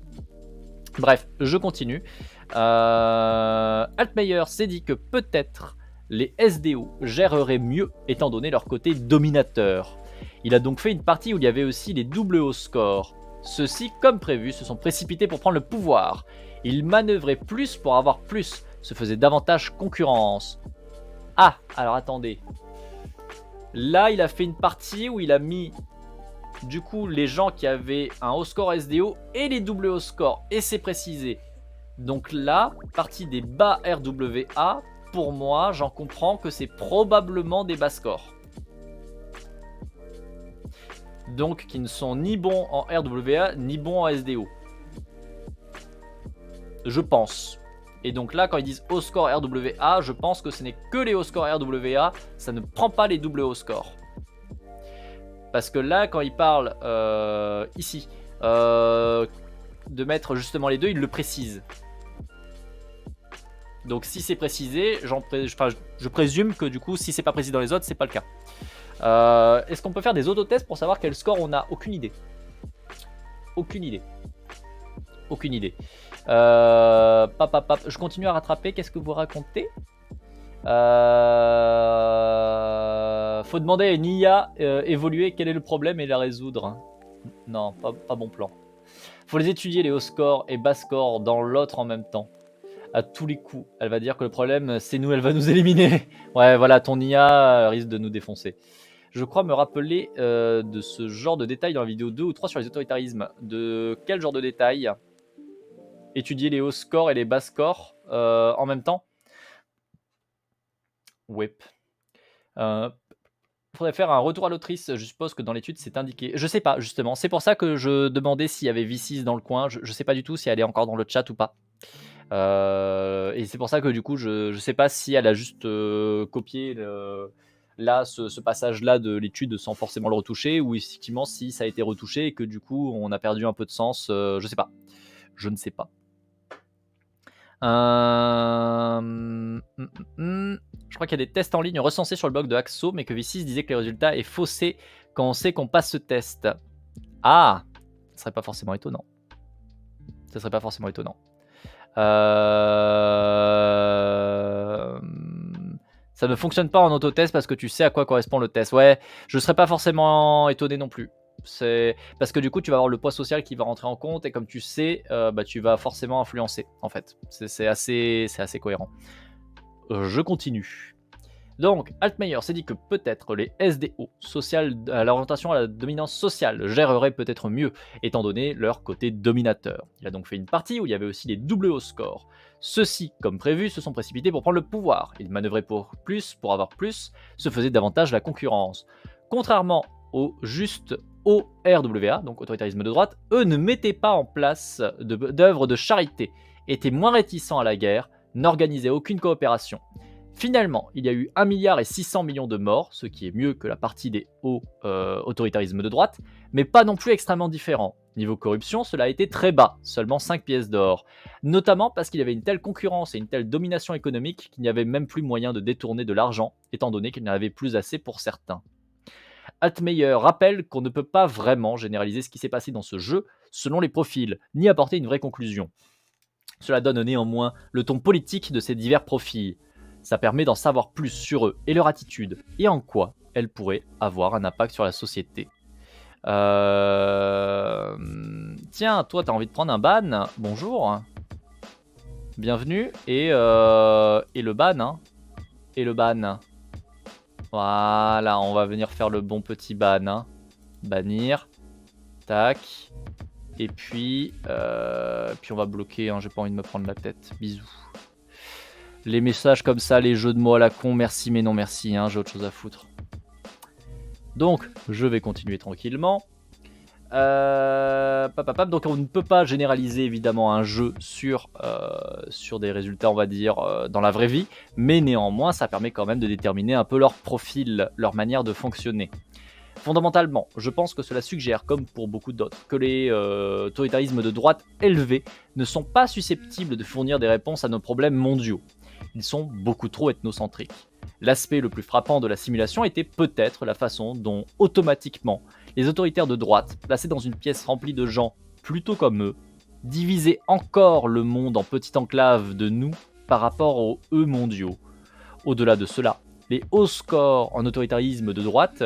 Bref, je continue. Altmaier s'est dit que peut-être les SDO géreraient mieux étant donné leur côté dominateur. Il a donc fait une partie où il y avait aussi les doubles hauts scores. Ceux-ci, comme prévu, se sont précipités pour prendre le pouvoir. Ils manœuvraient plus pour avoir plus, se faisaient davantage concurrence. Ah, alors attendez. Là, il a fait une partie où il a mis du coup les gens qui avaient un haut score SDO et les doubles hauts scores, et c'est précisé. Donc là, partie des bas RWA, pour moi, j'en comprends que c'est probablement des bas scores. Donc qui ne sont ni bons en RWA, ni bons en SDO. Je pense. Et donc là, quand ils disent haut score RWA, je pense que ce n'est que les hauts scores RWA, ça ne prend pas les doubles hauts scores. Parce que là, quand il parle ici de mettre justement les deux, il le précise. Donc si c'est précisé, je présume que du coup, si c'est pas précisé dans les autres, c'est pas le cas. Est-ce qu'on peut faire des autotests pour savoir quel score on a? Aucune idée. Aucune idée. Aucune idée. Je continue à rattraper. Qu'est-ce que vous racontez? Faut demander à une IA évoluer quel est le problème et la résoudre. Non, pas bon plan. Faut les étudier, les hauts scores et bas scores dans l'autre en même temps. À tous les coups, elle va dire que le problème c'est nous, elle va nous éliminer. Ouais, voilà, ton IA risque de nous défoncer. Je crois me rappeler de ce genre de détails dans la vidéo 2 ou 3 sur les autoritarismes. De quel genre de détails? Étudier les hauts scores et les bas scores en même temps? Whip. Faudrait faire un retour à l'autrice, je suppose que dans l'étude c'est indiqué. Je sais pas, justement. C'est pour ça que je demandais s'il y avait V6 dans le coin. Je sais pas du tout si elle est encore dans le chat ou pas. Et c'est pour ça que du coup, je sais pas si elle a juste copié ce passage-là de l'étude sans forcément le retoucher, ou effectivement si ça a été retouché et que du coup on a perdu un peu de sens. Je sais pas. Je ne sais pas. Je crois qu'il y a des tests en ligne recensés sur le blog de Axo, mais que V6 disait que les résultats est faussé quand on sait qu'on passe ce test. Ah, ce serait pas forcément étonnant. Ce serait pas forcément étonnant. Ça ne fonctionne pas en autotest parce que tu sais à quoi correspond le test. Ouais, je serais pas forcément étonné non plus. C'est parce que du coup tu vas avoir le poids social qui va rentrer en compte et comme tu sais, tu vas forcément influencer en fait. C'est assez cohérent. Je continue. Donc, Altmaier s'est dit que peut-être les SDO, à l'orientation à la dominance sociale, géreraient peut-être mieux, étant donné leur côté dominateur. Il a donc fait une partie où il y avait aussi les double hauts scores. Ceux-ci, comme prévu, se sont précipités pour prendre le pouvoir. Ils manœuvraient pour avoir plus, se faisaient davantage la concurrence. Contrairement au juste ORWA, donc autoritarisme de droite, eux ne mettaient pas en place d'œuvres de charité, étaient moins réticents à la guerre, n'organisaient aucune coopération. Finalement, il y a eu 1,6 milliard de morts, ce qui est mieux que la partie des hauts autoritarismes de droite, mais pas non plus extrêmement différent. Niveau corruption, cela a été très bas, seulement 5 pièces d'or, notamment parce qu'il y avait une telle concurrence et une telle domination économique qu'il n'y avait même plus moyen de détourner de l'argent, étant donné qu'il n'y en avait plus assez pour certains. Altmaier rappelle qu'on ne peut pas vraiment généraliser ce qui s'est passé dans ce jeu selon les profils, ni apporter une vraie conclusion. Cela donne néanmoins le ton politique de ces divers profils. Ça permet d'en savoir plus sur eux et leur attitude, et en quoi elles pourraient avoir un impact sur la société. Tiens, toi, t'as envie de prendre un ban? Bonjour. Bienvenue. Et le ban, hein. Et le ban. Voilà, on va venir faire le bon petit ban. Hein. Bannir. Tac. Et puis on va bloquer, hein, j'ai pas envie de me prendre la tête. Bisous. Les messages comme ça, les jeux de mots à la con, merci mais non merci, hein, j'ai autre chose à foutre. Donc, je vais continuer tranquillement. Donc on ne peut pas généraliser évidemment un jeu sur des résultats, on va dire, dans la vraie vie, mais néanmoins, ça permet quand même de déterminer un peu leur profil, leur manière de fonctionner. Fondamentalement, je pense que cela suggère, comme pour beaucoup d'autres, que les autoritarismes de droite élevés ne sont pas susceptibles de fournir des réponses à nos problèmes mondiaux. Ils sont beaucoup trop ethnocentriques. L'aspect le plus frappant de la simulation était peut-être la façon dont, automatiquement, les autoritaires de droite, placés dans une pièce remplie de gens plutôt comme eux, divisaient encore le monde en petites enclaves de nous par rapport aux eux mondiaux. Au-delà de cela, les hauts scores en autoritarisme de droite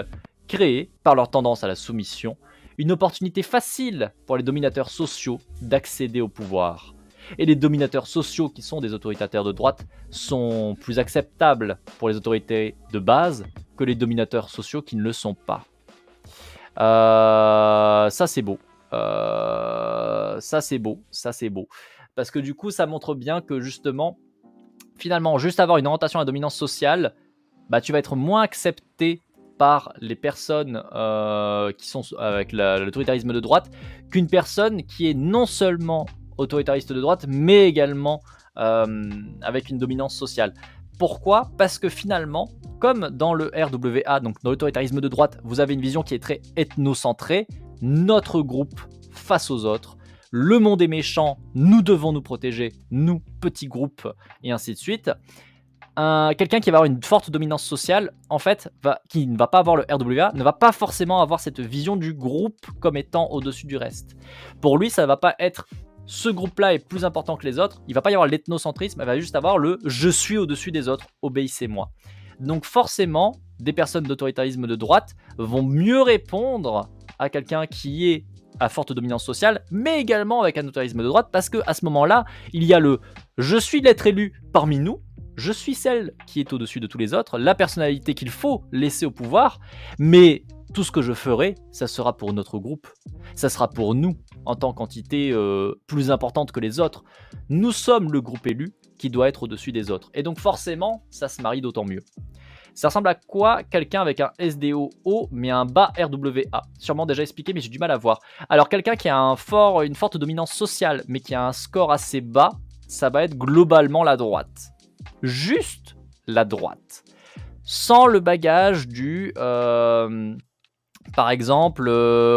créaient, par leur tendance à la soumission, une opportunité facile pour les dominateurs sociaux d'accéder au pouvoir. Et les dominateurs sociaux qui sont des autoritateurs de droite sont plus acceptables pour les autorités de base que les dominateurs sociaux qui ne le sont pas. Ça c'est beau. Ça c'est beau. Parce que du coup ça montre bien que justement, finalement, juste avoir une orientation à la dominance sociale, tu vas être moins accepté par les personnes qui sont avec l'autoritarisme de droite qu'une personne qui est non seulement autoritariste de droite, mais également avec une dominance sociale. Pourquoi ? Parce que finalement, comme dans le RWA, donc dans l'autoritarisme de droite, vous avez une vision qui est très ethnocentrée, notre groupe face aux autres. Le monde est méchant, nous devons nous protéger, nous, petits groupes, et ainsi de suite. Quelqu'un qui va avoir une forte dominance sociale, en fait, qui ne va pas avoir le RWA, ne va pas forcément avoir cette vision du groupe comme étant au-dessus du reste. Pour lui, ça ne va pas être ce groupe-là est plus important que les autres, il ne va pas y avoir l'ethnocentrisme, il va juste avoir le je suis au-dessus des autres, obéissez-moi. Donc forcément, des personnes d'autoritarisme de droite vont mieux répondre à quelqu'un qui est à forte dominance sociale, mais également avec un autoritarisme de droite, parce qu'à ce moment-là, il y a le je suis l'être élu parmi nous, je suis celle qui est au-dessus de tous les autres, la personnalité qu'il faut laisser au pouvoir, mais tout ce que je ferai, ça sera pour notre groupe, ça sera pour nous, en tant qu'entité plus importante que les autres. Nous sommes le groupe élu qui doit être au-dessus des autres. Et donc forcément, ça se marie d'autant mieux. Ça ressemble à quoi quelqu'un avec un SDO haut mais un bas RWA? Sûrement déjà expliqué, mais j'ai du mal à voir. Alors quelqu'un qui a une forte dominance sociale, mais qui a un score assez bas, ça va être globalement la droite. Juste la droite. Sans le bagage du... par exemple,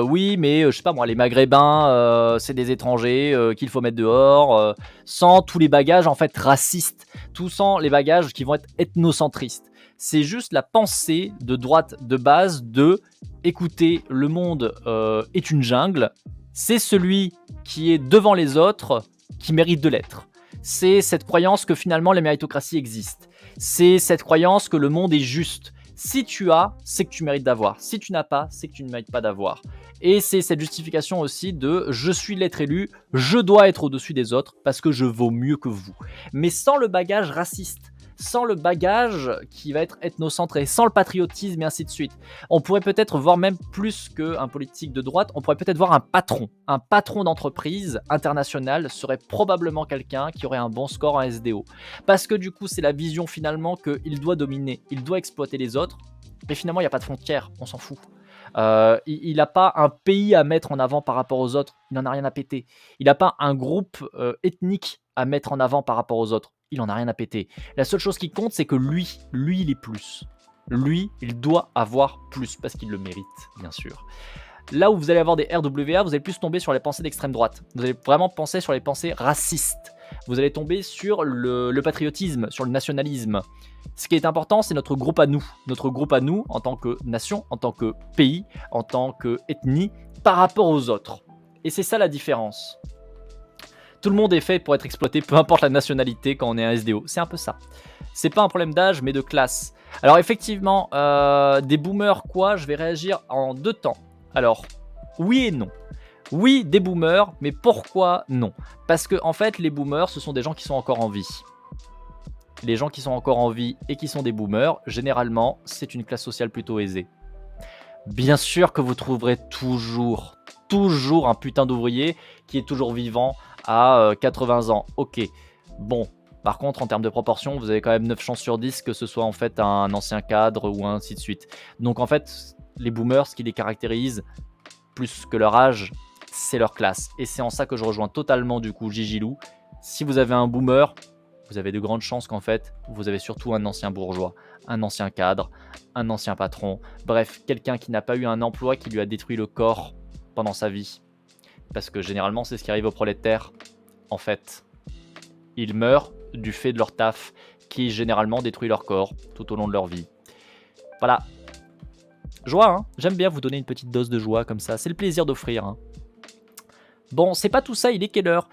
oui, mais je sais pas moi, les Maghrébins, c'est des étrangers qu'il faut mettre dehors, sans tous les bagages en fait racistes, tout sans les bagages qui vont être ethnocentristes. C'est juste la pensée de droite de base de écoutez, le monde est une jungle, c'est celui qui est devant les autres qui mérite de l'être. C'est cette croyance que finalement la méritocratie existe. C'est cette croyance que le monde est juste. Si tu as, c'est que tu mérites d'avoir. Si tu n'as pas, c'est que tu ne mérites pas d'avoir. Et c'est cette justification aussi de je suis l'être élu, je dois être au-dessus des autres parce que je vaux mieux que vous. Mais sans le bagage raciste, sans le bagage qui va être ethnocentré, sans le patriotisme et ainsi de suite. On pourrait peut-être voir même plus qu'un politique de droite, on pourrait peut-être voir un patron. Un patron d'entreprise internationale serait probablement quelqu'un qui aurait un bon score en SDO. Parce que du coup, c'est la vision finalement qu'il doit dominer, il doit exploiter les autres. Mais finalement, il n'y a pas de frontières, on s'en fout. Il n'a pas un pays à mettre en avant par rapport aux autres, il n'en a rien à péter. Il n'a pas un groupe ethnique à mettre en avant par rapport aux autres, il n'en a rien à péter. La seule chose qui compte, c'est que lui, il est plus. Lui, il doit avoir plus, parce qu'il le mérite, bien sûr. Là où vous allez avoir des RWA, vous allez plus tomber sur les pensées d'extrême droite. Vous allez vraiment penser sur les pensées racistes. Vous allez tomber sur le patriotisme, sur le nationalisme. Ce qui est important, c'est notre groupe à nous. Notre groupe à nous, en tant que nation, en tant que pays, en tant qu'ethnie, par rapport aux autres. Et c'est ça la différence. Tout le monde est fait pour être exploité, peu importe la nationalité, quand on est un SDO. C'est un peu ça. C'est pas un problème d'âge, mais de classe. Alors effectivement, des boomers quoi, je vais réagir en 2 temps. Alors, oui et non. Oui, des boomers, mais pourquoi non? Parce que en fait, les boomers, ce sont des gens qui sont encore en vie. Les gens qui sont encore en vie et qui sont des boomers, généralement, c'est une classe sociale plutôt aisée. Bien sûr que vous trouverez toujours un putain d'ouvrier qui est toujours vivant à 80 ans. Ok, bon. Par contre, en termes de proportion, vous avez quand même 9 chances sur 10 que ce soit en fait un ancien cadre ou ainsi de suite. Donc en fait, les boomers, ce qui les caractérise, plus que leur âge, c'est leur classe. Et c'est en ça que je rejoins totalement du coup Gigilou. Si vous avez un boomer, vous avez de grandes chances qu'en fait, vous avez surtout un ancien bourgeois, un ancien cadre, un ancien patron. Bref, quelqu'un qui n'a pas eu un emploi qui lui a détruit le corps pendant sa vie. Parce que généralement, c'est ce qui arrive aux prolétaires. En fait, ils meurent du fait de leur taf qui généralement détruit leur corps tout au long de leur vie. Voilà. Joie, hein. J'aime bien vous donner une petite dose de joie comme ça. C'est le plaisir d'offrir. Hein. Bon, c'est pas tout ça, il est quelle heure?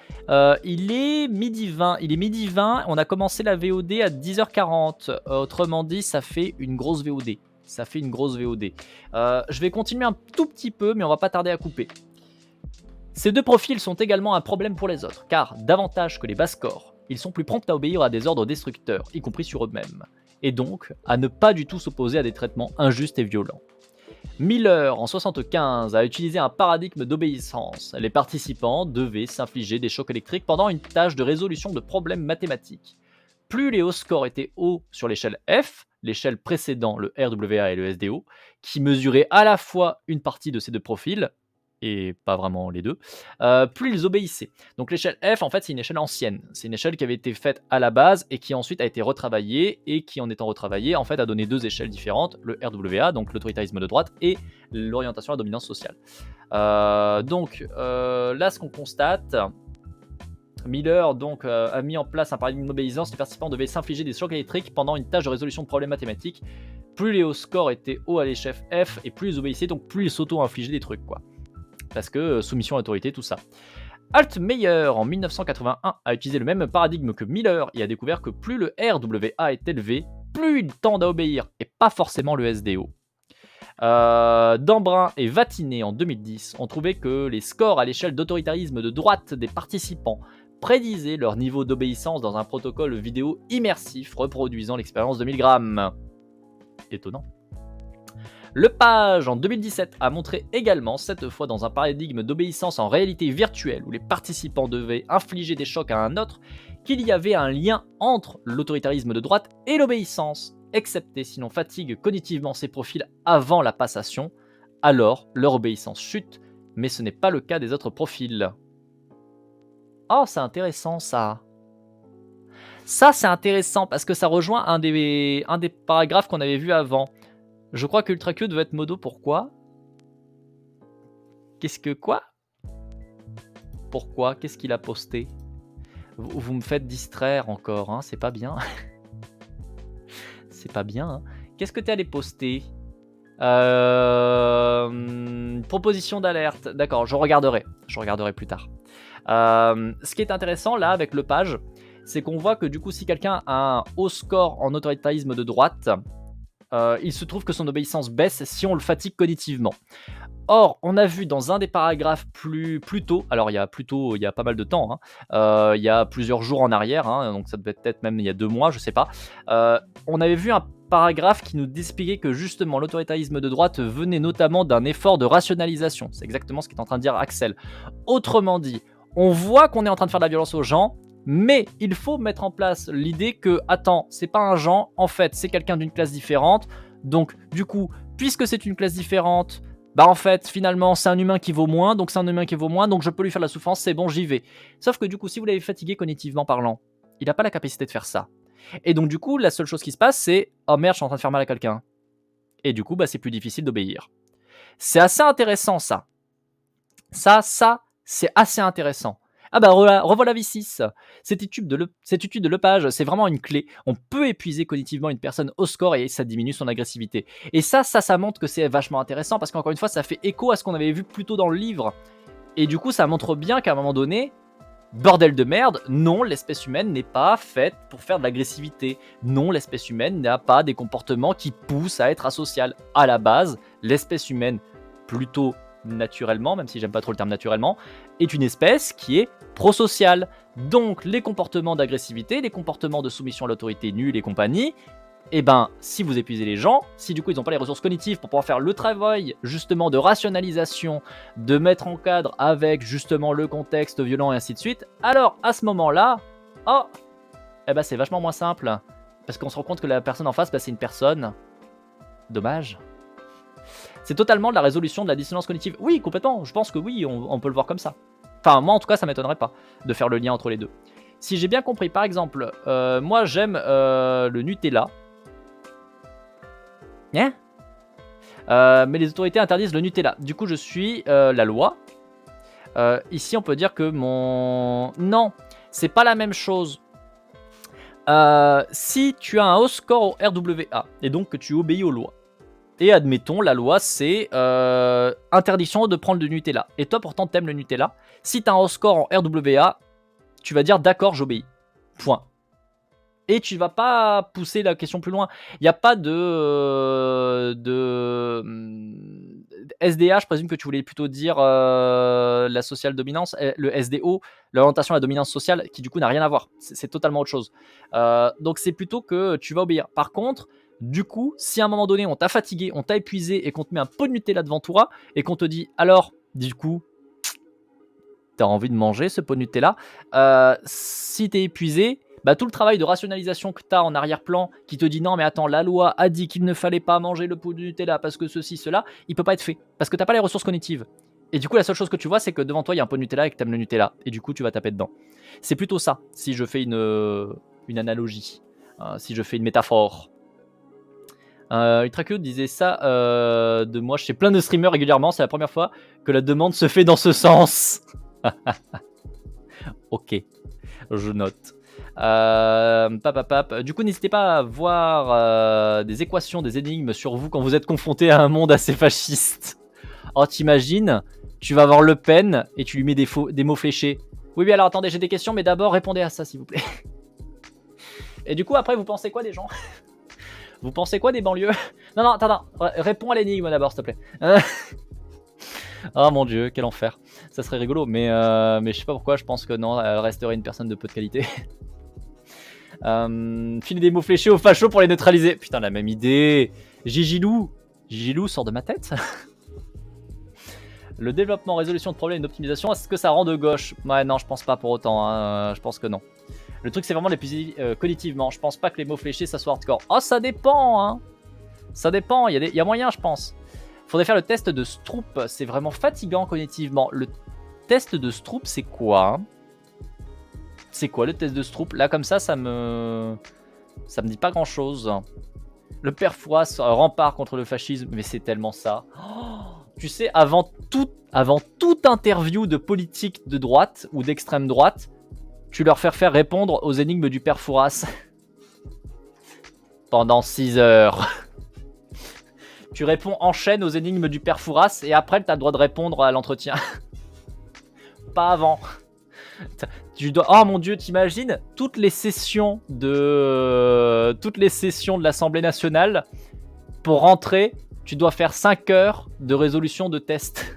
Il est midi 20. Il est midi 20, on a commencé la VOD à 10h40. Autrement dit, ça fait une grosse VOD. Je vais continuer un tout petit peu, mais on va pas tarder à couper. Ces 2 profils sont également un problème pour les autres, car davantage que les bas scores, ils sont plus prompts à obéir à des ordres destructeurs, y compris sur eux-mêmes, et donc à ne pas du tout s'opposer à des traitements injustes et violents. Miller, en 1975, a utilisé un paradigme d'obéissance. Les participants devaient s'infliger des chocs électriques pendant une tâche de résolution de problèmes mathématiques. Plus les hauts scores étaient hauts sur l'échelle F, l'échelle précédant le RWA et le SDO, qui mesuraient à la fois une partie de ces 2 profils, et pas vraiment les 2, plus ils obéissaient. Donc l'échelle F, en fait, c'est une échelle ancienne. C'est une échelle qui avait été faite à la base et qui ensuite a été retravaillée et qui, en étant retravaillée, en fait, a donné 2 échelles différentes, le RWA, donc l'autoritarisme de droite, et l'orientation à dominance sociale. Donc là, ce qu'on constate, Miller donc, a mis en place un paradigme d'obéissance. Les participants devaient s'infliger des chocs électriques pendant une tâche de résolution de problèmes mathématiques. Plus les hauts scores étaient hauts à l'échelle F et plus ils obéissaient, donc plus ils s'auto-infligeaient des trucs, quoi. Parce que soumission à l'autorité, tout ça. Altmeyer, en 1981, a utilisé le même paradigme que Miller et a découvert que plus le RWA est élevé, plus il tend à obéir, et pas forcément le SDO. Dambrun et Vatinet, en 2010, ont trouvé que les scores à l'échelle d'autoritarisme de droite des participants prédisaient leur niveau d'obéissance dans un protocole vidéo immersif reproduisant l'expérience de Milgram. Étonnant. Lepage, en 2017, a montré également, cette fois dans un paradigme d'obéissance en réalité virtuelle où les participants devaient infliger des chocs à un autre, qu'il y avait un lien entre l'autoritarisme de droite et l'obéissance, excepté si l'on fatigue cognitivement ces profils avant la passation, alors leur obéissance chute, mais ce n'est pas le cas des autres profils. Oh, c'est intéressant ça. Ça, c'est intéressant parce que ça rejoint un des paragraphes qu'on avait vu avant. Je crois que Ultra Q devait être modo. Pourquoi? Qu'est-ce que quoi? Pourquoi? Qu'est-ce qu'il a posté? Vous me faites distraire encore, hein? C'est pas bien. C'est pas bien, hein? Qu'est-ce que t'es allé poster? Proposition d'alerte. D'accord, je regarderai. Je regarderai plus tard. Ce qui est intéressant là avec Lepage, c'est qu'on voit que du coup si quelqu'un a un haut score en autoritarisme de droite, il se trouve que son obéissance baisse si on le fatigue cognitivement. Or, on a vu dans un des paragraphes plus tôt, alors il y a pas mal de temps, hein, il y a plusieurs jours en arrière, hein, donc ça devait être même il y a 2 mois, je sais pas, on avait vu un paragraphe qui nous expliquait que justement l'autoritarisme de droite venait notamment d'un effort de rationalisation. C'est exactement ce qu'est en train de dire Axel. Autrement dit, on voit qu'on est en train de faire de la violence aux gens, mais il faut mettre en place l'idée que, attends, c'est pas un Jean, en fait, c'est quelqu'un d'une classe différente. Donc, du coup, puisque c'est une classe différente, bah en fait, finalement, c'est un humain qui vaut moins, donc c'est un humain qui vaut moins, donc je peux lui faire la souffrance, c'est bon, j'y vais. Sauf que du coup, si vous l'avez fatigué cognitivement parlant, il n'a pas la capacité de faire ça. Et donc, du coup, la seule chose qui se passe, c'est « Oh merde, je suis en train de faire mal à quelqu'un. » Et du coup, bah, c'est plus difficile d'obéir. C'est assez intéressant, ça. Ça, c'est assez intéressant. Ah bah revoilà V6. Cette étude de Lepage, c'est vraiment une clé. On peut épuiser cognitivement une personne au score et ça diminue son agressivité. Et ça montre que c'est vachement intéressant parce qu'encore une fois, ça fait écho à ce qu'on avait vu plus tôt dans le livre. Et du coup, ça montre bien qu'à un moment donné, bordel de merde, non, l'espèce humaine n'est pas faite pour faire de l'agressivité. Non, l'espèce humaine n'a pas des comportements qui poussent à être asociale. À la base, l'espèce humaine, plutôt naturellement, même si j'aime pas trop le terme naturellement, est une espèce qui est prosociale. Donc les comportements d'agressivité, les comportements de soumission à l'autorité nulle et compagnie, et ben si vous épuisez les gens, si du coup ils n'ont pas les ressources cognitives pour pouvoir faire le travail justement de rationalisation, de mettre en cadre avec justement le contexte violent et ainsi de suite, alors à ce moment-là, oh, eh ben c'est vachement moins simple, parce qu'on se rend compte que la personne en face, c'est une personne. Dommage. C'est totalement de la résolution de la dissonance cognitive. Oui, complètement, je pense que oui, on peut le voir comme ça. Enfin, moi en tout cas, ça m'étonnerait pas de faire le lien entre les deux. Si j'ai bien compris, par exemple, moi j'aime le Nutella. Hein mais les autorités interdisent le Nutella. Du coup, je suis la loi. Ici, on peut dire que mon... Non, c'est pas la même chose. Si tu as un haut score au RWA, et donc que tu obéis aux lois, et admettons, la loi, c'est interdiction de prendre du Nutella. Et toi, pourtant, t'aimes le Nutella. Si t'as un haut score en RWA, tu vas dire d'accord, j'obéis. Point. Et tu vas pas pousser la question plus loin. Il n'y a pas de SDA, je présume que tu voulais plutôt dire la social dominance, le SDO, l'orientation à la dominance sociale, qui du coup n'a rien à voir. C'est totalement autre chose. Donc c'est plutôt que tu vas obéir. Par contre, du coup, si à un moment donné on t'a fatigué, on t'a épuisé et qu'on te met un pot de Nutella devant toi et qu'on te dit alors, du coup, t'as envie de manger ce pot de Nutella, si t'es épuisé, bah, tout le travail de rationalisation que t'as en arrière-plan qui te dit non mais attends, la loi a dit qu'il ne fallait pas manger le pot de Nutella parce que ceci, cela, il peut pas être fait parce que t'as pas les ressources cognitives. Et du coup, la seule chose que tu vois, c'est que devant toi, il y a un pot de Nutella et que t'aimes le Nutella. Et du coup, tu vas taper dedans. C'est plutôt ça, si je fais une analogie, si je fais une métaphore. Ultra Cute disait ça de moi chez plein de streamers régulièrement. C'est la première fois que la demande se fait dans ce sens. Ok, je note. Du coup, n'hésitez pas à voir des équations, des énigmes sur vous quand vous êtes confronté à un monde assez fasciste. Oh, t'imagines, tu vas voir Le Pen et tu lui mets des mots fléchés. Oui, alors attendez, j'ai des questions, mais d'abord répondez à ça, s'il vous plaît. Et du coup, après, vous pensez quoi des gens? Vous pensez quoi des banlieues? Non, attends, réponds à l'énigme d'abord, s'il te plaît. Oh mon dieu, quel enfer. Ça serait rigolo, mais je sais pas pourquoi, je pense que non, elle resterait une personne de peu de qualité. Filer des mots fléchés aux fachos pour les neutraliser. Putain, la même idée. Gigilou sort de ma tête. Le développement, résolution de problèmes et d'optimisation, est-ce que ça rend de gauche? Ouais, non, je pense pas pour autant, hein. Je pense que non. Le truc, c'est vraiment l'épuiser cognitivement. Je pense pas que les mots fléchés, ça soit hardcore. Oh, ça dépend, hein. Ça dépend, il y a moyen, je pense. Faudrait faire le test de Stroop. C'est vraiment fatigant cognitivement. Le test de Stroop, c'est quoi, hein? C'est quoi le test de Stroop? Là, comme ça me dit pas grand-chose. Le père Fouras, rempart contre le fascisme. Mais c'est tellement ça. Oh, tu sais, avant toute interview de politique de droite ou d'extrême droite, tu leur fais faire répondre aux énigmes du père Fouras. Pendant 6 heures. Tu réponds en chaîne aux énigmes du père Fouras et après, tu as le droit de répondre à l'entretien. Pas avant. Oh mon dieu, t'imagines toutes les sessions de l'Assemblée nationale. Pour rentrer, tu dois faire 5 heures de résolution de test.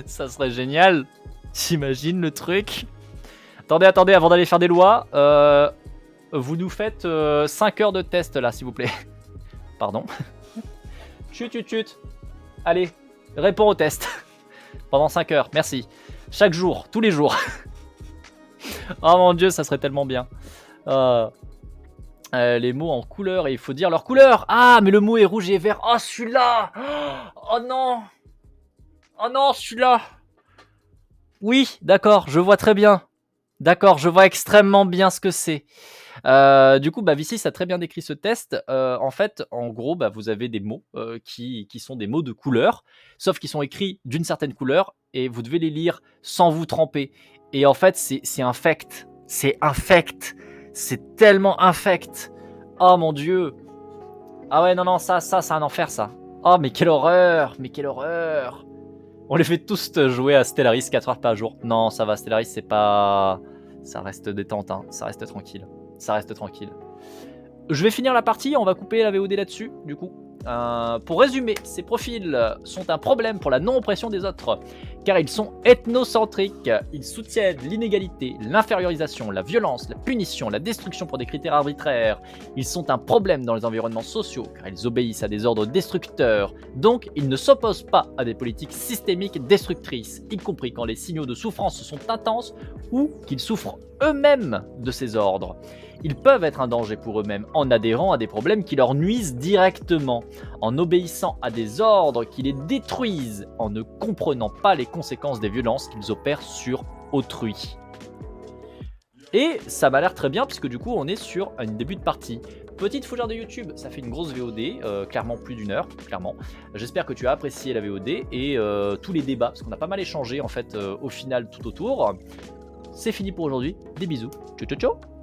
Ça serait génial. T'imagines le truc? Attendez, avant d'aller faire des lois, vous nous faites 5 heures de test là, s'il vous plaît. Pardon. Chut. Allez, réponds au test. Pendant 5 heures, merci. Chaque jour, tous les jours. Oh mon dieu, ça serait tellement bien. Les mots en couleur, et il faut dire leur couleur. Ah, mais le mot est rouge et vert. Oh, celui-là. Oh non, celui-là. Oui, d'accord, je vois très bien. D'accord, je vois extrêmement bien ce que c'est. Du coup, Vici a très bien décrit ce test. En fait, en gros, vous avez des mots qui sont des mots de couleur, sauf qu'ils sont écrits d'une certaine couleur et vous devez les lire sans vous tremper. Et en fait, c'est infect. C'est infect. C'est tellement infect. Oh mon dieu. Ah ouais, non, ça, c'est un enfer, ça. Oh, mais quelle horreur. On les fait tous jouer à Stellaris 4 heures par jour. Non, ça va, Stellaris, c'est pas... Ça reste détente, hein. Ça reste tranquille. Je vais finir la partie, on va couper la VOD là-dessus, du coup. Pour résumer, ces profils sont un problème pour la non-oppression des autres, car ils sont ethnocentriques, ils soutiennent l'inégalité, l'infériorisation, la violence, la punition, la destruction pour des critères arbitraires. Ils sont un problème dans les environnements sociaux, car ils obéissent à des ordres destructeurs, donc ils ne s'opposent pas à des politiques systémiques destructrices, y compris quand les signaux de souffrance sont intenses ou qu'ils souffrent eux-mêmes de ces ordres. Ils peuvent être un danger pour eux-mêmes en adhérant à des problèmes qui leur nuisent directement, en obéissant à des ordres qui les détruisent, en ne comprenant pas les conséquences des violences qu'ils opèrent sur autrui. Et ça m'a l'air très bien puisque du coup on est sur un début de partie. Petite fougère de YouTube, ça fait une grosse VOD, clairement plus d'1 heure, clairement. J'espère que tu as apprécié la VOD et tous les débats, parce qu'on a pas mal échangé en fait au final tout autour. C'est fini pour aujourd'hui, des bisous, ciao ciao ciao.